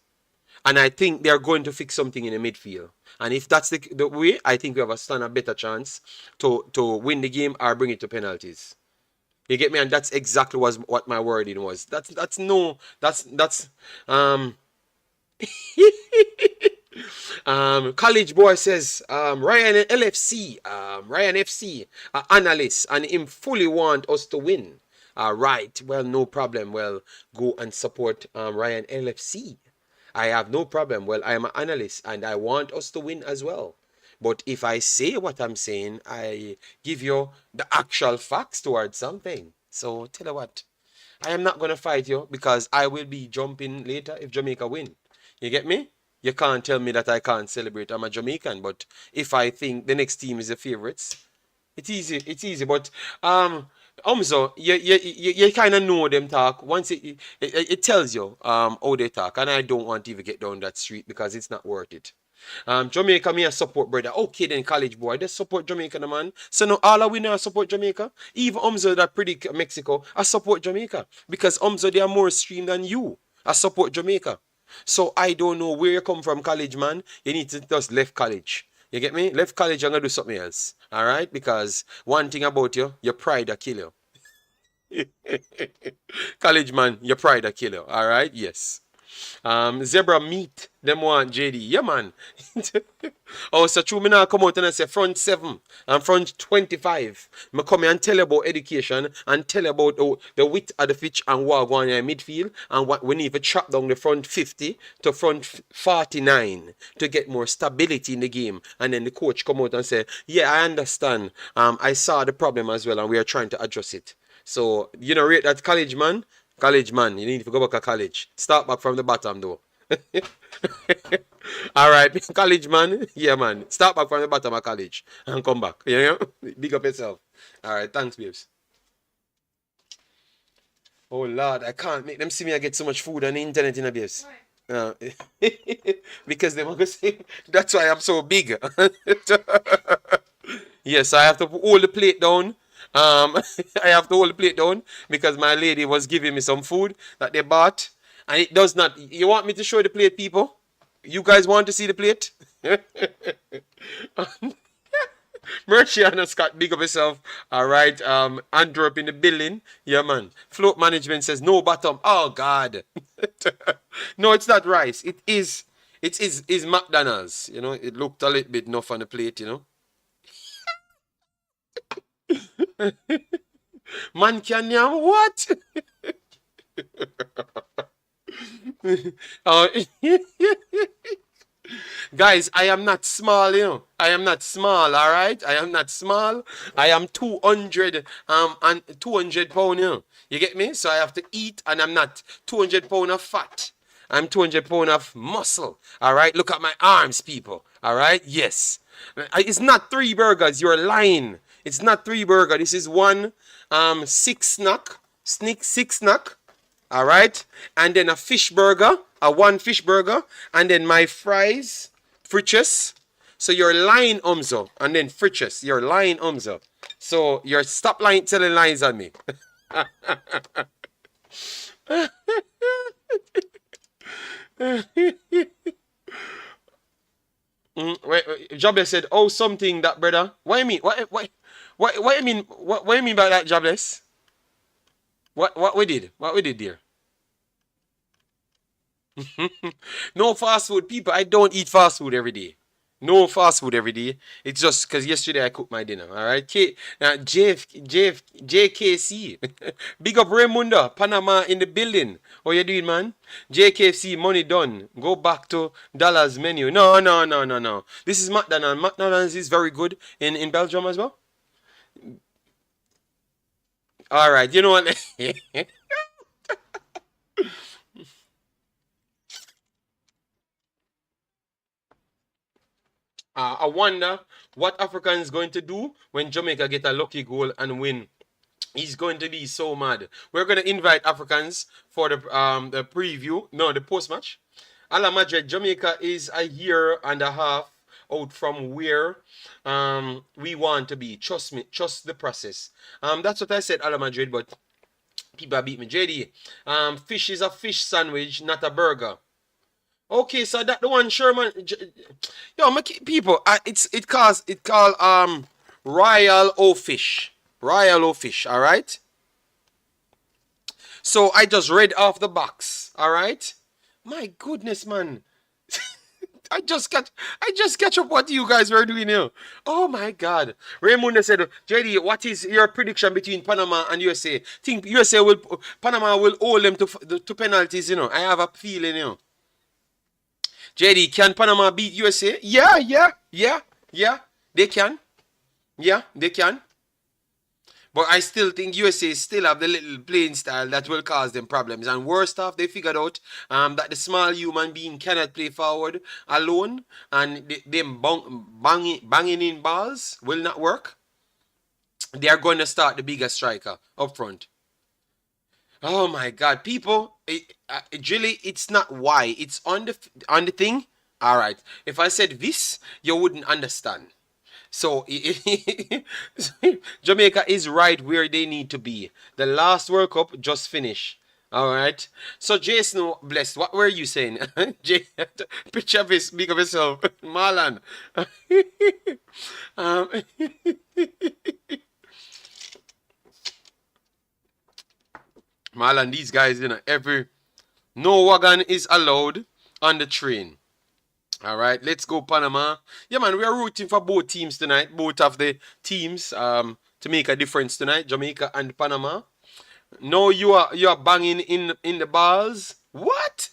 And I think they're going to fix something in the midfield. And if that's the way, I think we have a better chance to win the game or bring it to penalties. You get me? And that's exactly what my wording was. College boy says Ryan FC analyst, and him fully want us to win. Right, well, no problem. Well, go and support Ryan LFC. I have no problem. Well, I am an analyst and I want us to win as well. But if I say what I'm saying, I give you the actual facts towards something. So tell you what, I am not going to fight you because I will be jumping later if Jamaica win. You get me? You can't tell me that I can't celebrate. I'm a Jamaican. But if I think the next team is the favorites, it's easy. It's easy. But Umzo, you kind of know them talk. Once it tells you how they talk. And I don't want to even get down that street because it's not worth it. Jamaica me a support, brother. Okay, then college boy, they support Jamaica, the man. So no, all of we know I support Jamaica. Even Umzo that predict Mexico, I support Jamaica because Umzo they are more stream than you. I support Jamaica. So I don't know where you come from, college man. You need to just left college. You get me? Left college, I'm gonna do something else. All right? Because one thing about you, your pride will kill you. College man, your pride will kill you. All right? Yes. Zebra meat. Them want JD. Yeah, man. Oh, so true. Me now come out and I say front 7 and front 25. Me come here and tell you about education and tell you about the width of the pitch and what going on in midfield and what we need to chop down the front 50 to front 49 to get more stability in the game. And then the coach come out and say, yeah, I understand. I saw the problem as well and we are trying to address it. So, you know, rate that college man. College man, you need to go back to college. Start back from the bottom though. All right, college man. Yeah, man. Start back from the bottom of college and come back. You know? Big up yourself. All right, thanks, babes. Oh, Lord, I can't make them see me. I get so much food on the internet, babes. Because they want to say that's why I'm so big. Yes, I have to hold the plate down. I have to hold the plate down because my lady was giving me some food that they bought. And it does not. You want me to show the plate, people? You guys want to see the plate? Merciana Scott, big up yourself. All right. Andrew up in the building. Yeah, man. Float management says no bottom. Oh, God. No, it's not rice. It is McDonald's. You know, it looked a little bit enough on the plate, you know. Man can yam what? Guys, I am not small, you know. I am not small, all right? I am not small. I am 200 and 200 pound, you know. You get me? So I have to eat and I'm not 200 pound of fat. I'm 200 pound of muscle. All right? Look at my arms, people. All right? Yes. It's not 3 burgers. You're lying. It's not 3 burger. This is one 6 snack. All right, and then a fish burger, a 1 fish burger, and then my fries, fritters. So you're lying, Umzo, and then fritters. You're lying, Umzo. So you're stop lying, telling lies on me. Jobless said, "Oh, something that brother. What you mean? What you mean? What you mean by that, Jobless? What we did? What we did there? No fast food, people. I don't eat fast food every day. No fast food every day. It's just because yesterday I cooked my dinner. All right, JKC. Big up Raymundo, Panama in the building. How you doing, man? JKC, money done. Go back to dollars menu. No. This is McDonald's. McDonald's is very good in Belgium as well. All right, you know what? I wonder what African is going to do when Jamaica get a lucky goal and win. He's going to be so mad. We're going to invite Africans for the preview. No, the post match. Ala Madrid, Jamaica is a year and a half out from where we want to be. Trust me, trust the process. That's what I said, Ala Madrid, but people beat me. JD, fish is a fish sandwich, not a burger. Okay, so that the one Sherman. Yo, people, it called Royal O Fish. Royal O Fish, all right? So I just read off the box, all right? My goodness, man. I just catch up what you guys were doing here. Oh my God. Raymond said, JD, what is your prediction between Panama and USA? Think Panama will hold them to penalties, you know. I have a feeling, you know. JD, can Panama beat USA? Yeah. They can. Yeah, they can. But I still think USA still have the little playing style that will cause them problems. And worst off, they figured out that the small human being cannot play forward alone. And them banging in balls will not work. They are going to start the bigger striker up front. Oh my God, people! Really, it's not why. It's on the thing. All right. If I said this, you wouldn't understand. So Jamaica is right where they need to be. The last World Cup just finished. All right. So Jason, blessed. What were you saying? Picture this, big of yourself, Marlon. um, Marlon, these guys, no wagon is allowed on the train. All right, let's go Panama. Yeah, man, we are rooting for both teams tonight. Both of the teams to make a difference tonight, Jamaica and Panama. No, you are banging in the balls. What?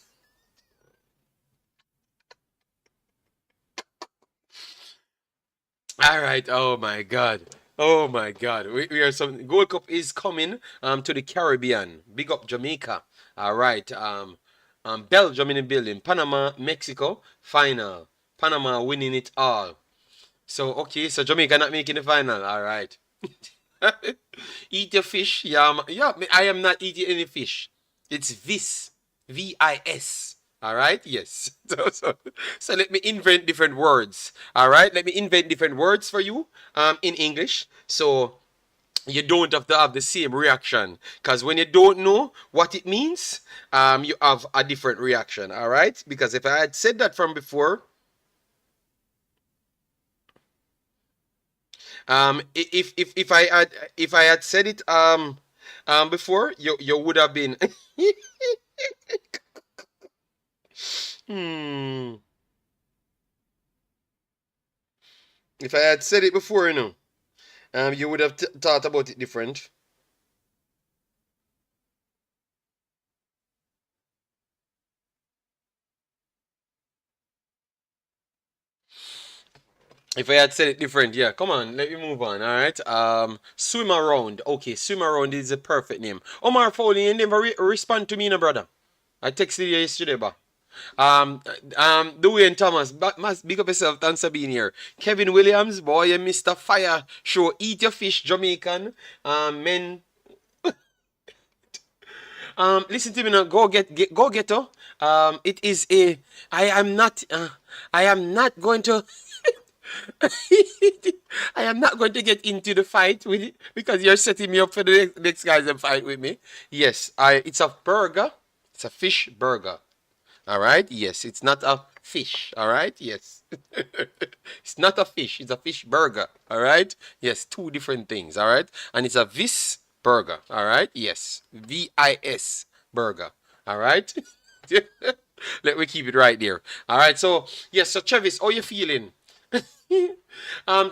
All right. Oh my God. Oh my God. We are some Gold Cup is coming to the Caribbean. Big up Jamaica. All right. Belgium in the building. Panama, Mexico, final. Panama winning it all. So okay, so Jamaica not making the final. All right. Eat your fish. Yeah, yeah. I am not eating any fish. It's vis. V-I-S. All right. Yes. So let me invent different words. All right. Let me invent different words for you in English. So you don't have to have the same reaction. Because when you don't know what it means, you have a different reaction. All right. Because if I had said that from before, if I had said it before, you would have been hmm. If I had said it before, you would have thought about it different. If I had said it different, yeah. Come on, let me move on. All right. Swim around. Okay, swim around is a perfect name. Omar Foley, you never respond to me, no brother. I texted you yesterday, but Dwayne Thomas, must big up yourself, thanks for being here. Kevin Williams, boy, you Mr. Fire Show, eat your fish, Jamaican. Men, listen to me now. Go get her. It is a. I am not going to. I am not going to get into the fight with it because you're setting me up for the next guys to fight with me. Yes, it's a burger. It's a fish burger. All right. Yes, it's not a fish. All right. Yes, it's not a fish. It's a fish burger. All right. Yes, two different things. All right, and it's a vis burger. All right. Yes, VIS burger. All right. Let me keep it right there. All right. So yes. So Travis, how you feeling?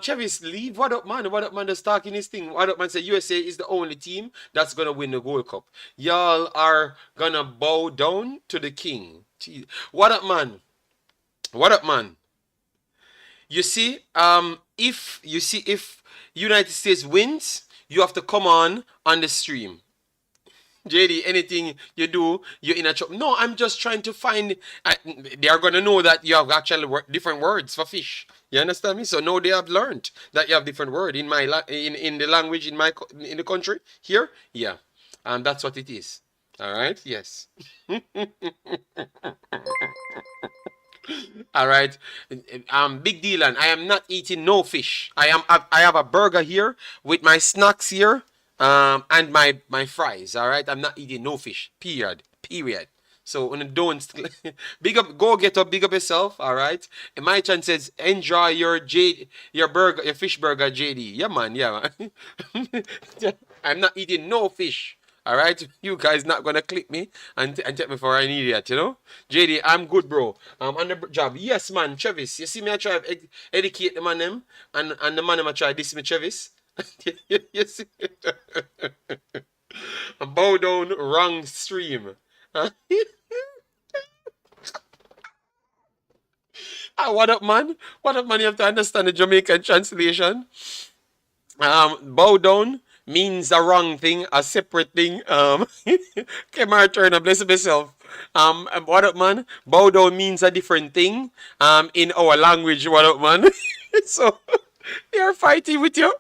Travis, leave. What up, man? What up, man? Just talking his thing. What up, man? Say USA is the only team that's gonna win the Gold Cup. Y'all are gonna bow down to the king. Jeez. What up, man? What up, man? You see, if United States wins, you have to come on the stream. JD, anything you do, you're in a trouble. No, I'm just trying to find. They are gonna know that you have actually different words for fish. You understand me? So now they have learned that you have different word in my in the language in in the country here. Yeah, and that's what it is. All right. Yes. All right. Big deal, and I am not eating no fish. I have a burger here with my snacks here, and my fries. All right. I'm not eating no fish. Period. Period. So when don't big up, go get up, big up yourself. All right. And my chance says enjoy your burger, your fish burger, JD. Yeah, man. Yeah, man. I'm not eating no fish. All right, you guys not gonna click me and take me for an idiot, you know. JD, I'm good, bro. I'm on the job. Yes, man. Travis, you see me? I try to educate the man them, and the man them I try this me, Travis. You see? Bow down, wrong stream. Huh? What up, man? What up, man? You have to understand the Jamaican translation. Bow down means a wrong thing, a separate thing. Kemar Turner, bless myself. What up, man? Bow down means a different thing. In our language, what up, man? So they are fighting with you.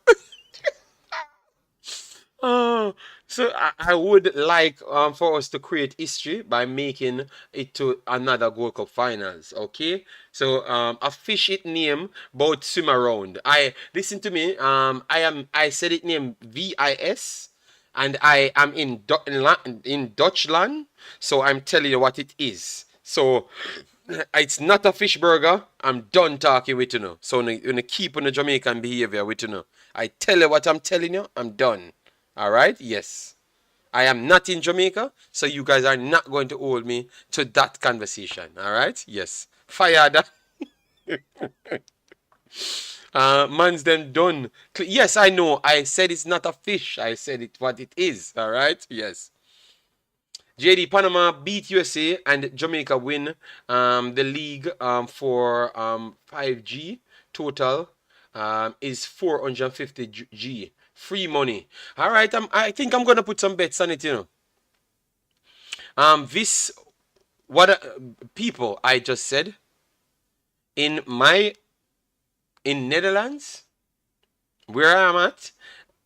Oh, So I would like for us to create history by making it to another Gold Cup finals. Okay. So a fish it name bout swim around. I listen to me. I said it name VIS, and I am in Dutchland. So I'm telling you what it is. So it's not a fish burger. I'm done talking with you now. So when keep on the Jamaican behavior with you now. I tell you what I'm telling you. I'm done. All right? Yes. I am not in Jamaica, so you guys are not going to hold me to that conversation. All right? Yes. Fire that. Man's them done. Yes, I know. I said it's not a fish. I said it what it is. All right? Yes. JD, Panama beat USA and Jamaica win the league for 5G. Total is 450 G. Free money. All right, I think I'm gonna put some bets on it. You know, this what people I just said in Netherlands where I'm at.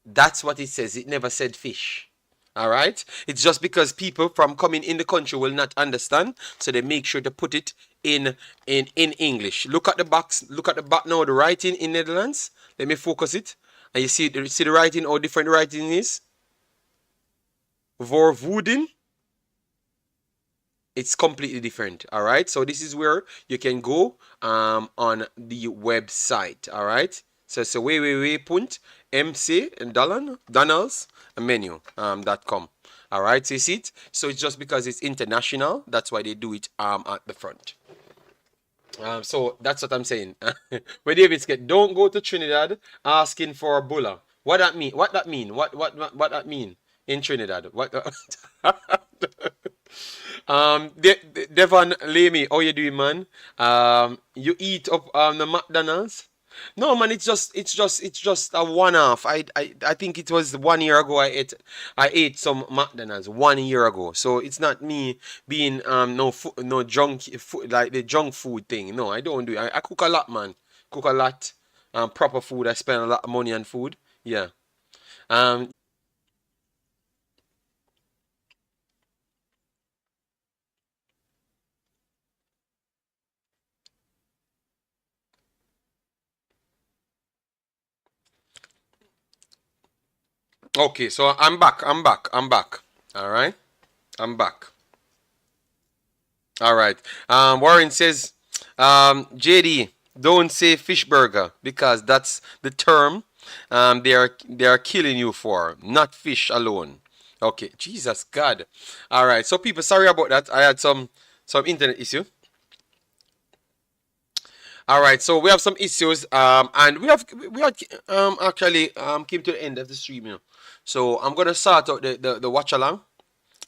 That's what it says. It never said fish. All right. It's just because people from coming in the country will not understand, so they make sure to put it in English. Look at the box. Look at the back now. The writing in Netherlands. Let me focus it. And you see the writing. How different the writing is. Voorvoeding. It's completely different. All right. So this is where you can go on the website. All right. So it's a www.mc and Donald's menu.com. All right, so you see it. So it's just because it's international, that's why they do it at the front. So that's what I'm saying. Where David get, don't go to Trinidad asking for a bulla. What that mean? What that mean? What that mean in Trinidad? What? Devon Lamy, how you doing, man? You eat up the McDonald's? No, man, it's just a one-off. I think it was 1 year ago I ate some McDonald's 1 year ago. So it's not me being no junk food, like the junk food thing. No, I don't do it. I cook a lot, man. Cook a lot. Proper food. I spend a lot of money on food. Yeah. Okay, so I'm back. All right. I'm back. All right. Warren says, JD, don't say fish burger because that's the term they are killing you for, not fish alone. Okay, Jesus God. All right. So people, sorry about that. I had some internet issue. All right. So we have some issues. And we had actually came to the end of the stream, you know. So I'm gonna start out the watch along.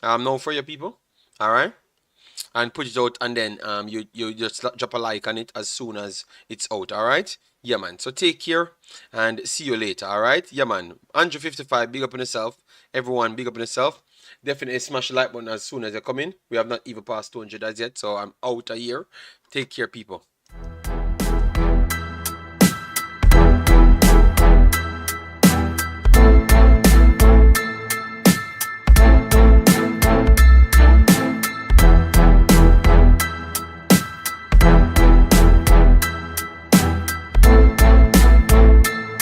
Now for your people. All right. And put it out, and then you just drop a like on it as soon as it's out. All right. Yeah, man. So take care and see you later. All right. Yeah, man. 155. Big up on yourself. Everyone, big up on yourself. Definitely smash the like button as soon as you come in. We have not even passed 200 as yet, so I'm out of here. Take care, people.